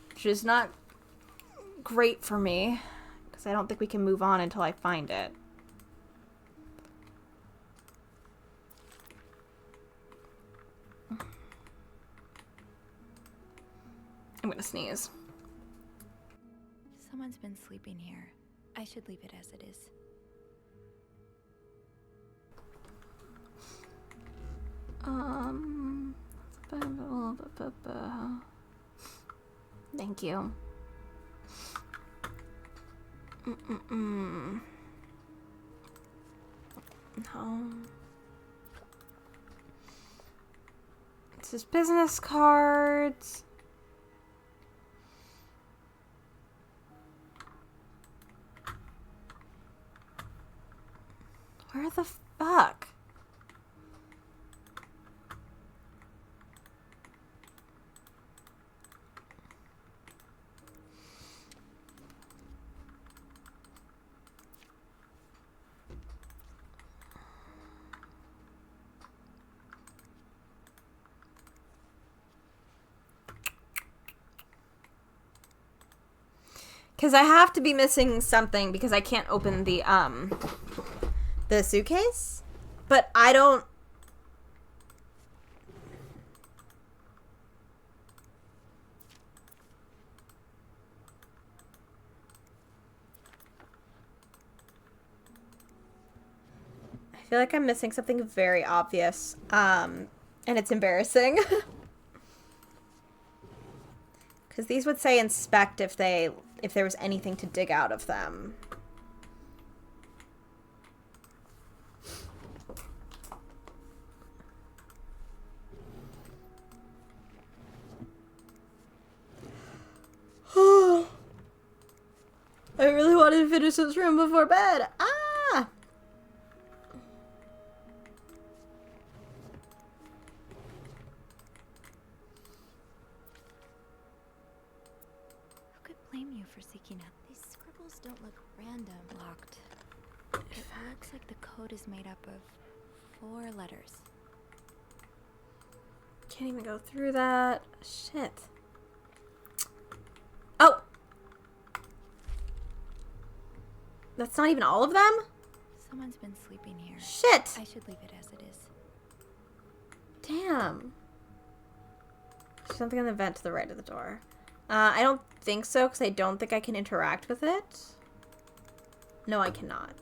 Which is not great for me, because I don't think we can move on until I find it. I'm gonna sneeze. Someone's been sleeping here. I should leave it as it is. Thank you. No. It's his business cards. Where the fuck? Because I have to be missing something because I can't open the suitcase. But I don't... feel like I'm missing something very obvious, and it's embarrassing. Because these would say inspect if there was anything to dig out of them. I really wanted to finish this room before bed. Ah! Who could blame you for seeking out? These scribbles don't look random. Locked. It looks like the code is made up of 4 letters. Can't even go through that. Shit. Oh! That's not even all of them? Someone's been sleeping here. Shit! I should leave it as it is. Damn. There's something on the vent to the right of the door. I don't think so, because I don't think I can interact with it. No, I cannot.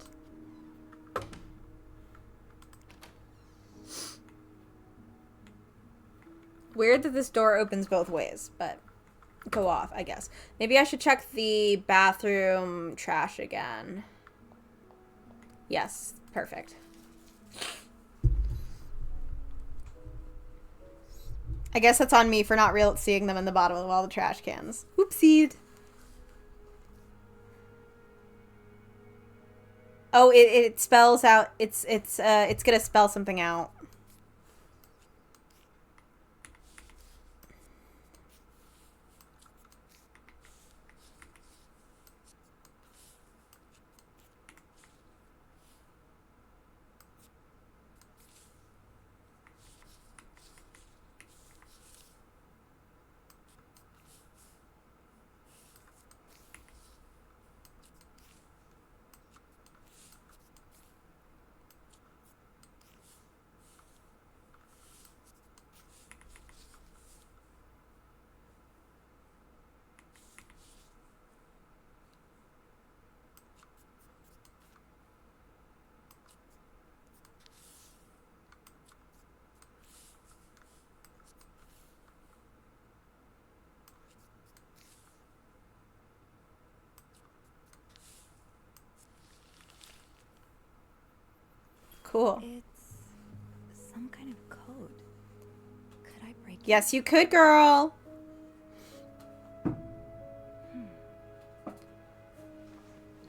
Weird that this door opens both ways, but go off, I guess. Maybe I should check the bathroom trash again. Yes, perfect. I guess that's on me for not seeing them in the bottom of all the trash cans. Whoopsie. Oh, it spells out. It's gonna spell something out. Cool. It's some kind of code. Could I break it? Yes, you could, girl.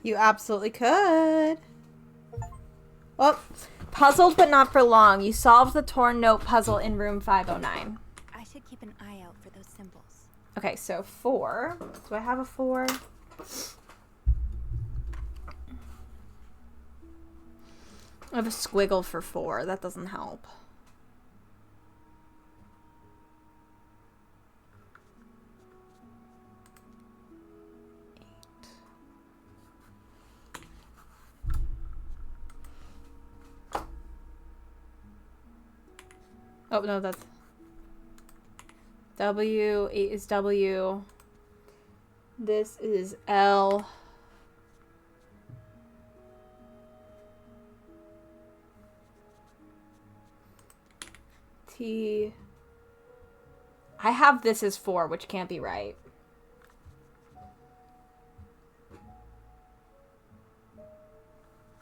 You absolutely could. Oh, puzzled but not for long. You solved the torn note puzzle in room 509. I should keep an eye out for those symbols. Okay, so 4. Do I have a 4? I have a squiggle for 4. That doesn't help. Oh, no, that's W. 8 is W. This is L. T. I have this as 4, which can't be right.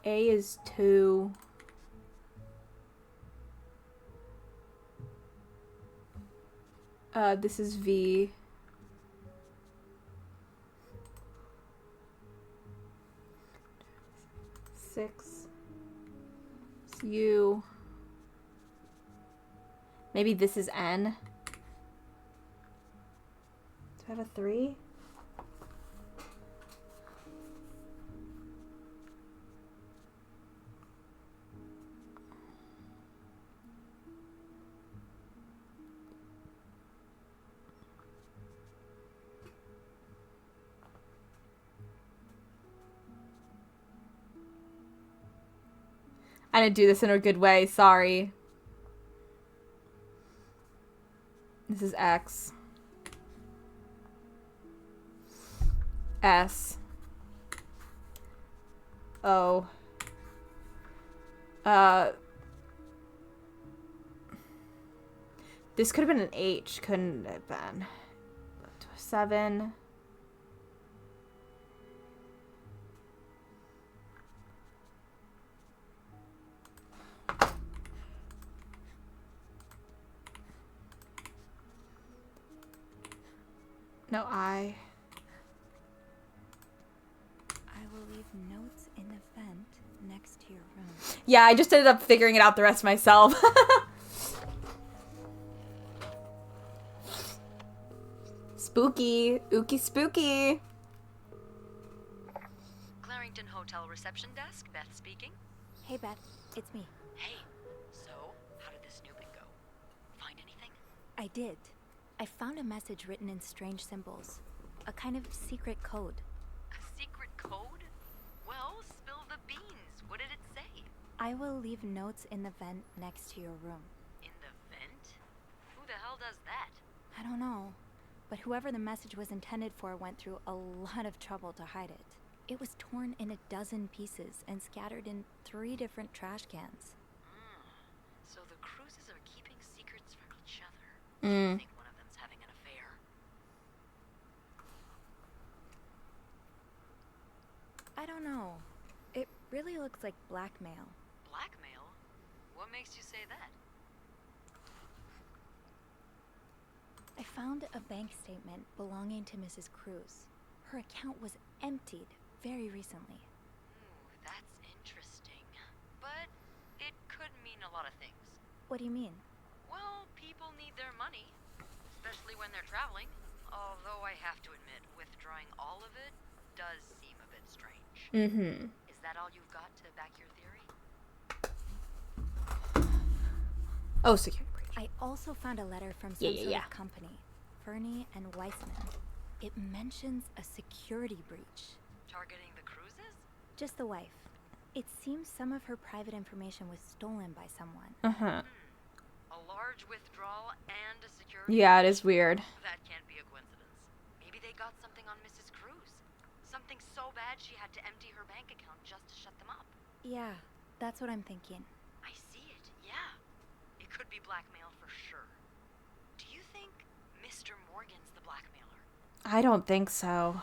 A is 2. This is V. Six. It's U. Maybe this is N. Do I have a 3? I didn't do this in a good way, sorry. This is X. S. O. This could have been an H, couldn't it have been? 7. No, I will leave notes in the vent next to your room. Yeah, I just ended up figuring it out the rest myself. Spooky. Ooky spooky. Clarington Hotel reception desk, Beth speaking. Hey, Beth. It's me. Hey, so how did the snooping go? Find anything? I did. I found a message written in strange symbols. A kind of secret code. A secret code? Well, spill the beans. What did it say? I will leave notes in the vent next to your room. In the vent? Who the hell does that? I don't know. But whoever the message was intended for went through a lot of trouble to hide it. It was torn in 12 pieces and scattered in 3 different trash cans. So the cruises are keeping secrets from each other. I think one of them's having an affair. I don't know. It really looks like blackmail. Blackmail? What makes you say that? I found a bank statement belonging to Mrs. Cruz. Her account was emptied very recently. Ooh, that's interesting. But it could mean a lot of things. What do you mean? Well, people need their money, especially when they're traveling. Although I have to admit, withdrawing all of it does seem a bit strange. Is that all you've got to back your theory? Oh, security breach. I also found a letter from some sort of company, Fernie and Weissman. It mentions a security breach. Targeting the cruises? Just the wife. It seems some of her private information was stolen by someone. A large withdrawal and a security Yeah, it breach? is weird. That can't be a coincidence. Maybe they got something on Mrs. Cruz. Something so bad she had to empty her bank account just to shut them up. Yeah, that's what I'm thinking. I see it, yeah. It could be blackmail for sure. Do you think Mr. Morgan's the blackmailer? I don't think so.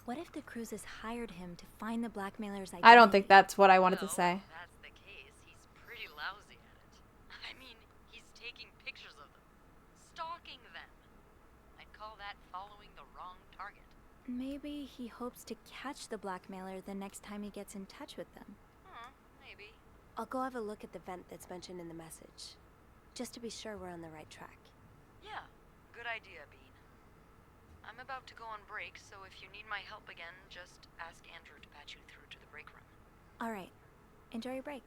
What if the Cruzes hired him to find the blackmailer's identity? I don't think that's what I wanted to say. If that's the case, he's pretty lousy at it. I mean, he's taking pictures of them. Stalking them. I'd call that following the wrong target. Maybe he hopes to catch the blackmailer the next time he gets in touch with them. Maybe. I'll go have a look at the vent that's mentioned in the message, just to be sure we're on the right track. Yeah, good idea, Bean. I'm about to go on break, so if you need my help again, just ask Andrew to patch you through to the break room. All right. Enjoy your break.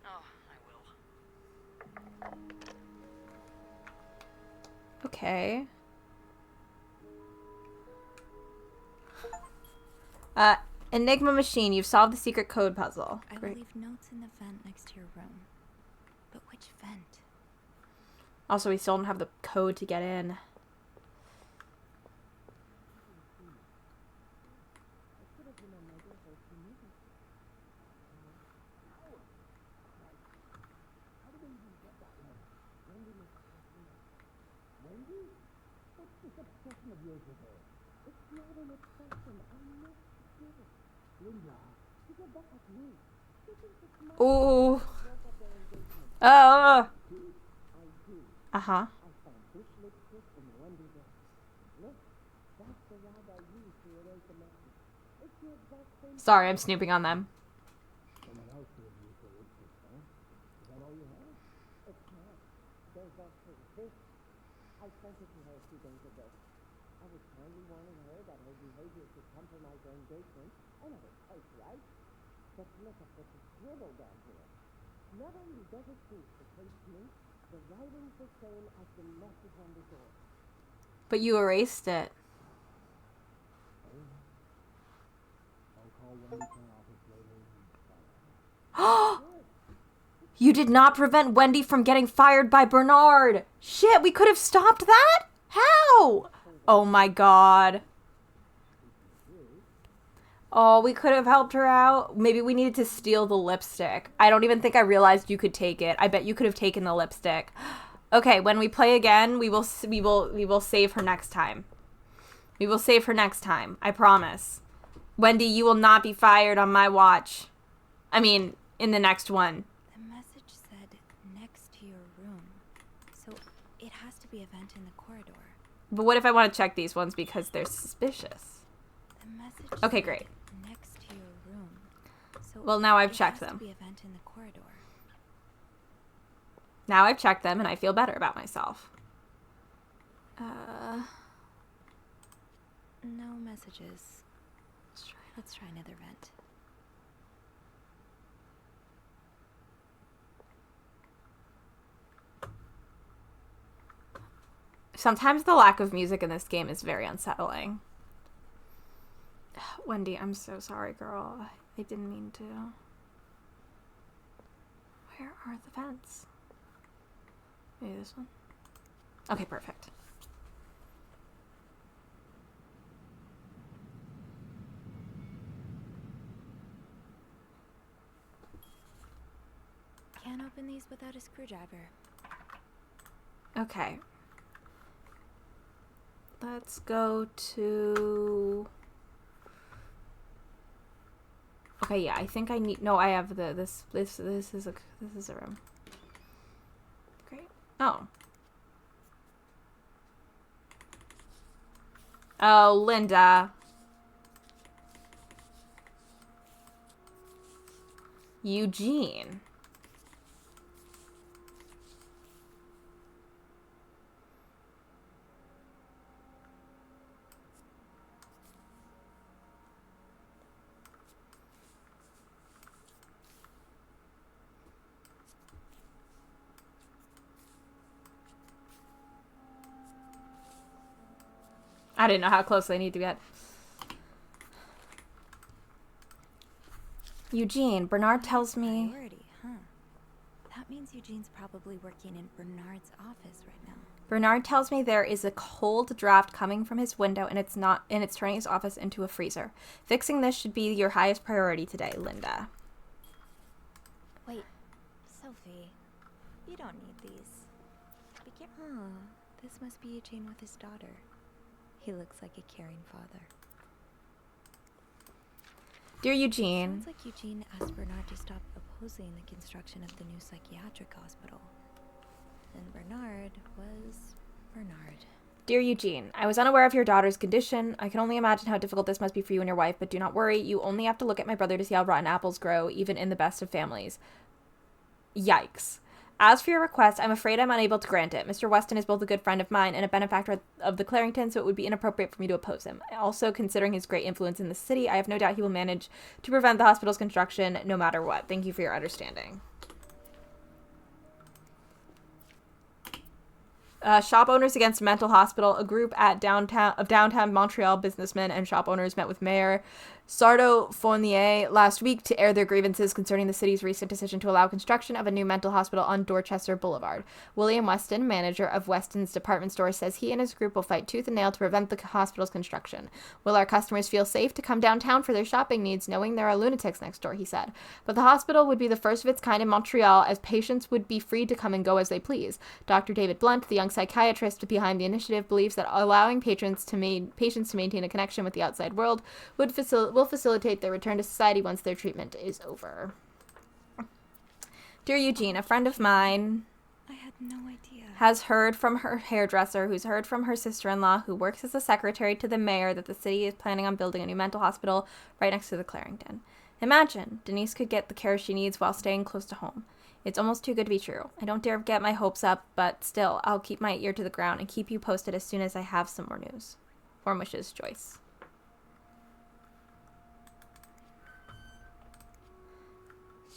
Oh, I will. Okay. Enigma machine, you've solved the secret code puzzle. I will leave notes in the vent next to your room. But which vent? Also, we still don't have the code to get in. Ooh. Oh. Uh-huh. Sorry, I'm snooping on them. I sent it to her a few days ago. I was kindly warning her that her behavior could compromise our engagement, and I was quite right. But look at what is scribbled down here. Not only does it prove the case link, the writing's the same as the message on the door. But you erased it. I'll call Wendy to my office later. You did not prevent Wendy from getting fired by Bernard. Shit, we could have stopped that? How? Oh my god. Oh, we could have helped her out. Maybe we needed to steal the lipstick. I don't even think I realized you could take it. I bet you could have taken the lipstick. Okay, when we play again, we will save her next time. We will save her next time. I promise. Wendy, you will not be fired on my watch. I mean, in the next one. The message said next to your room. So it has to be a vent in the corridor. But what if I want to check these ones because they're suspicious? The message Okay, said great. next to your room. So well, now I've checked them. It has to be a vent in the corridor. Now I've checked them and I feel better about myself. No messages. Let's try another vent. Sometimes the lack of music in this game is very unsettling. Wendy, I'm so sorry, girl. I didn't mean to. Where are the vents? Maybe this one? Okay, perfect. Can't open these without a screwdriver. Okay. Let's go to... Okay, yeah, I think I need... No, I have this is a room. Great. Oh. Oh, Linda. Eugene. I didn't know how close they need to get. Eugene, Bernard tells me... Priority, huh? That means Eugene's probably working in Bernard's office right now. Bernard tells me there is a cold draft coming from his window and it's turning his office into a freezer. Fixing this should be your highest priority today, Linda. Wait, Sophie, you don't need these. Huh, this must be Eugene with his daughter. He looks like a caring father. Dear Eugene. Sounds like Eugene asked Bernard to stop opposing the construction of the new psychiatric hospital. And Bernard was Bernard. Dear Eugene, I was unaware of your daughter's condition. I can only imagine how difficult this must be for you and your wife, but do not worry. You only have to look at my brother to see how rotten apples grow, even in the best of families. Yikes. As for your request, I'm afraid I'm unable to grant it. Mr. Weston is both a good friend of mine and a benefactor of the Clarington, so it would be inappropriate for me to oppose him. Also, considering his great influence in the city, I have no doubt he will manage to prevent the hospital's construction no matter what. Thank you for your understanding. Shop Owners Against Mental Hospital, a group of downtown Montreal businessmen and shop owners met with Mayor Sardo Fournier last week to air their grievances concerning the city's recent decision to allow construction of a new mental hospital on Dorchester Boulevard. William Weston, manager of Weston's department store, says he and his group will fight tooth and nail to prevent the hospital's construction. Will our customers feel safe to come downtown for their shopping needs, knowing there are lunatics next door, he said. But the hospital would be the first of its kind in Montreal, as patients would be free to come and go as they please. Dr. David Blunt, the young psychiatrist behind the initiative, believes that allowing patients to maintain a connection with the outside world will facilitate their return to society once their treatment is over. Dear Eugene, a friend of mine I had no idea. Has heard from her hairdresser, who's heard from her sister-in-law, who works as a secretary to the mayor, that the city is planning on building a new mental hospital right next to the Clarington. Imagine, Denise could get the care she needs while staying close to home. It's almost too good to be true. I don't dare get my hopes up, but still, I'll keep my ear to the ground and keep you posted as soon as I have some more news. Warm wishes, Joyce.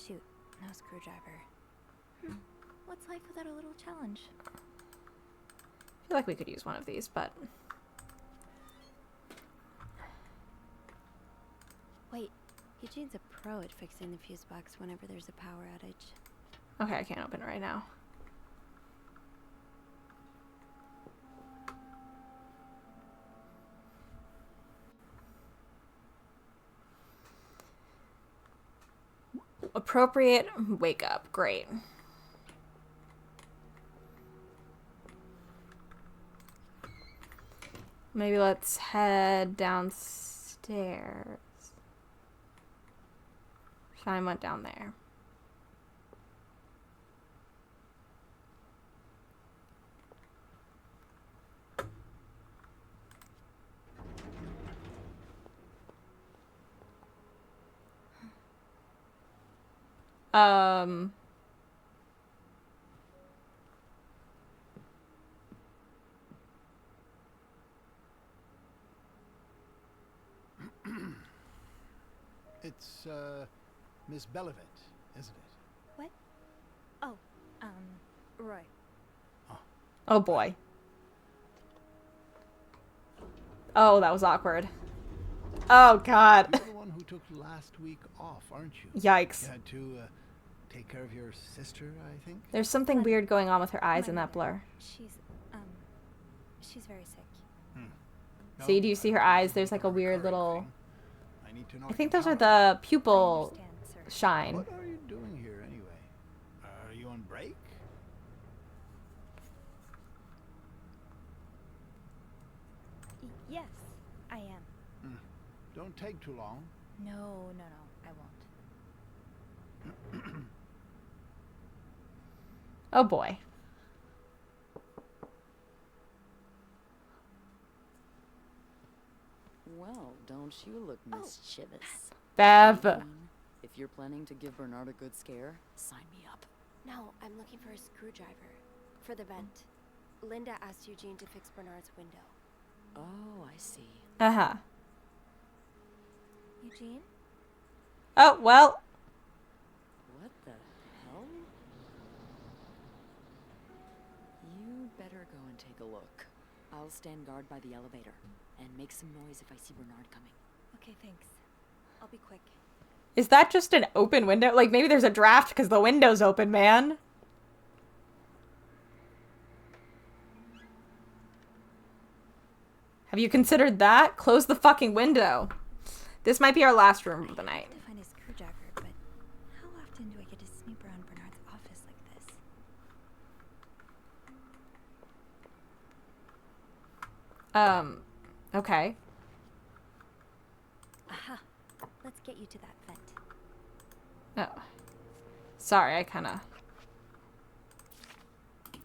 Shoot, no screwdriver. What's life without a little challenge? I feel like we could use one of these, but... Wait, Eugene's a pro at fixing the fuse box whenever there's a power outage. Okay, I can't open it right now. appropriate wake up. Great. Maybe let's head downstairs. Shine went down there. It's, Miss Bellevet, isn't it? What? Oh, Roy. Oh boy. Oh, that was awkward. Oh god. You're the one who took last week off, aren't you? Yikes. You had to, take care of your sister, I think? There's something weird going on with her eyes in that blur. She's very sick. See, do you see her eyes? There's like a weird little... I need to know I think those are the pupil shine. What are you doing here anyway? Are you on break? Yes, I am. Don't take too long. No, I won't. Oh boy. Well, don't you look mischievous. Bev. If you're planning to give Bernard a good scare, sign me up. No, I'm looking for a screwdriver. For the vent. Linda asked Eugene to fix Bernard's window. Oh, I see. Uh-huh. Eugene? Oh, well. What the hell? You better go and take a look. I'll stand guard by the elevator and make some noise if I see Bernard coming. Okay, thanks. I'll be quick. Is that just an open window? Like, maybe there's a draft because the window's open, man. Have you considered that? Close the fucking window. This might be our last room of the night. I have to find a screwdriver, but how often do I get to snoop around Bernard's office like this? Okay. Aha! Let's get you to that vent. Oh. Sorry, I kind of...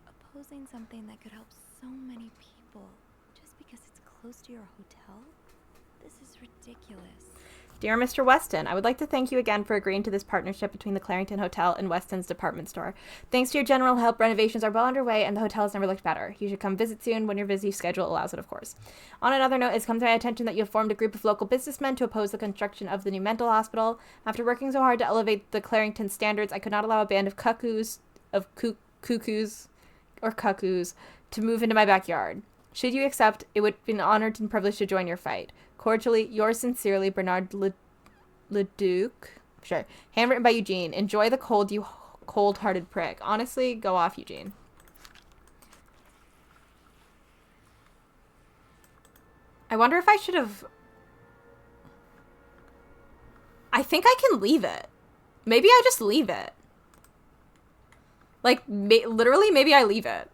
Opposing something that could help so many people just because it's close to your hotel? This is ridiculous. Dear Mr. Weston, I would like to thank you again for agreeing to this partnership between the Clarington Hotel and Weston's department store. Thanks to your general help, renovations are well underway and the hotel has never looked better. You should come visit soon when your busy schedule allows it, of course. On another note, it's come to my attention that you have formed a group of local businessmen to oppose the construction of the new mental hospital. After working so hard to elevate the Clarington standards, I could not allow a band of cuckoos to move into my backyard. Should you accept, it would be an honor and privilege to join your fight. Cordially, yours sincerely, Bernard Leduc. Sure. Handwritten by Eugene. Enjoy the cold, you cold-hearted prick. Honestly, go off, Eugene. I wonder if I should have... I think I can leave it. Maybe I just leave it. Like, literally, maybe I leave it.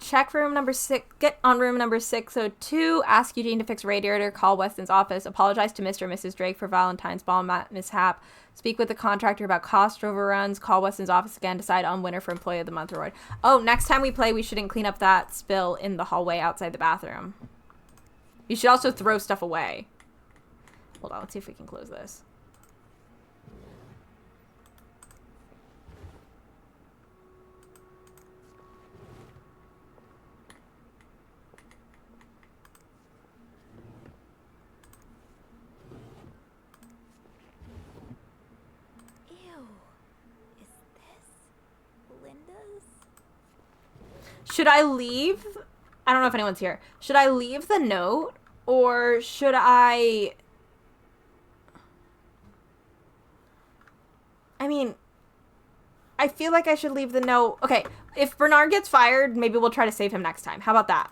Check room number 6. Get on room number 602. Ask Eugene to fix radiator. Call Weston's office. Apologize to Mr. and Mrs. Drake for Valentine's ball mishap. Speak with the contractor about cost overruns. Call Weston's office again. Decide on winner for Employee of the Month award. Oh, next time we play, we shouldn't clean up that spill in the hallway outside the bathroom. You should also throw stuff away. Hold on. Let's see if we can close this. Should I leave? I don't know if anyone's here. Should I leave the note or should I... I mean, I feel like I should leave the note. Okay, if Bernard gets fired, maybe we'll try to save him next time. How about that?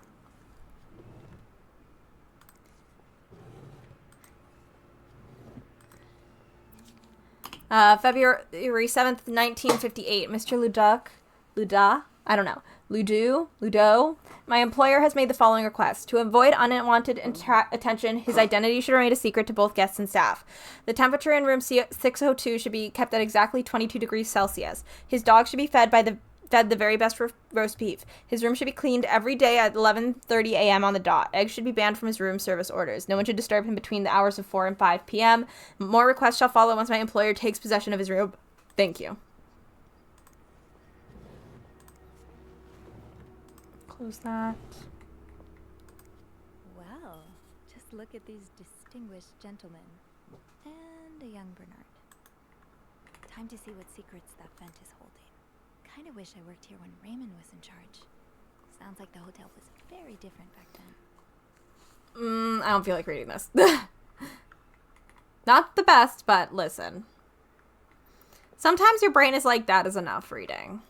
February 7th, 1958. Mr. Luda, I don't know. Ludo. My employer has made the following request. To avoid unwanted attention, his identity should remain a secret to both guests and staff. The temperature in room 602 should be kept at exactly 22 degrees Celsius. His dog should be fed the very best roast beef. His room should be cleaned every day at 11:30 a.m. on the dot. Eggs should be banned from his room service orders. No one should disturb him between the hours of 4 and 5 p.m. More requests shall follow once my employer takes possession of his room. Thank you. Close that. Well, just look at these distinguished gentlemen. And a young Bernard. Time to see what secrets that vent is holding. Kinda wish I worked here when Raymond was in charge. Sounds like the hotel was very different back then. I don't feel like reading this. Not the best, but listen. Sometimes your brain is like, that is enough reading.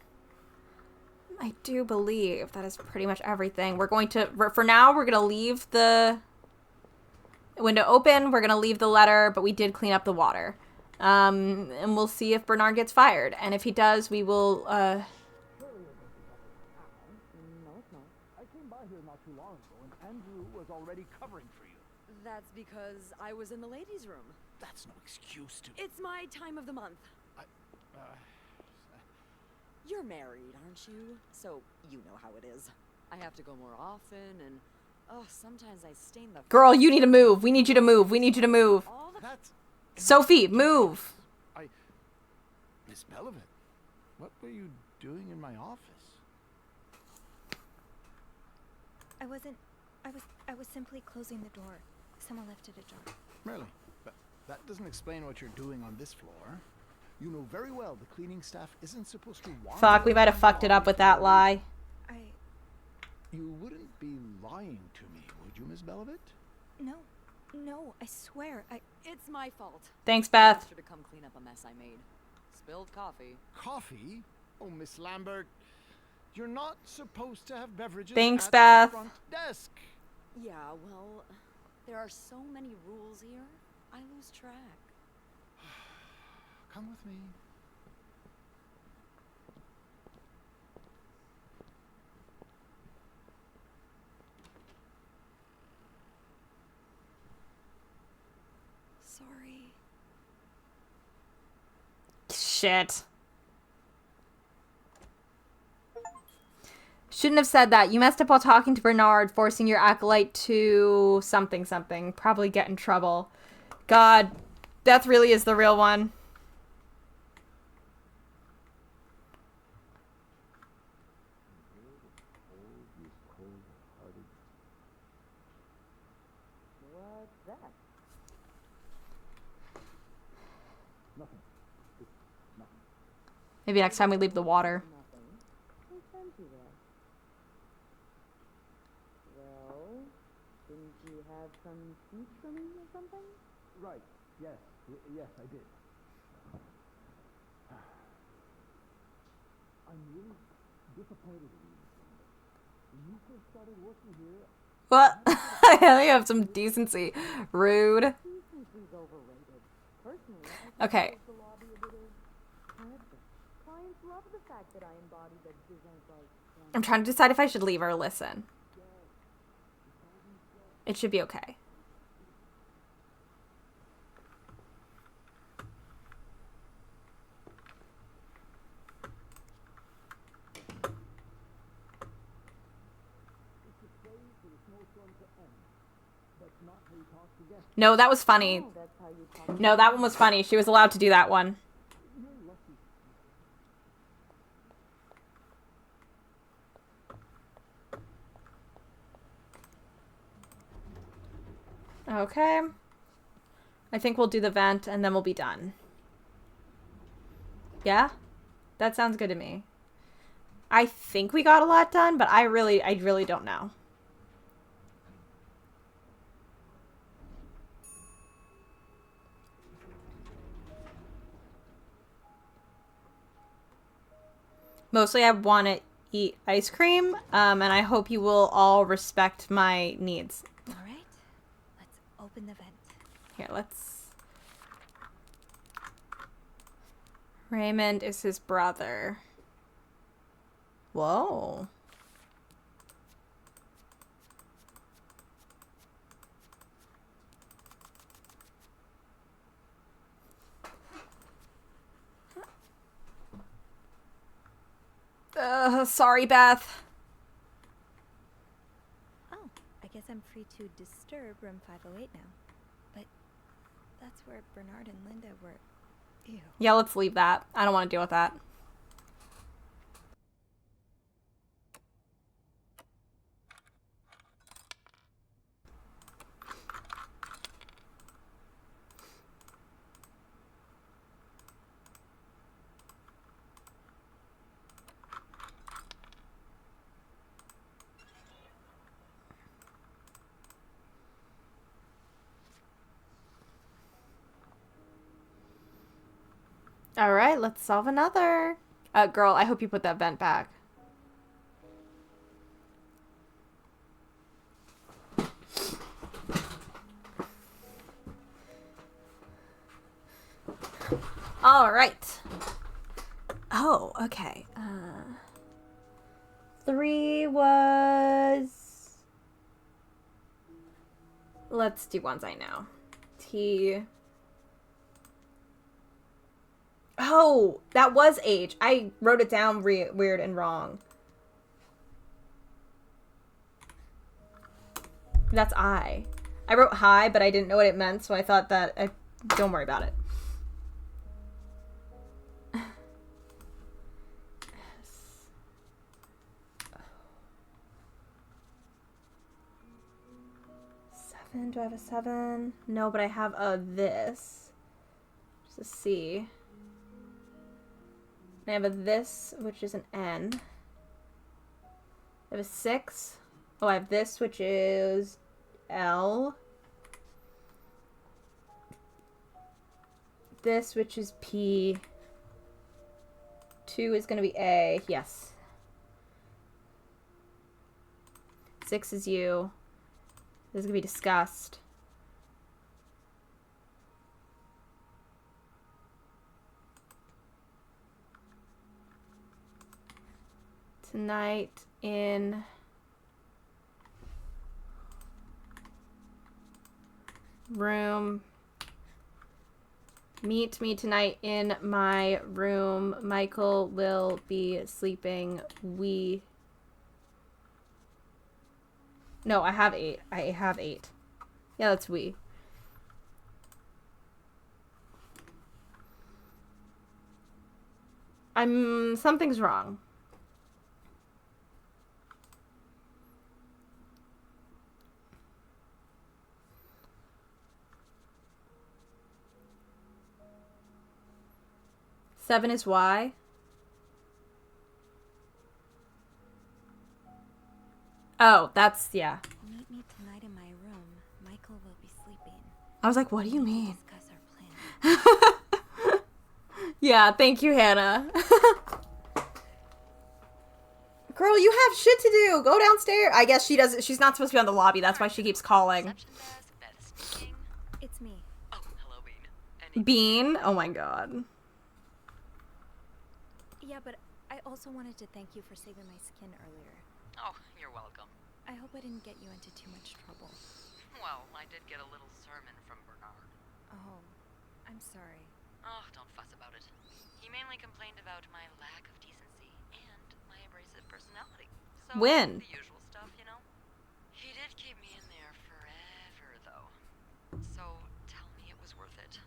I do believe that is pretty much everything. We're going to, for now, we're going to leave the window open. We're going to leave the letter, but we did clean up the water. And we'll see if Bernard gets fired. And if he does, we will, No, it's not. I came by here not too long ago, and Andrew was already covering for you. That's because I was in the ladies' room. That's no excuse to... It's my time of the month. You're married, aren't you? So you know how it is. I have to go more often, and sometimes I stain the... Girl, you need to move. We need you to move. We need you to move. That's... Sophie, move. Miss Bellevit, what were you doing in my office? I was simply closing the door. Someone left it ajar. Really? But that doesn't explain what you're doing on this floor. You know very well the cleaning staff isn't supposed to wander. Fuck, we might have fucked it up with that lie. You wouldn't be lying to me, would you, Miss Bellevit? No, I swear, It's my fault. Thanks, I Beth. asked her to come clean up a mess I made. Spilled coffee. Coffee? Oh, Miss Lambert, you're not supposed to have beverages Thanks, at Beth. the front desk. Yeah, well, there are so many rules here, I lose track. Come with me. sorry. Shit. Shouldn't have said that. You messed up while talking to Bernard, forcing your acolyte to something. Probably get in trouble. God, death really is the real one. What's that? Nothing. It's nothing. Maybe next time we leave the water. Nothing. Who sent you there? Well, didn't you have some speech for me or something? Right. Yes. Yes, I did. I'm really disappointed in you. When you first started working here, What? I have some decency. Rude. Decency's overrated. Personally, I think Okay. the lobby a bit of character. Clients love the fact that I embody the business-like. I'm trying to decide if I should leave or listen. It should be okay. No, that was funny. Oh, that's how you talk. No, that one was funny. She was allowed to do that one. Okay. I think we'll do the vent and then we'll be done. Yeah? That sounds good to me. I think we got a lot done, but I really don't know. Mostly I want to eat ice cream, and I hope you will all respect my needs. All right, let's open the vent. Here, let's... Raymond is his brother. Whoa. Sorry, Beth. Oh, I guess I'm free to disturb room 508 now. But that's where Bernard and Linda were. Ew. Yeah, let's leave that. I don't want to deal with that. All right, let's solve another. Girl, I hope you put that vent back. All right. Oh, okay. 3 was... Let's do ones I know. T... Oh, that was H. I wrote it down weird and wrong. That's I. I wrote hi, but I didn't know what it meant, so I thought that... don't worry about it. Seven. Do I have a 7? No, but I have a this. Just a C. I have a this, which is an N. I have a 6. Oh, I have this, which is L. This, which is P. 2 is going to be A. Yes. 6 is U. This is going to be disgust. Tonight in room. Meet me tonight in my room. Michael will be sleeping. No, I have 8. I have 8. Yeah, that's we. Something's wrong. Seven is Y. Oh, that's, yeah. Meet me tonight in my room. Michael will be sleeping. I was like, what do you mean? Discuss our plan. Yeah, thank you, Hannah. Girl, you have shit to do. Go downstairs. I guess she doesn't. She's not supposed to be on the lobby. That's why she keeps calling. It's me. Oh, hello, Bean. Bean? Oh my god. Yeah, but I also wanted to thank you for saving my skin earlier. Oh, you're welcome. I hope I didn't get you into too much trouble. Well, I did get a little sermon from Bernard. Oh, I'm sorry. Oh, don't fuss about it. He mainly complained about my lack of decency and my abrasive personality. So, When? the usual stuff, you know? He did keep me in there forever, though. So, tell me it was worth it.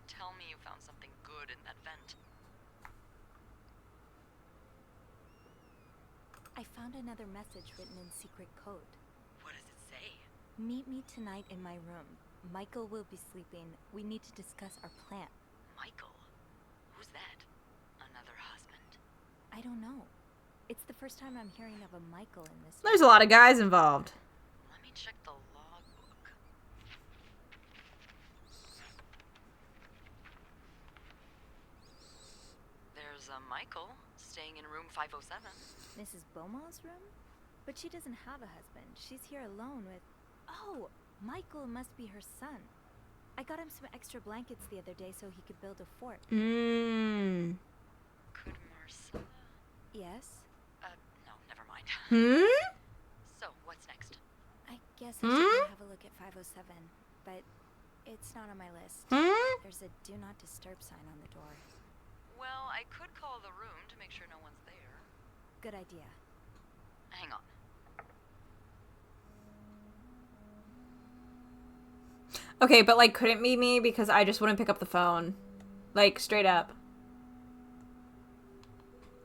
Tell me you found something good in that vent. I found another message written in secret code. What does it say? Meet me tonight in my room. Michael will be sleeping. We need to discuss our plan. Michael? Who's that? Another husband? I don't know. It's the first time I'm hearing of a Michael in this. There's a lot of guys involved. Let me check the logbook. There's a Michael staying in room 507. Mrs. Beaumont's room? But she doesn't have a husband. She's here alone with... Oh, Michael must be her son. I got him some extra blankets the other day so he could build a fort. Mmm. Could Marcella? Yes? No, never mind. So, what's next? I guess I should go have a look at 507, but it's not on my list. There's a do not disturb sign on the door. Well, I could call the room to make sure no one's there. Good idea. Hang on. Okay, but like, couldn't be me because I just wouldn't pick up the phone. Like, straight up.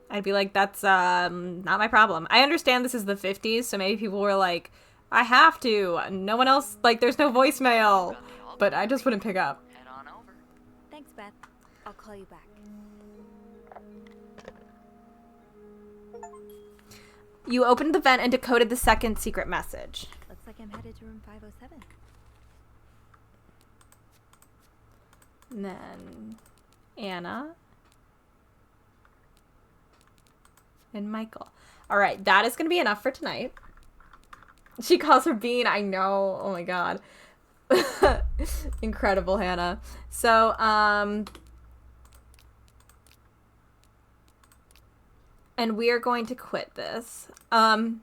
I'd be like, that's not my problem. I understand this is the 50s, so maybe people were like, I have to. No one else, like, there's no voicemail. But I just wouldn't pick up. Head on over. Thanks, Beth. I'll call you back. You opened the vent and decoded the second secret message. Looks like I'm headed to room 507. And then Anna and Michael. All right, that is going to be enough for tonight. She calls her Bean. I know. Oh my god. Incredible, Hannah. So, and we are going to quit this. Thank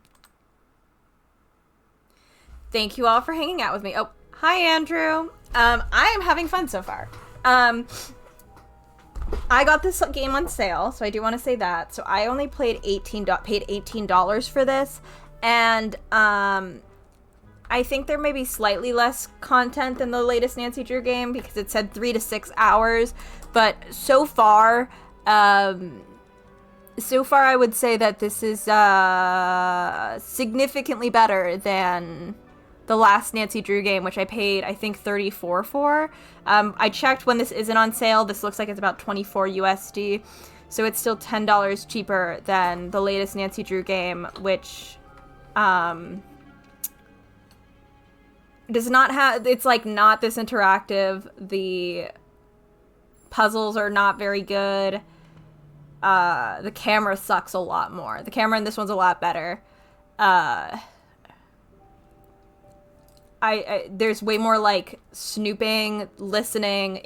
you all for hanging out with me. Oh, hi, Andrew. I am having fun so far. I got this game on sale, so I do want to say that. So I only paid $18 for this, and I think there may be slightly less content than the latest Nancy Drew game because it said 3 to 6 hours, but so far I would say that this is significantly better than the last Nancy Drew game, which I paid, I think, $34 for. I checked when this isn't on sale. This looks like it's about $24 USD. So it's still $10 cheaper than the latest Nancy Drew game, which does not have, it's like not this interactive. The puzzles are not very good. The camera sucks a lot more. The camera in this one's a lot better. There's way more like snooping, listening.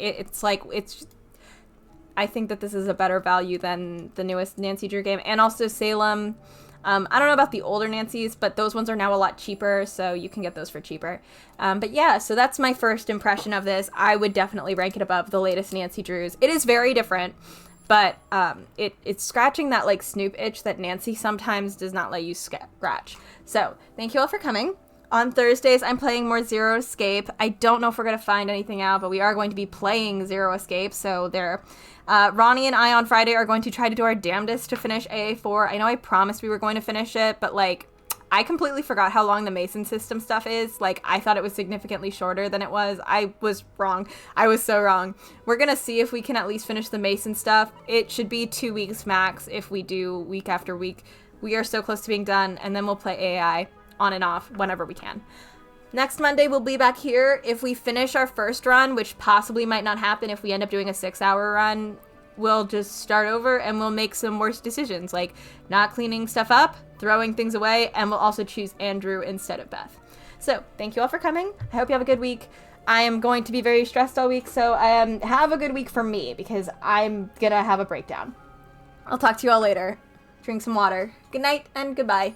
I think that this is a better value than the newest Nancy Drew game, and also Salem. I don't know about the older Nancy's, but those ones are now a lot cheaper, so you can get those for cheaper. But yeah, so that's my first impression of this. I would definitely rank it above the latest Nancy Drews. It is very different, but it's scratching that like snoop itch that Nancy sometimes does not let you scratch. So thank you all for coming. On Thursdays, I'm playing more Zero Escape. I don't know if we're going to find anything out, but we are going to be playing Zero Escape, so there. Ronnie and I on Friday are going to try to do our damnedest to finish AA4. I know I promised we were going to finish it, but, like, I completely forgot how long the Mason system stuff is. Like, I thought it was significantly shorter than it was. I was wrong. I was so wrong. We're going to see if we can at least finish the Mason stuff. It should be 2 weeks max if we do week after week. We are so close to being done, and then we'll play AI on and off whenever we can. Next Monday, we'll be back here. If we finish our first run, which possibly might not happen if we end up doing a 6-hour run, we'll just start over and we'll make some worse decisions, like not cleaning stuff up, throwing things away, and we'll also choose Andrew instead of Beth. So, thank you all for coming. I hope you have a good week. I am going to be very stressed all week, so have a good week for me, because I'm gonna have a breakdown. I'll talk to you all later. Drink some water. Good night and goodbye.